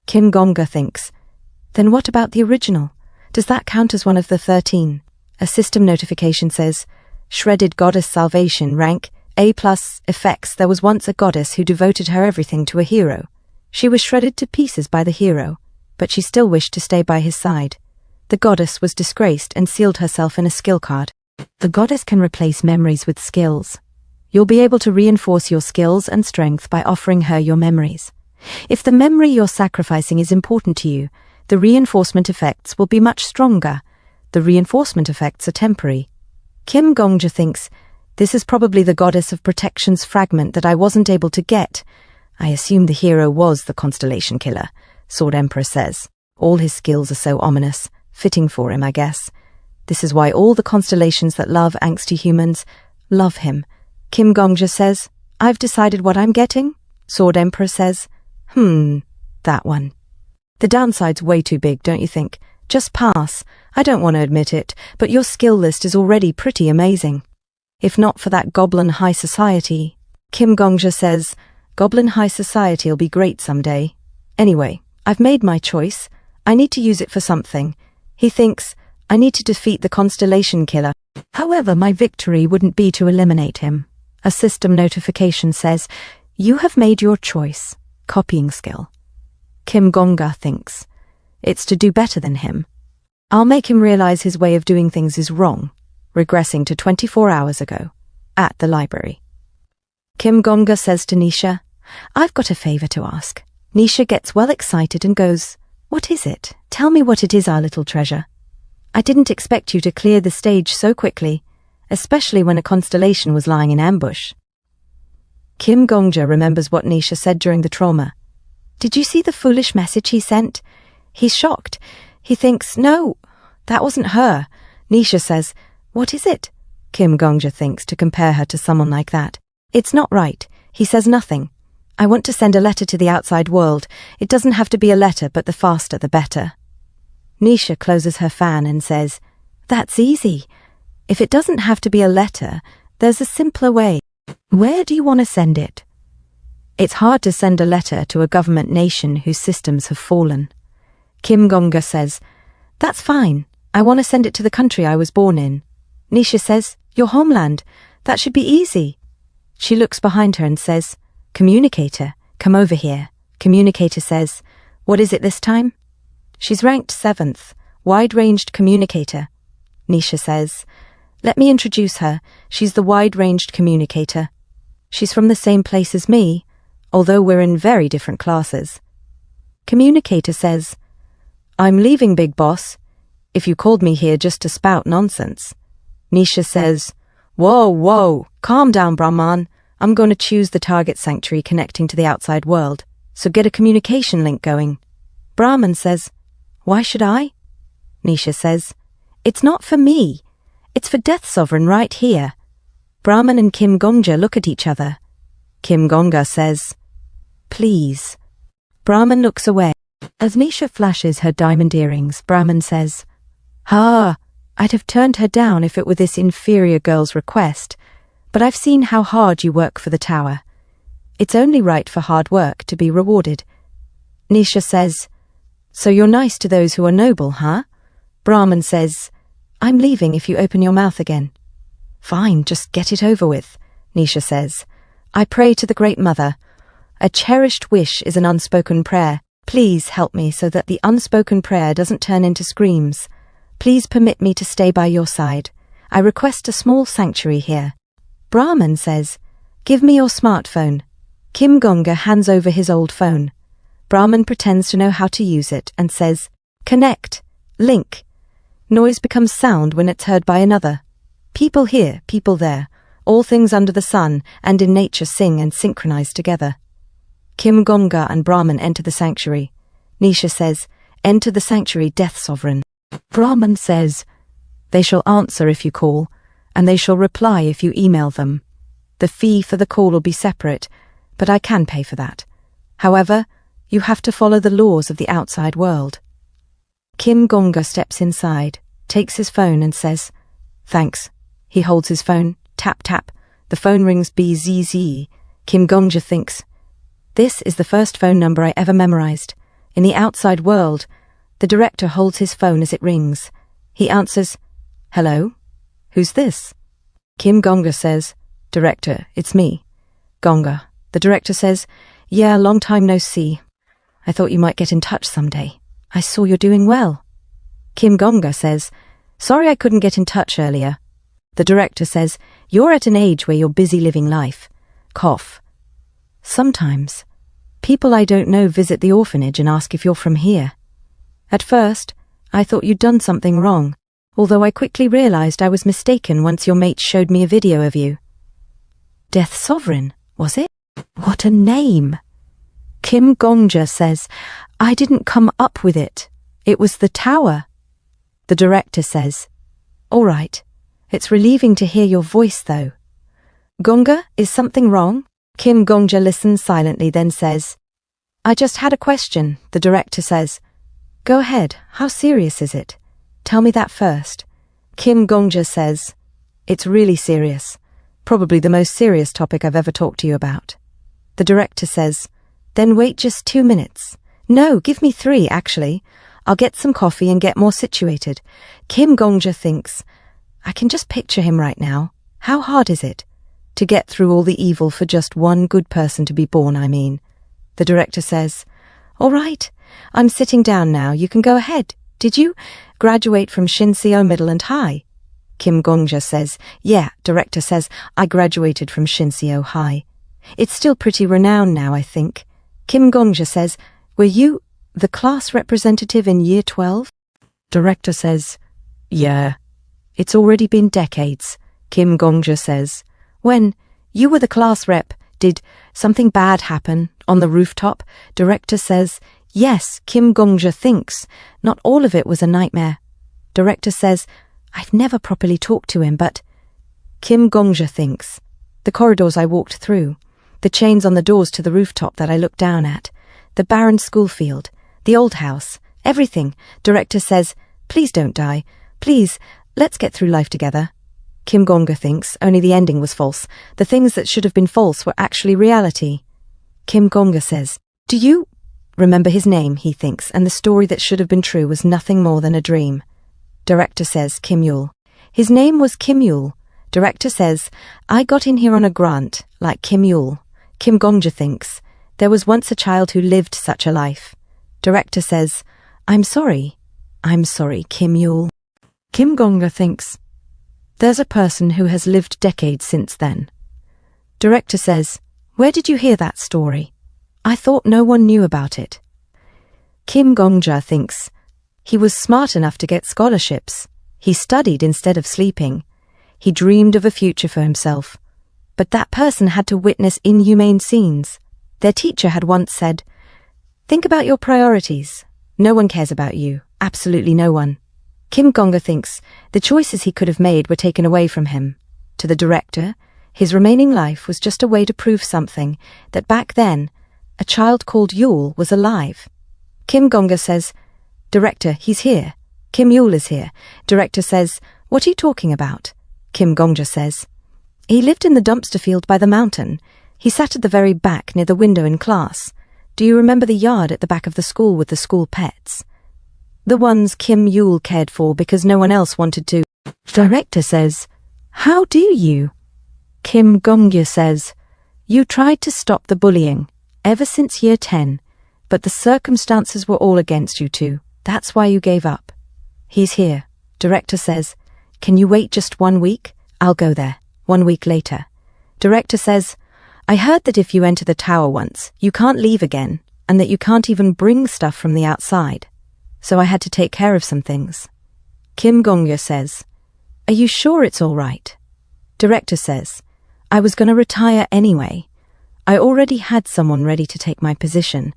Kim Gongja thinks, then what about the original? Does that count as one of the 13? A system notification says, Shredded Goddess Salvation, rank A+, effects. There was once a goddess who devoted her everything to a hero. She was shredded to pieces by the hero, but she still wished to stay by his side. The goddess was disgraced and sealed herself in a skill card. The goddess can replace memories with skills. You'll be able to reinforce your skills and strength by offering her your memories. If the memory you're sacrificing is important to you, the reinforcement effects will be much stronger. The reinforcement effects are temporary. Kim Gongja thinks, this is probably the goddess of protection's fragment that I wasn't able to get. I assume the hero was the Constellation Killer, Sword Emperor says. All his skills are so ominous, fitting for him, I guess. This is why all the constellations that love angsty humans love him. Kim Gongja says, I've decided what I'm getting. Sword Emperor says, that one. The downside's way too big, don't you think? Just pass. I don't want to admit it, but your skill list is already pretty amazing. If not for that Goblin High Society. Kim Gongja says, Goblin High Society'll be great someday. Anyway, I've made my choice. I need to use it for something. He thinks, I need to defeat the Constellation Killer. However, my victory wouldn't be to eliminate him. A system notification says, you have made your choice. Copying skill. Kim Gongja thinks, it's to do better than him. I'll make him realize his way of doing things is wrong, regressing to 24 hours ago, at the library. Kim Gongja says to Nisha, I've got a favor to ask. Nisha gets well excited and goes, what is it? Tell me what it is, our little treasure. I didn't expect you to clear the stage so quickly, especially when a constellation was lying in ambush. Kim Gongja remembers what Nisha said during the trauma. Did you see the foolish message he sent? He's shocked. He thinks, no, that wasn't her. Nisha says, what is it? Kim Gongja thinks to compare her to someone like that. It's not right. He says nothing. I want to send a letter to the outside world. It doesn't have to be a letter, but the faster the better. Nisha closes her fan and says, That's easy. If it doesn't have to be a letter, there's a simpler way. Where do you want to send it? It's hard to send a letter to a government nation whose systems have fallen. Kim Gongja says, that's fine. I want to send it to the country I was born in. Nisha says, your homeland. That should be easy. She looks behind her and says, Communicator, come over here. Communicator says, what is it this time? She's ranked 7th, wide-ranged communicator. Nisha says, let me introduce her. She's the wide-ranged communicator. She's from the same place as me, although we're in very different classes. Communicator says, I'm leaving, big boss, if you called me here just to spout nonsense. Nisha says, whoa, calm down, Brahman. I'm going to choose the target sanctuary connecting to the outside world, so get a communication link going. Brahman says, why should I? Nisha says, it's not for me. It's for Death Sovereign right here. Brahman and Kim Gongja look at each other. Kim Gongja says, please. Brahman looks away. As Nisha flashes her diamond earrings, Brahman says, I'd have turned her down if it were this inferior girl's request, but I've seen how hard you work for the tower. It's only right for hard work to be rewarded. Nisha says, so you're nice to those who are noble, huh? Brahman says, I'm leaving if you open your mouth again. Fine, just get it over with, Nisha says. I pray to the Great Mother. A cherished wish is an unspoken prayer. Please help me so that the unspoken prayer doesn't turn into screams. Please permit me to stay by your side. I request a small sanctuary here. Brahman says, give me your smartphone. Kim Gongja hands over his old phone. Brahman pretends to know how to use it and says, connect, link. Noise becomes sound when it's heard by another. People here, people there. All things under the sun and in nature sing and synchronize together. Kim Gongja and Brahman enter the sanctuary. Nisha says, enter the sanctuary, Death Sovereign. Brahman says, they shall answer if you call, and they shall reply if you email them. The fee for the call will be separate, but I can pay for that. However, you have to follow the laws of the outside world. Kim Gongja steps inside, takes his phone and says, thanks. He holds his phone, tap tap. The phone rings BZZ. Kim Gongja thinks, this is the first phone number I ever memorized. In the outside world, the director holds his phone as it rings. He answers, hello? Who's this? Kim Gongja says, director, it's me. Gongja. The director says, yeah, long time no see. I thought you might get in touch someday. I saw you're doing well. Kim Gongja says, sorry I couldn't get in touch earlier. The director says, you're at an age where you're busy living life. Cough. Sometimes, people I don't know visit the orphanage and ask if you're from here. At first, I thought you'd done something wrong, although I quickly realized I was mistaken once your mate showed me a video of you. Death Sovereign, was it? What a name! Kim Gongja says, I didn't come up with it. It was the tower. The director says, all right. It's relieving to hear your voice, though. Gongja, is something wrong? Kim Gongja listens silently, then says, I just had a question. The director says, go ahead, how serious is it? Tell me that first. Kim Gongja says, it's really serious. Probably the most serious topic I've ever talked to you about. The director says, then wait just 2 minutes. No, give me 3, actually. I'll get some coffee and get more situated. Kim Gongja thinks, I can just picture him right now. How hard is it? To get through all the evil for just one good person to be born, I mean. The director says, all right, I'm sitting down now. You can go ahead. Did you graduate from Shinseo Middle and High? Kim Gongja says, yeah. Director says, I graduated from Shinseo High. It's still pretty renowned now, I think. Kim Gongja says, were you the class representative in year 12? Director says, yeah. It's already been decades. Kim Gongja says, when you were the class rep, did something bad happen on the rooftop? Director says, yes. Kim Gongja thinks, not all of it was a nightmare. Director says, I've never properly talked to him, but Kim Gongja thinks, the corridors I walked through, the chains on the doors to the rooftop that I looked down at, the barren school field, the old house, everything. Director says, please don't die. Please, Let's get through life together. Kim Gongja thinks, only the ending was false. The things that should have been false were actually reality. Kim Gongja says, do you remember his name, he thinks, and the story that should have been true was nothing more than a dream. Director says, Kim Yule. His name was Kim Yule. Director says, I got in here on a grant, like Kim Yule. Kim Gongja thinks, there was once a child who lived such a life. Director says, I'm sorry, Kim Yule. Kim Gongja thinks, there's a person who has lived decades since then. Director says, where did you hear that story? I thought no one knew about it. Kim Gongja thinks, he was smart enough to get scholarships. He studied instead of sleeping. He dreamed of a future for himself. But that person had to witness inhumane scenes. Their teacher had once said, think about your priorities. No one cares about you. Absolutely no one. Kim Gongja thinks the choices he could have made were taken away from him. To the director, his remaining life was just a way to prove something, that back then, a child called Yule was alive. Kim Gongja says, Director, he's here. Kim Yule is here. Director says, what are you talking about? Kim Gongja says, he lived in the dumpster field by the mountain. He sat at the very back near the window in class. Do you remember the yard at the back of the school with the school pets? The ones Kim Yule cared for because no one else wanted to. Director says, how do you? Kim Gongja says, you tried to stop the bullying ever since year 10, but the circumstances were all against you two. That's why you gave up. He's here. Director says, can you wait just 1 week? I'll go there. 1 week later. Director says, I heard that if you enter the tower once, you can't leave again, and that you can't even bring stuff from the outside. So I had to take care of some things. Kim Gongja says, are you sure it's all right? Director says, I was going to retire anyway. I already had someone ready to take my position,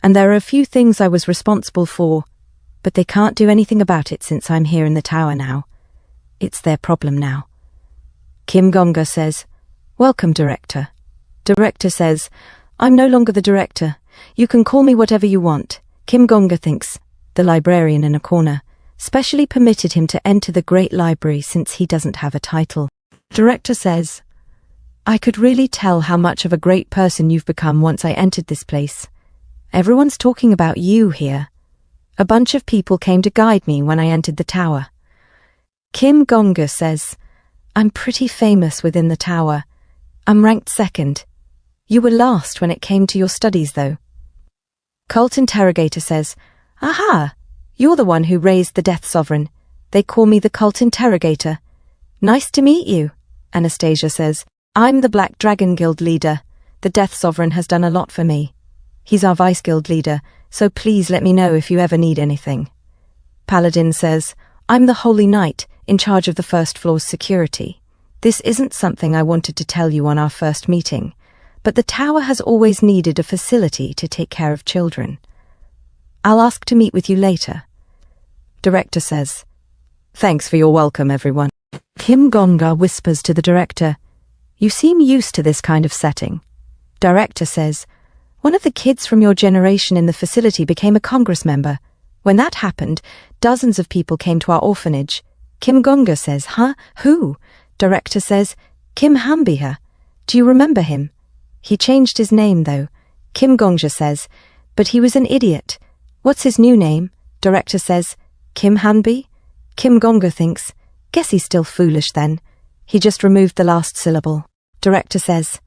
and there are a few things I was responsible for, but they can't do anything about it since I'm here in the tower now. It's their problem now. Kim Gongja says, welcome, Director. Director says, I'm no longer the director. You can call me whatever you want. Kim Gongja thinks, the librarian in a corner, specially permitted him to enter the great library since he doesn't have a title. Director says, I could really tell how much of a great person you've become once I entered this place. Everyone's talking about you here. A bunch of people came to guide me when I entered the tower. Kim Gongja says, I'm pretty famous within the tower. I'm ranked second. You were last when it came to your studies, though. Cult interrogator says, aha, you're the one who raised the Death Sovereign. They call me the Cult Interrogator. Nice to meet you. Anastasia says, I'm the Black Dragon Guild leader. The Death Sovereign has done a lot for me. He's our vice guild leader, so please let me know if you ever need anything. Paladin says, I'm the Holy Knight, in charge of the first floor's security. This isn't something I wanted to tell you on our first meeting, but the tower has always needed a facility to take care of children. I'll ask to meet with you later. Director says, thanks for your welcome, everyone. Kim Gongja whispers to the director, you seem used to this kind of setting. Director says, one of the kids from your generation in the facility became a Congress member. When that happened, dozens of people came to our orphanage. Kim Gongja says, huh? Who? Director says, Kim Hanbiha. Do you remember him? He changed his name, though. Kim Gongja says, but he was an idiot. What's his new name? Director says, Kim Hanbi? Kim Gongja thinks, guess he's still foolish then. He just removed the last syllable. Director says,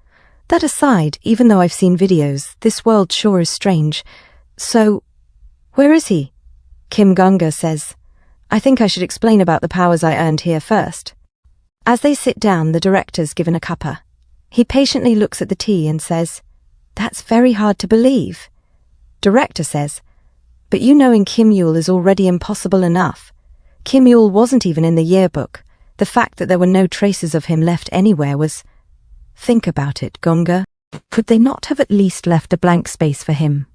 that aside, even though I've seen videos, this world sure is strange. So, where is he? Kim Gongja says, I think I should explain about the powers I earned here first. As they sit down, the director's given a cuppa. He patiently looks at the tea and says, that's very hard to believe. Director says, but you knowing Kim Yule is already impossible enough. Kim Yule wasn't even in the yearbook. The fact that there were no traces of him left anywhere was... Think about it, Gongja. Could they not have at least left a blank space for him?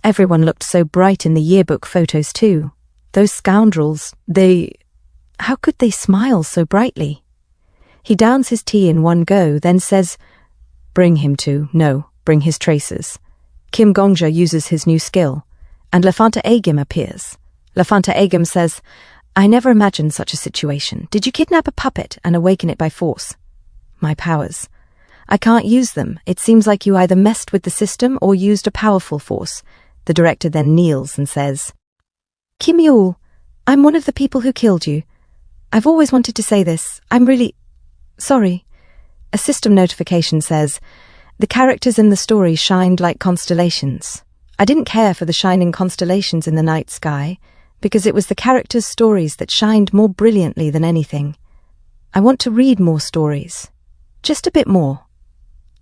Everyone looked so bright in the yearbook photos too. Those scoundrels, how could they smile so brightly? He downs his tea in one go, then says, bring his traces. Kim Gongja uses his new skill, and Lafanta Agim appears. Lafanta Agim says, I never imagined such a situation. Did you kidnap a puppet and awaken it by force? My powers. I can't use them. It seems like you either messed with the system or used a powerful force. The director then kneels and says, Kim Yul, I'm one of the people who killed you. I've always wanted to say this. I'm really sorry. A system notification says, the characters in the story shined like constellations. I didn't care for the shining constellations in the night sky, because it was the characters' stories that shined more brilliantly than anything. I want to read more stories. Just a bit more.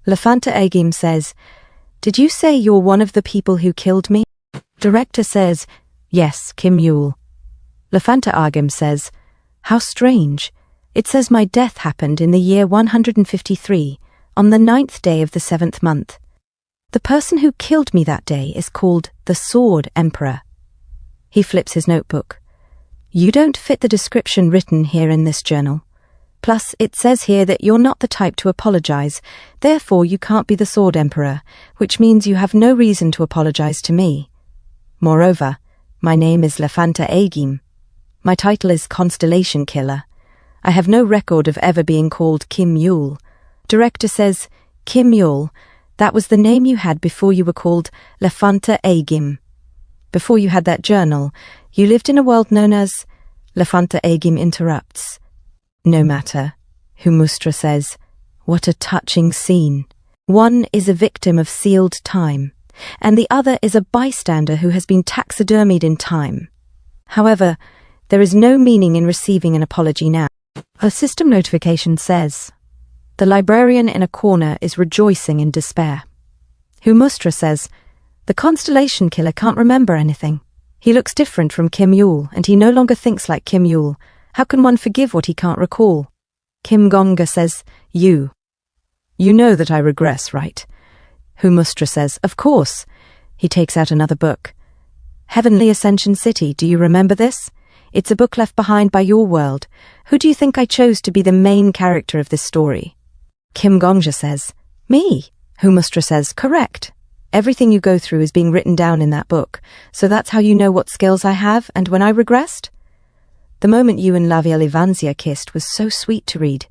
Lafanta Agim says, did you say you're one of the people who killed me? Director says, yes, Kim Yul. Lafanta Agim says, how strange. It says my death happened in the year 153, on the 9th day of the 7th month. The person who killed me that day is called the Sword Emperor. He flips his notebook. You don't fit the description written here in this journal. Plus, it says here that you're not the type to apologize, therefore you can't be the Sword Emperor, which means you have no reason to apologize to me. Moreover, my name is Lafanta Agim. My title is Constellation Killer. I have no record of ever being called Kim Yul. Director says, Kim Yul, that was the name you had before you were called Lafanta Agim. Before you had that journal, you lived in a world known as... Lafanta Agim interrupts. No matter. Humustra says, what a touching scene. One is a victim of sealed time, and the other is a bystander who has been taxidermied in time. However, there is no meaning in receiving an apology now. A system notification says, the librarian in a corner is rejoicing in despair. Humustra says, the Constellation Killer can't remember anything. He looks different from Kim Yul, and he no longer thinks like Kim Yul. How can one forgive what he can't recall? Kim Gongja says, You know that I regress, right? Humustra says, of course. He takes out another book. Heavenly Ascension City, do you remember this? It's a book left behind by your world. Who do you think I chose to be the main character of this story? Kim Gongja says, me. Humustra says, correct. Everything you go through is being written down in that book, so that's how you know what skills I have and when I regressed? The moment you and Laviel Ivanzia kissed was so sweet to read.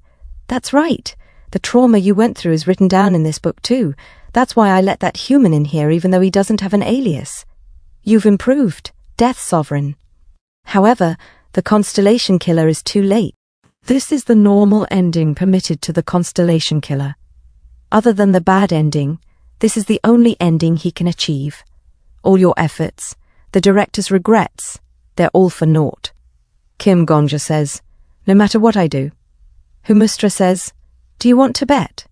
That's right. The trauma you went through is written down in this book too. That's why I let that human in here even though he doesn't have an alias. You've improved. Death Sovereign. However, the Constellation Killer is too late. This is the normal ending permitted to the Constellation Killer. Other than the bad ending, this is the only ending he can achieve. All your efforts, the director's regrets, they're all for naught. Kim Gongja says, no matter what I do. Humustra says, do you want to bet?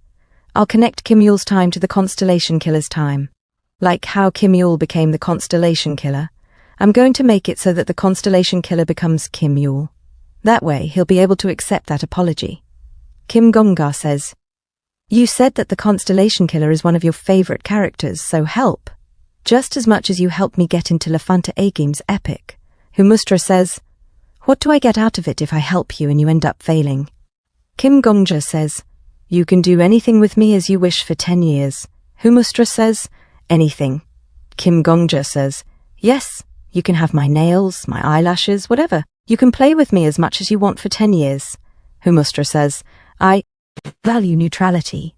I'll connect Kim Yul's time to the Constellation Killer's time. Like how Kim Yul became the Constellation Killer, I'm going to make it so that the Constellation Killer becomes Kim Yul. That way, he'll be able to accept that apology. Kim Gongja says, you said that the Constellation Killer is one of your favorite characters, so help. Just as much as you helped me get into Lafanta Agim's epic. Humustra says, what do I get out of it if I help you and you end up failing? Kim Gongja says, you can do anything with me as you wish for 10 years. Humustra says, anything. Kim Gongja says, yes, you can have my nails, my eyelashes, whatever. You can play with me as much as you want for 10 years. Humustra says, I value neutrality.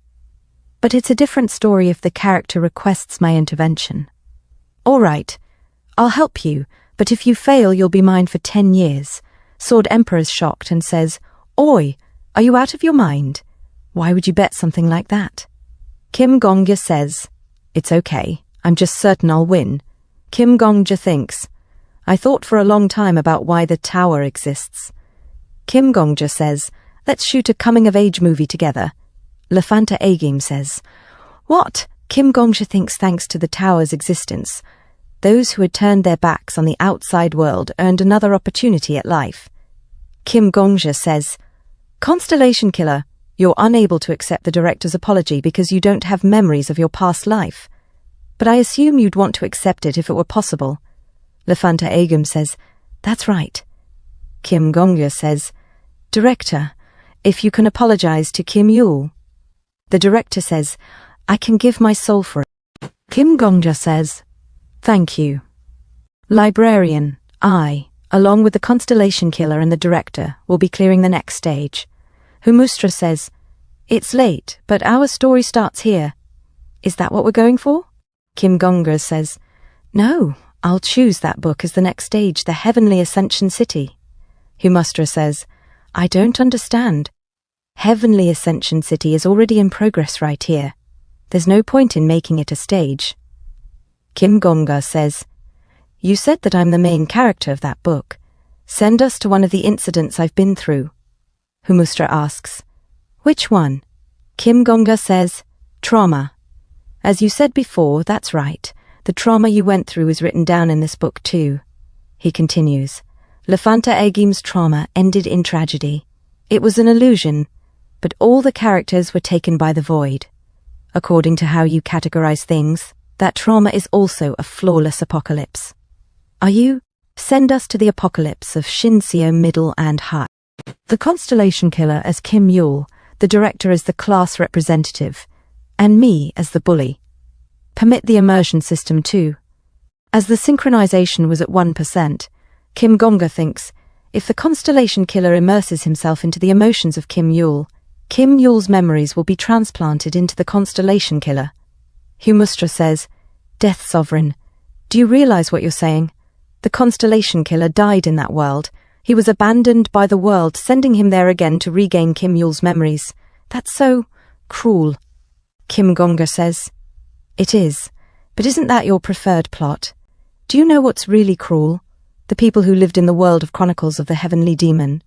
But it's a different story if the character requests my intervention. All right, I'll help you, but if you fail, you'll be mine for 10 years. Sword Emperor's shocked and says, Oi, are you out of your mind? Why would you bet something like that? Kim Gongja says, it's okay, I'm just certain I'll win. Kim Gongja thinks, I thought for a long time about why the tower exists. Kim Gongja says, let's shoot a coming-of-age movie together. Lafanta Agim says, what? Kim Gongja thinks thanks to the tower's existence, those who had turned their backs on the outside world earned another opportunity at life. Kim Gongja says, Constellation Killer, you're unable to accept the director's apology because you don't have memories of your past life. But I assume you'd want to accept it if it were possible. Lafanta Agim says, that's right. Kim Gongja says, Director, if you can apologize to Kim Yul. The director says, I can give my soul for it. Kim Gongja says, thank you. Librarian, I along with the constellation killer and the director, will be clearing the next stage. Humustra says, "It's late, but our story starts here." "Is that what we're going for?" Kim Gongja says, "No, I'll choose that book as the next stage, the Heavenly Ascension City." Humustra says, "I don't understand. Heavenly Ascension City is already in progress right here. There's no point in making it a stage." Kim Gongja says, "You said that I'm the main character of that book. Send us to one of the incidents I've been through." Humustra asks, "Which one?" Kim Gongja says, "Trauma. As you said before, that's right. The trauma you went through is written down in this book too." He continues, "Lefanta Agim's trauma ended in tragedy. It was an illusion, but all the characters were taken by the void. According to how you categorize things, that trauma is also a flawless apocalypse. Are you? Send us to the apocalypse of Shinseo Middle and High." The constellation killer as Kim Yule, the director as the class representative, and me as the bully. Permit the immersion system too. As the synchronization was at 1%, Kim Gongja thinks, if the constellation killer immerses himself into the emotions of Kim Yule's memories will be transplanted into the constellation killer. Humustra says, "Death Sovereign, do you realize what you're saying? The constellation killer died in that world. He was abandoned by the world, sending him there again to regain Kim Yule's memories. That's so cruel." Kim Gongja says, "It is, but isn't that your preferred plot? Do you know what's really cruel? The people who lived in the world of Chronicles of the Heavenly Demon.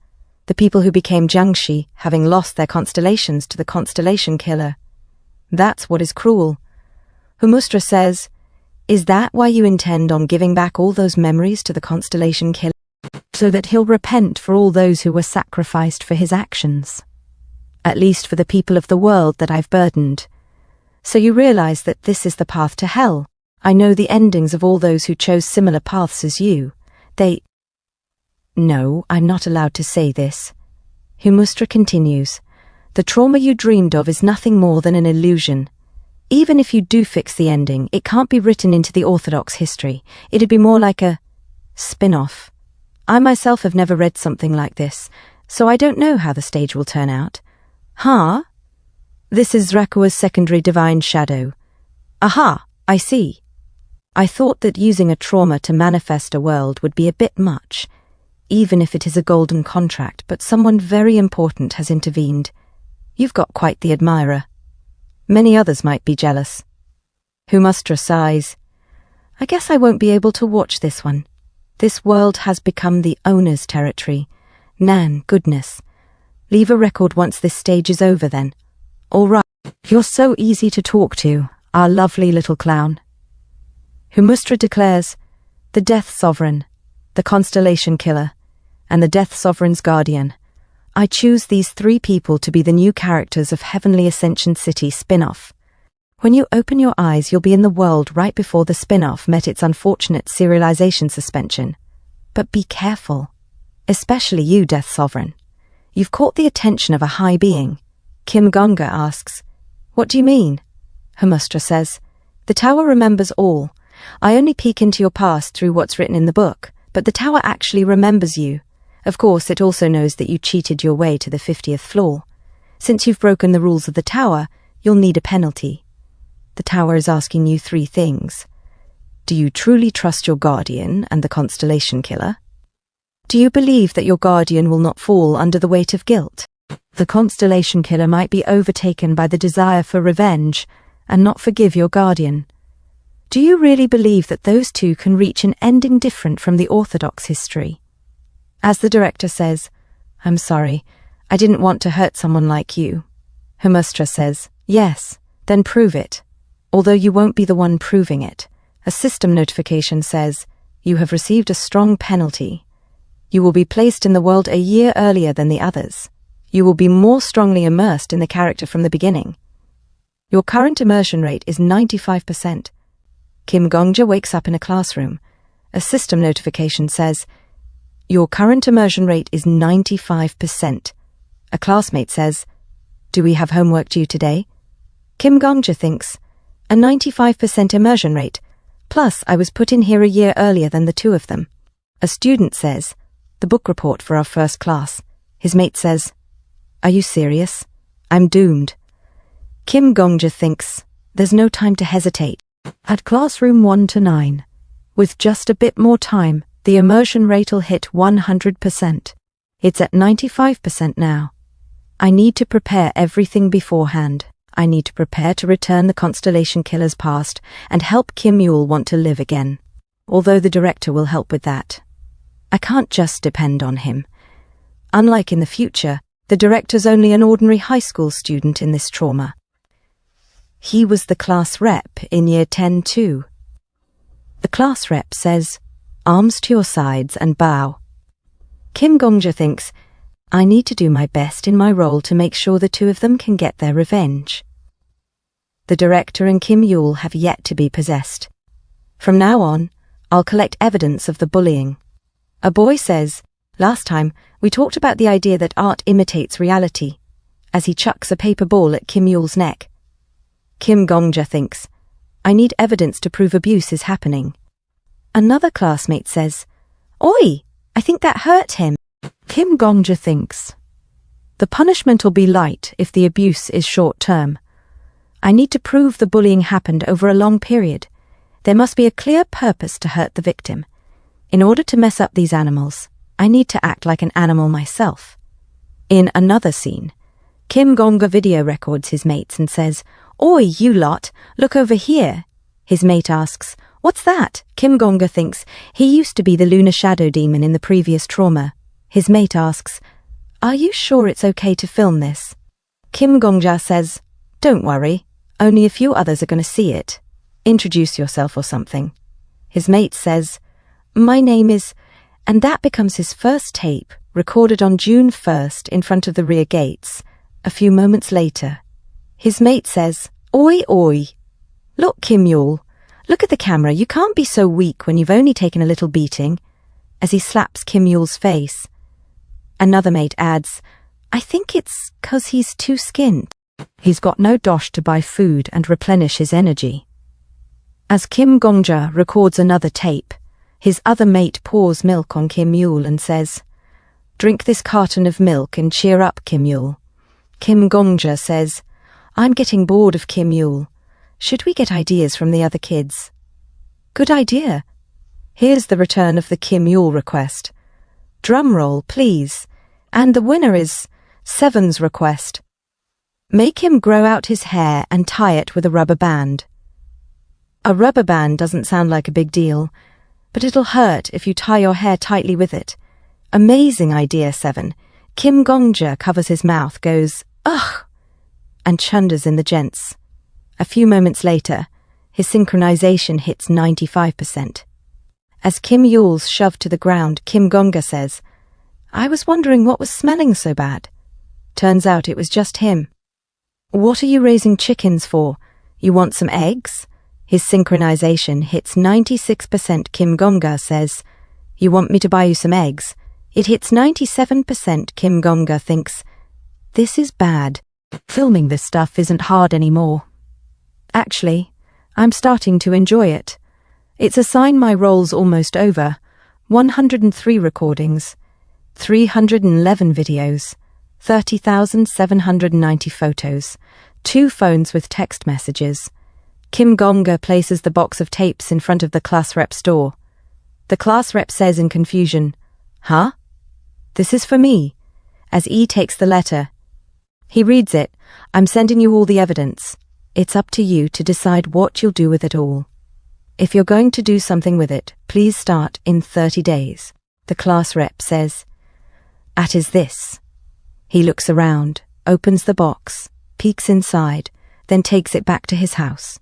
The people who became Jiangshi, having lost their constellations to the constellation killer. That's what is cruel." Humustra says, "Is that why you intend on giving back all those memories to the constellation killer? So that he'll repent for all those who were sacrificed for his actions? At least for the people of the world that I've burdened. So you realize that this is the path to hell. I know the endings of all those who chose similar paths as you. No, I'm not allowed to say this." Humustra continues, "The trauma you dreamed of is nothing more than an illusion. Even if you do fix the ending, it can't be written into the Orthodox history. It'd be more like a spin-off. I myself have never read something like this, so I don't know how the stage will turn out." "Huh? This is Zrakua's secondary divine shadow. Aha, I see. I thought that using a trauma to manifest a world would be a bit much, even if it is a golden contract, but someone very important has intervened. You've got quite the admirer. Many others might be jealous." Humustra sighs, "I guess I won't be able to watch this one. This world has become the owner's territory. Nan, goodness. Leave a record once this stage is over then." "All right. You're so easy to talk to, our lovely little clown." Humustra declares, "The Death Sovereign, the Constellation Killer, and the Death Sovereign's Guardian. I choose these 3 people to be the new characters of Heavenly Ascension City spin-off. When you open your eyes, you'll be in the world right before the spin-off met its unfortunate serialization suspension. But be careful. Especially you, Death Sovereign. You've caught the attention of a high being." Kim Gongja asks, "What do you mean?" Humustra says, "The tower remembers all. I only peek into your past through what's written in the book, but the tower actually remembers you. Of course, it also knows that you cheated your way to the 50th floor. Since you've broken the rules of the tower, you'll need a penalty. The tower is asking you 3 things. Do you truly trust your guardian and the constellation killer? Do you believe that your guardian will not fall under the weight of guilt? The constellation killer might be overtaken by the desire for revenge and not forgive your guardian. Do you really believe that those 2 can reach an ending different from the Orthodox history?" As the director says, "I'm sorry, I didn't want to hurt someone like you." Humustra says, "Yes, then prove it. Although you won't be the one proving it. A system notification says, you have received a strong penalty. You will be placed in the world a year earlier than the others. You will be more strongly immersed in the character from the beginning. Your current immersion rate is 95%. Kim Gongja wakes up in a classroom. A system notification says, "Your current immersion rate is 95%. A classmate says, "Do we have homework due today?" Kim Gongja thinks, "A 95% immersion rate, plus I was put in here a year earlier than the 2 of them." A student says, "The book report for our first class." His mate says, "Are you serious? I'm doomed." Kim Gongja thinks, there's no time to hesitate. At classroom 1 to 9, with just a bit more time, the immersion rate'll hit 100%. It's at 95% now. I need to prepare everything beforehand. I need to prepare to return the Constellation Killer's past and help Kim Yule want to live again. Although the director will help with that. I can't just depend on him. Unlike in the future, the director's only an ordinary high school student in this trauma. He was the class rep in year 10 too. The class rep says, "Arms to your sides and bow." Kim Gongja thinks, I need to do my best in my role to make sure the two of them can get their revenge. The director and Kim Yule have yet to be possessed. From now on, I'll collect evidence of the bullying. A boy says, "Last time, we talked about the idea that art imitates reality," as he chucks a paper ball at Kim Yule's neck. Kim Gongja thinks, I need evidence to prove abuse is happening. Another classmate says, "Oi, I think that hurt him." Kim Gongja thinks, the punishment will be light if the abuse is short-term. I need to prove the bullying happened over a long period. There must be a clear purpose to hurt the victim. In order to mess up these animals, I need to act like an animal myself. In another scene, Kim Gongja video records his mates and says, "Oi, you lot, look over here." His mate asks, "What's that?" Kim Gongja thinks he used to be the lunar shadow demon in the previous trauma. His mate asks, "Are you sure it's okay to film this?" Kim Gongja says, "Don't worry, only a few others are going to see it. Introduce yourself or something." His mate says, "My name is..." And that becomes his first tape, recorded on June 1st in front of the rear gates. A few moments later, his mate says, "Oi, oi. Look, Kim Yule, look at the camera, you can't be so weak when you've only taken a little beating," as he slaps Kim Yule's face. Another mate adds, "I think it's 'cause he's too skinned. He's got no dosh to buy food and replenish his energy." As Kim Gongja records another tape, his other mate pours milk on Kim Yule and says, "Drink this carton of milk and cheer up, Kim Yule." Kim Gongja says, "I'm getting bored of Kim Yule. Should we get ideas from the other kids?" Good idea. Here's the return of the Kim Yule request. Drum roll, please. And the winner is Seven's request. Make him grow out his hair and tie it with a rubber band. A rubber band doesn't sound like a big deal, but it'll hurt if you tie your hair tightly with it. Amazing idea, Seven. Kim Gongja covers his mouth, goes, "Ugh," and chunders in the gents. A few moments later, his synchronization hits 95%. As Kim Yule's shoved to the ground, Kim Gongja says, "I was wondering what was smelling so bad." Turns out it was just him. "What are you raising chickens for? You want some eggs?" His synchronization hits 96%. Kim Gongja says, "You want me to buy you some eggs?" It hits 97%. Kim Gongja thinks, this is bad. Filming this stuff isn't hard anymore. Actually, I'm starting to enjoy it. It's a sign my role's almost over. 103 recordings, 311 videos, 30,790 photos, 2 phones with text messages. Kim Gongja places the box of tapes in front of the class rep's door. The class rep says in confusion, "Huh? This is for me," as E takes the letter. He reads it. "I'm sending you all the evidence. It's up to you to decide what you'll do with it all. If you're going to do something with it, please start in 30 days. The class rep says, "At is this." He looks around, opens the box, peeks inside, then takes it back to his house.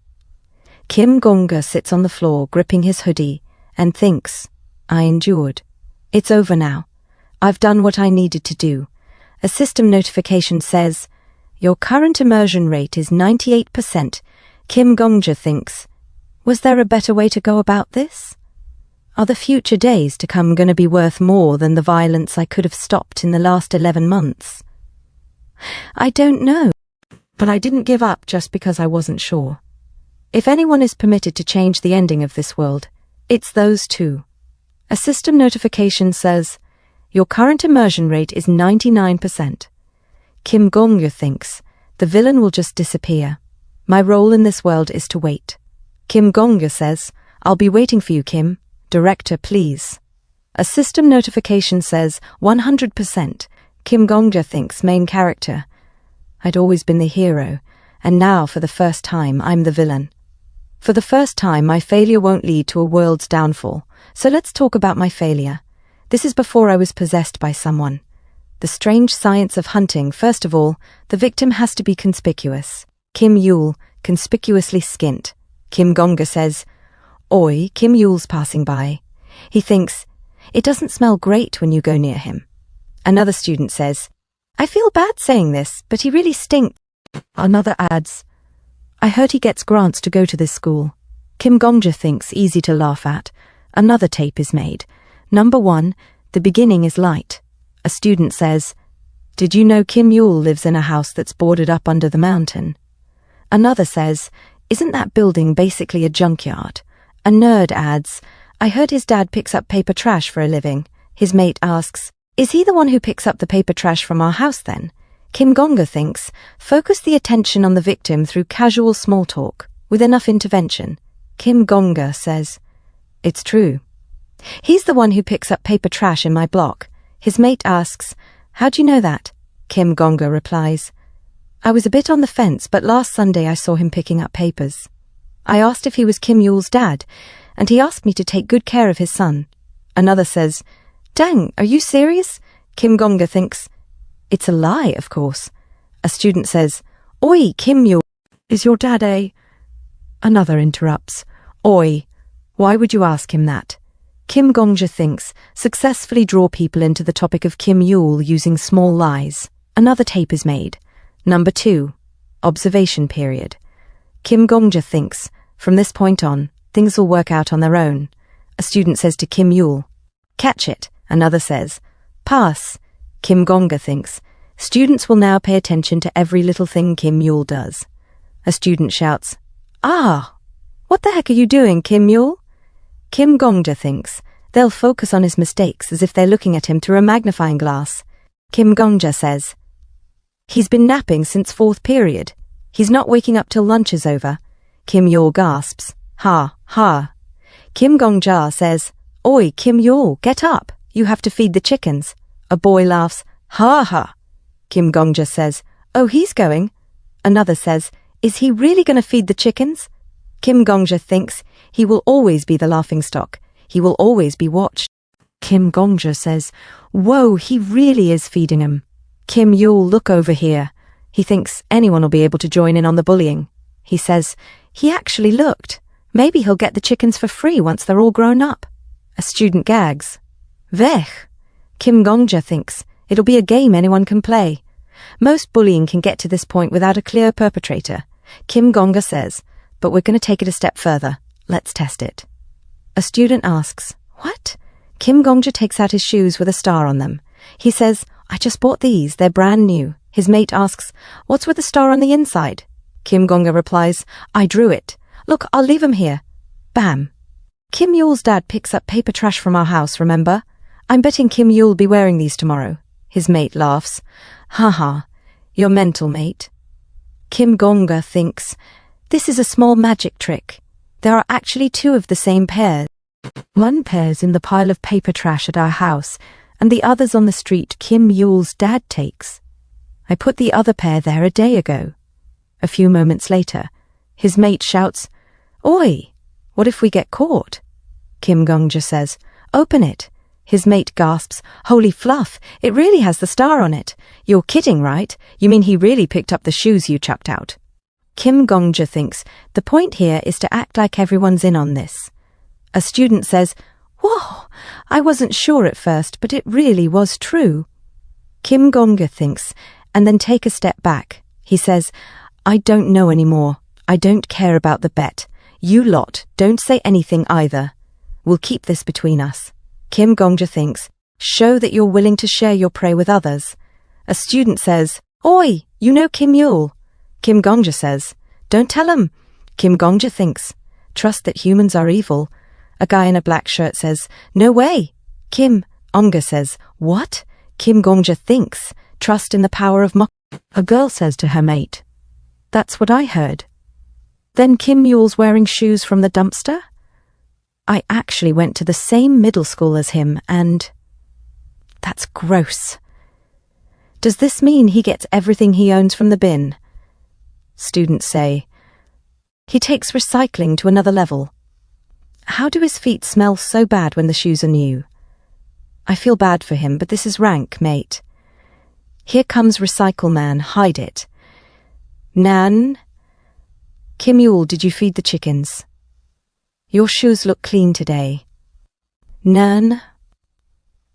Kim Gongja sits on the floor gripping his hoodie and thinks, I endured. It's over now. I've done what I needed to do. A system notification says, your current immersion rate is 98%. Kim Gongja thinks, was there a better way to go about this? Are the future days to come going to be worth more than the violence I could have stopped in the last 11 months? I don't know, but I didn't give up just because I wasn't sure. If anyone is permitted to change the ending of this world, it's those two. A system notification says, your current immersion rate is 99%. Kim Gongja thinks, the villain will just disappear. My role in this world is to wait. Kim Gongja says, I'll be waiting for you, Kim. Director, please. A system notification says, 100%. Kim Gongja thinks, main character. I'd always been the hero, and now, for the first time, I'm the villain. For the first time, my failure won't lead to a world's downfall, so let's talk about my failure. This is before I was possessed by someone. The strange science of hunting. First of all, the victim has to be conspicuous. Kim Yule, conspicuously skint. Kim Gongja says, Oi, Kim Yule's passing by. He thinks, it doesn't smell great when you go near him. Another student says, I feel bad saying this, but he really stinks. Another adds, I heard he gets grants to go to this school. Kim Gongja thinks, easy to laugh at. Another tape is made. Number 1, the beginning is light. A student says, did you know Kim Yule lives in a house that's boarded up under the mountain? Another says, isn't that building basically a junkyard? A nerd adds, I heard his dad picks up paper trash for a living. His mate asks, is he the one who picks up the paper trash from our house then? Kim Gongja thinks, focus the attention on the victim through casual small talk, with enough intervention. Kim Gongja says, it's true. He's the one who picks up paper trash in my block. His mate asks, how do you know that? Kim Gongja replies, I was a bit on the fence, but last Sunday I saw him picking up papers. I asked if he was Kim Yule's dad, and he asked me to take good care of his son. Another says, dang, are you serious? Kim Gongja thinks, it's a lie, of course. A student says, Oi, Kim Yule, is your dad a... Another interrupts, Oi, why would you ask him that? Kim Gongja thinks, successfully draw people into the topic of Kim Yule using small lies. Another tape is made. Number 2, observation period. Kim Gongja thinks, from this point on, things will work out on their own. A student says to Kim Yule, catch it. Another says, pass. Kim Gongja thinks, students will now pay attention to every little thing Kim Yule does. A student shouts, ah, what the heck are you doing, Kim Yule? Kim Gongja thinks, they'll focus on his mistakes as if they're looking at him through a magnifying glass. Kim Gongja says, he's been napping since 4th period. He's not waking up till lunch is over. Kim Yule gasps, ha, ha. Kim Gongja says, oi, Kim Yule, get up. You have to feed the chickens. A boy laughs, ha ha. Kim Gongja says, oh, he's going. Another says, is he really going to feed the chickens? Kim Gongja thinks, he will always be the laughingstock. He will always be watched. Kim Gongja says, whoa, he really is feeding him. Kim Yule, look over here. He thinks anyone will be able to join in on the bullying. He says, he actually looked. Maybe he'll get the chickens for free once they're all grown up. A student gags. Vech. Kim Gongja thinks, it'll be a game anyone can play. Most bullying can get to this point without a clear perpetrator. Kim Gongja says, but we're going to take it a step further. Let's test it. A student asks, what? Kim Gongja takes out his shoes with a star on them. He says, I just bought these, they're brand new. His mate asks, what's with the star on the inside? Kim Gongja replies, I drew it. Look, I'll leave 'em here. Bam. Kim Yule's dad picks up paper trash from our house, remember? I'm betting Kim Yule'll be wearing these tomorrow. His mate laughs. Ha ha, you're mental, mate. Kim Gongja thinks, this is a small magic trick. There are actually 2 of the same pair. One pair's in the pile of paper trash at our house, and the other's on the street Kim Yule's dad takes. I put the other pair there a day ago. A few moments later, his mate shouts, Oi, what if we get caught? Kim Gongja says, open it. His mate gasps, holy fluff, it really has the star on it. You're kidding, right? You mean he really picked up the shoes you chucked out? Kim Gongja thinks, the point here is to act like everyone's in on this. A student says, whoa, I wasn't sure at first, but it really was true. Kim Gongja thinks, and then take a step back. He says, I don't know anymore. I don't care about the bet. You lot, don't say anything either. We'll keep this between us. Kim Gongja thinks, show that you're willing to share your prey with others. A student says, Oi, you know Kim Yule. Kim Gongja says, don't tell him. Kim Gongja thinks, trust that humans are evil. A guy in a black shirt says, "No way." Kim Onga says, "What?" Kim Gongja thinks, "Trust in the power of A girl says to her mate, "That's what I heard." Then Kim Yule's wearing shoes from the dumpster? I actually went to the same middle school as him, and that's gross. Does this mean he gets everything he owns from the bin? Students say, he takes recycling to another level. How do his feet smell so bad when the shoes are new? I feel bad for him, but this is rank, mate. Here comes Recycle Man, hide it. Nan? Kim Yule, did you feed the chickens? Your shoes look clean today. Nan?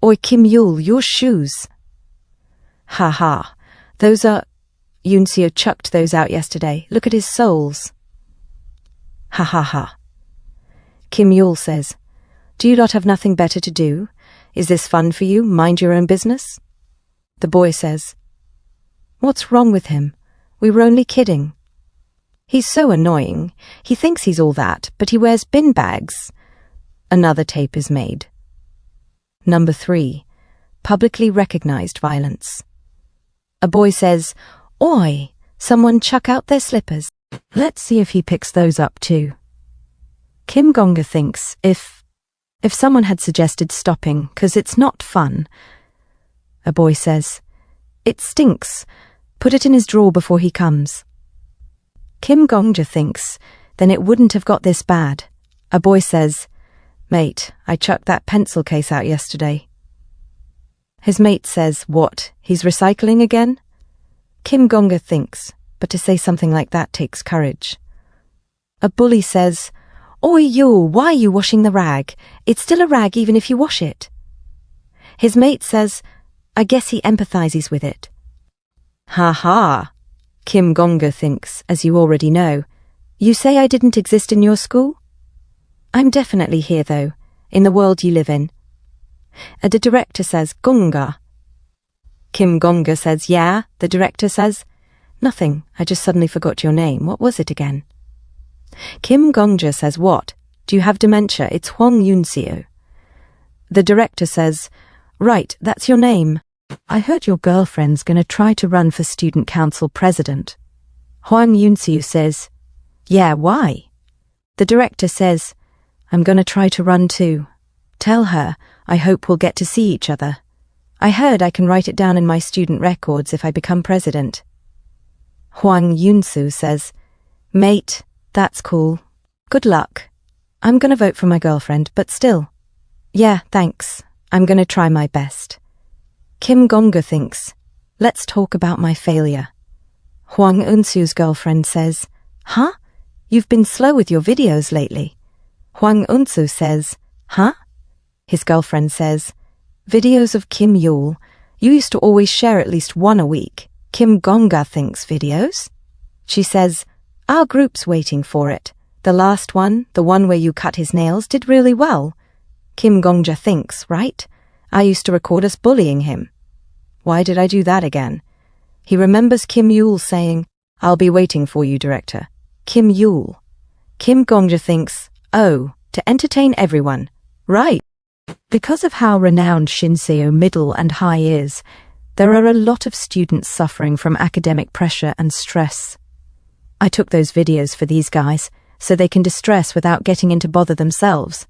Oi, Kim Yule, your shoes. Ha ha, those are... Yunseo chucked those out yesterday. Look at his soles. Ha ha ha. Kim Yule says, "Do you lot have nothing better to do? Is this fun for you? Mind your own business?" The boy says, "What's wrong with him? We were only kidding. He's so annoying. He thinks he's all that, but he wears bin bags." Another tape is made. Number 3. Publicly recognized violence. A boy says, "Oi, someone chuck out their slippers." Let's see if he picks those up too. Kim Gongja thinks if someone had suggested stopping, 'cause it's not fun. A boy says, "It stinks. Put it in his drawer before he comes." Kim Gongja thinks, then it wouldn't have got this bad. A boy says, "Mate, I chucked that pencil case out yesterday." His mate says, "What, he's recycling again?" Kim Gongja thinks, but to say something like that takes courage. A bully says, "Oi Yule, why are you washing the rag? It's still a rag even if you wash it." His mate says, "I guess he empathizes with it." Ha ha, Kim Gongja thinks, as you already know. You say I didn't exist in your school? I'm definitely here though, in the world you live in. The director says, "Gongja." Kim Gongja says, "Yeah." The director says, "Nothing, I just suddenly forgot your name. What was it again?" Kim Gongja says, "What? Do you have dementia? It's Hwang Yunseo." The director says, "Right, that's your name. I heard your girlfriend's gonna try to run for student council president." Hwang Yunseo says, "Yeah, why?" The director says, "I'm gonna try to run too. Tell her, I hope we'll get to see each other. I heard I can write it down in my student records if I become president." Hwang Yunseo says, "Mate, that's cool. Good luck. I'm gonna vote for my girlfriend, but still. Yeah, thanks. I'm gonna try my best." Kim Gongja thinks, "Let's talk about my failure." Hwang Unsu's girlfriend says, "Huh? You've been slow with your videos lately." Hwang Unsu says, "Huh?" His girlfriend says, "Videos of Kim Yule. You used to always share at least one a week." Kim Gongja thinks, "Videos?" She says, "Our group's waiting for it. The last one, the one where you cut his nails, did really well." Kim Gongja thinks, "Right? I used to record us bullying him. Why did I do that again?" He remembers Kim Yule saying, "I'll be waiting for you, director." Kim Yule. Kim Gongja thinks, "Oh, to entertain everyone. Right." Because of how renowned Shinseo Middle and High is, there are a lot of students suffering from academic pressure and stress. I took those videos for these guys so they can distress without getting into bother themselves.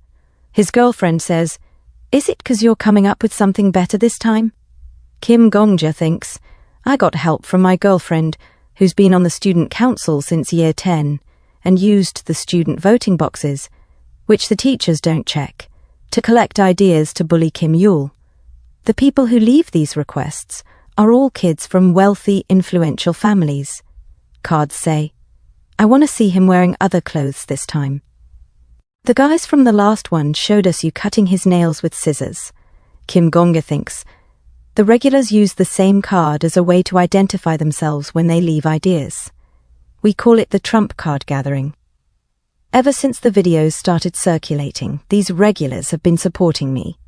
His girlfriend says, "Is it 'cause you're coming up with something better this time?" Kim Gongja thinks, "I got help from my girlfriend, who's been on the student council since year 10 and used the student voting boxes, which the teachers don't check, to collect ideas to bully Kim Yule. The people who leave these requests are all kids from wealthy, influential families. Cards say, I want to see him wearing other clothes this time. The guys from the last one showed us you cutting his nails with scissors." Kim Gongja thinks, "The regulars use the same card as a way to identify themselves when they leave ideas. We call it the trump card gathering. Ever since the videos started circulating, these regulars have been supporting me.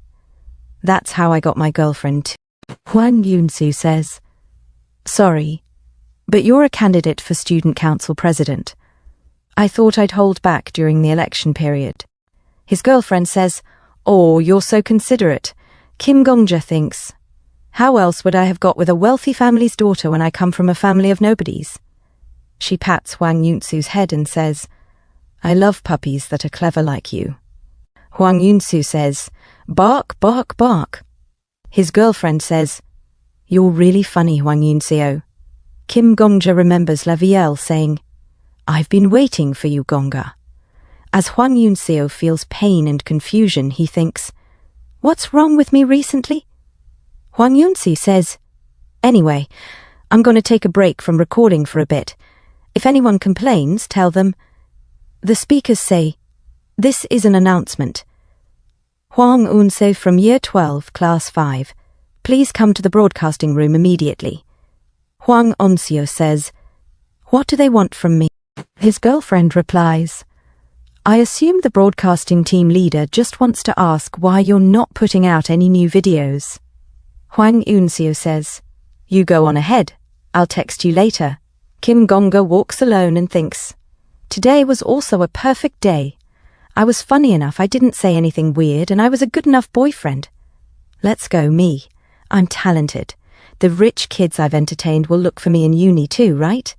That's how I got my girlfriend too." Hwang Yunsu says, "Sorry, but you're a candidate for student council president. I thought I'd hold back during the election period." His girlfriend says, "Oh, you're so considerate." Kim Gongja thinks, "How else would I have got with a wealthy family's daughter when I come from a family of nobodies?" She pats Hwang Yunsu's head and says, "I love puppies that are clever like you." Hwang Yunsu says, "Bark, bark, bark." His girlfriend says, "You're really funny, Hwang Yunseo." Kim Gongja remembers Lavielle saying, "I've been waiting for you, Gongja." As Hwang Yunseo feels pain and confusion, he thinks, "What's wrong with me recently?" Hwang Yunsi says, "Anyway, I'm going to take a break from recording for a bit. If anyone complains, tell them." The speakers say, "This is an announcement. Hwang Unse from Year 12, Class 5. Please come to the broadcasting room immediately." Hwang Onseo says, "What do they want from me?" His girlfriend replies, "I assume the broadcasting team leader just wants to ask why you're not putting out any new videos." Hwang Unseo says, "You go on ahead. I'll text you later." Kim Gongja walks alone and thinks, "Today was also a perfect day. I was funny enough, I didn't say anything weird, and I was a good enough boyfriend. Let's go, me. I'm talented. The rich kids I've entertained will look for me in uni too, right?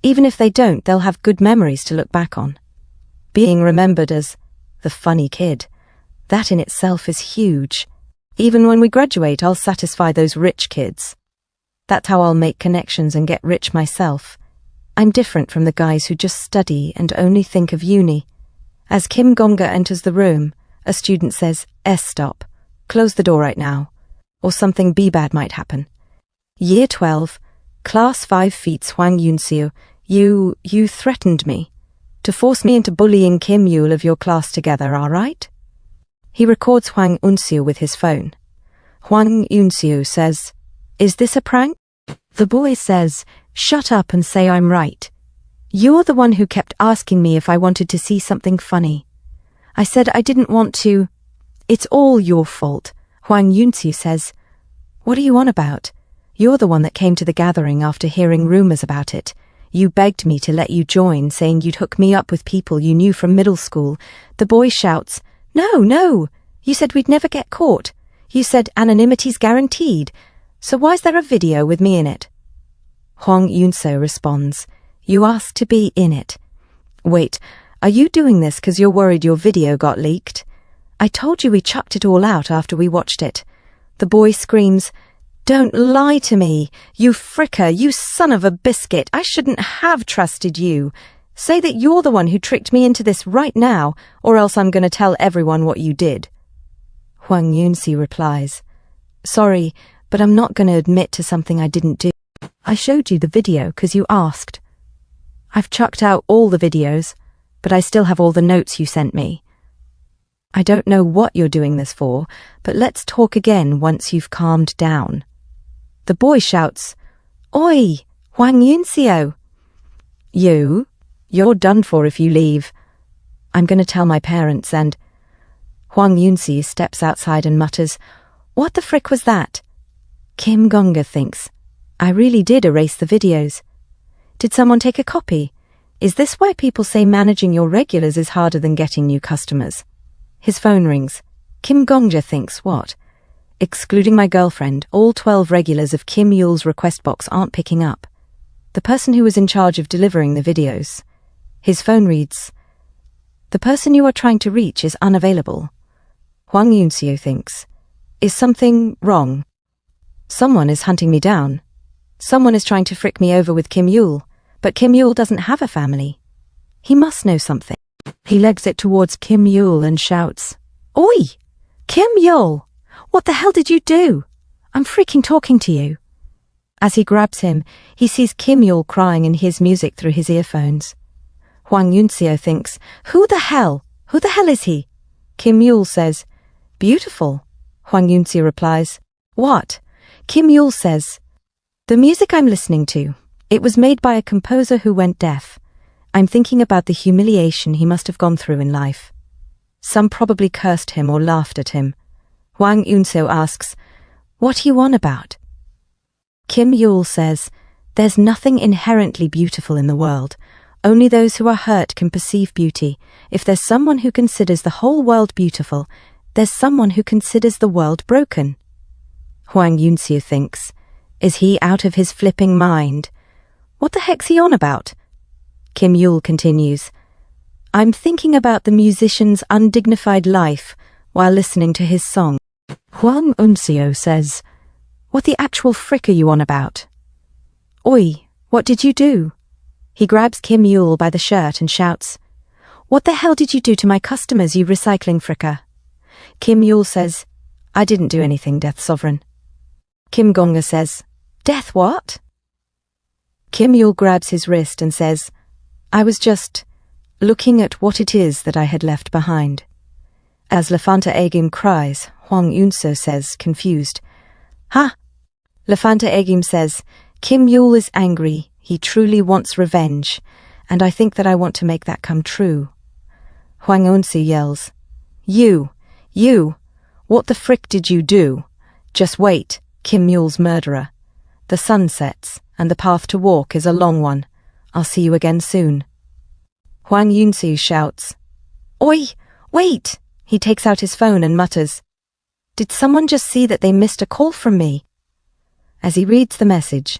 Even if they don't, they'll have good memories to look back on. Being remembered as the funny kid, that in itself is huge. Even when we graduate, I'll satisfy those rich kids. That's how I'll make connections and get rich myself. I'm different from the guys who just study and only think of uni." As Kim Gongja enters the room, a student says, "Stop. Close the door right now, or something bad might happen." Year 12, Class 5 feats Hwang Yunseo. You threatened me to force me into bullying Kim Yul of your class together, all right?" He records Hwang Unseo with his phone. Hwang Unseo says, "Is this a prank?" The boy says, "Shut up and say I'm right. You're the one who kept asking me if I wanted to see something funny. I said I didn't want to. It's all your fault." Hwang Yunseo says, "What are you on about? You're the one that came to the gathering after hearing rumors about it. You begged me to let you join, saying you'd hook me up with people you knew from middle school." The boy shouts, No. You said we'd never get caught. You said anonymity's guaranteed. So why's there a video with me in it?" Hwang Yunseo responds, "You asked to be in it. Wait, are you doing this because you're worried your video got leaked? I told you we chucked it all out after we watched it." The boy screams, "Don't lie to me, you fricker, you son of a biscuit. I shouldn't have trusted you. Say that you're the one who tricked me into this right now, or else I'm going to tell everyone what you did." Hwang Yunseo replies, "Sorry, but I'm not going to admit to something I didn't do. I showed you the video because you asked. I've chucked out all the videos, but I still have all the notes you sent me. I don't know what you're doing this for, but let's talk again once you've calmed down." The boy shouts, "Oi, Hwang Yunseo. You're done for if you leave. I'm going to tell my parents and..." Hwang Yunseo steps outside and mutters, "What the frick was that?" Kim Gongja thinks, "I really did erase the videos. Did someone take a copy? Is this why people say managing your regulars is harder than getting new customers?" His phone rings. Kim Gongja thinks, "What? Excluding my girlfriend, all 12 regulars of Kim Yul's request box aren't picking up. The person who was in charge of delivering the videos." His phone reads, "The person you are trying to reach is unavailable." Hwang Yunseo thinks, "Is something wrong? Someone is hunting me down. Someone is trying to frick me over with Kim Yul, but Kim Yul doesn't have a family. He must know something." He legs it towards Kim Yul and shouts, "Oi! Kim Yul! What the hell did you do? I'm freaking talking to you." As he grabs him, he sees Kim Yul crying and hears music through his earphones. Hwang Yunseo thinks, Who the hell is he?" Kim Yul says, "Beautiful." Hwang Yunseo replies, "What?" Kim Yul says, "The music I'm listening to, it was made by a composer who went deaf. I'm thinking about the humiliation he must have gone through in life. Some probably cursed him or laughed at him." Hwang Yunseo asks, "What are you on about?" Kim Yul says, "There's nothing inherently beautiful in the world, Only those who are hurt can perceive beauty. If there's someone who considers the whole world beautiful, there's someone who considers the world broken. Huang Yunxiu thinks, is he out of his flipping mind? What the heck's he on about? Kim Yul continues, I'm thinking about the musician's undignified life while listening to his song. Huang Yunxiu says, what the actual frick are you on about? Oi, what did you do? He grabs Kim Yul by the shirt and shouts, what the hell did you do to my customers, you recycling fricker? Kim Yul says, I didn't do anything, Death Sovereign. Kim Gongja says, Death what? Kim Yul grabs his wrist and says, I was just looking at what it is that I had left behind. As Lefanta Agim cries, Huang Yunxiu says, confused, Ha! Lefanta Agim says, Kim Yul is angry, he truly wants revenge, and I think that I want to make that come true. Huang Yunxiu yells, You! What the frick did you do? Just wait, Kim Yul's murderer. The sun sets, and the path to walk is a long one. I'll see you again soon. Huang Yunxiu shouts, Oi, wait! He takes out his phone and mutters, Did someone just see that they missed a call from me? As he reads the message,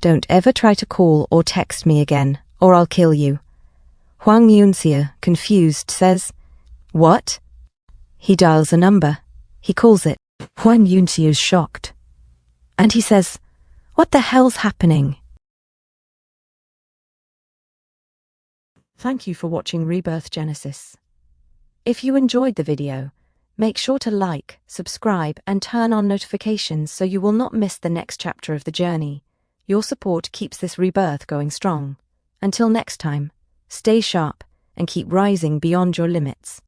Don't ever try to call or text me again, or I'll kill you. Huang Yunxiu, confused, says, What? He dials a number. He calls it. Huang Yunxiu's shocked. And he says, What the hell's happening? Thank you for watching Rebirth Genesis. If you enjoyed the video, make sure to like, subscribe, and turn on notifications so you will not miss the next chapter of the journey. Your support keeps this rebirth going strong. Until next time, stay sharp and keep rising beyond your limits.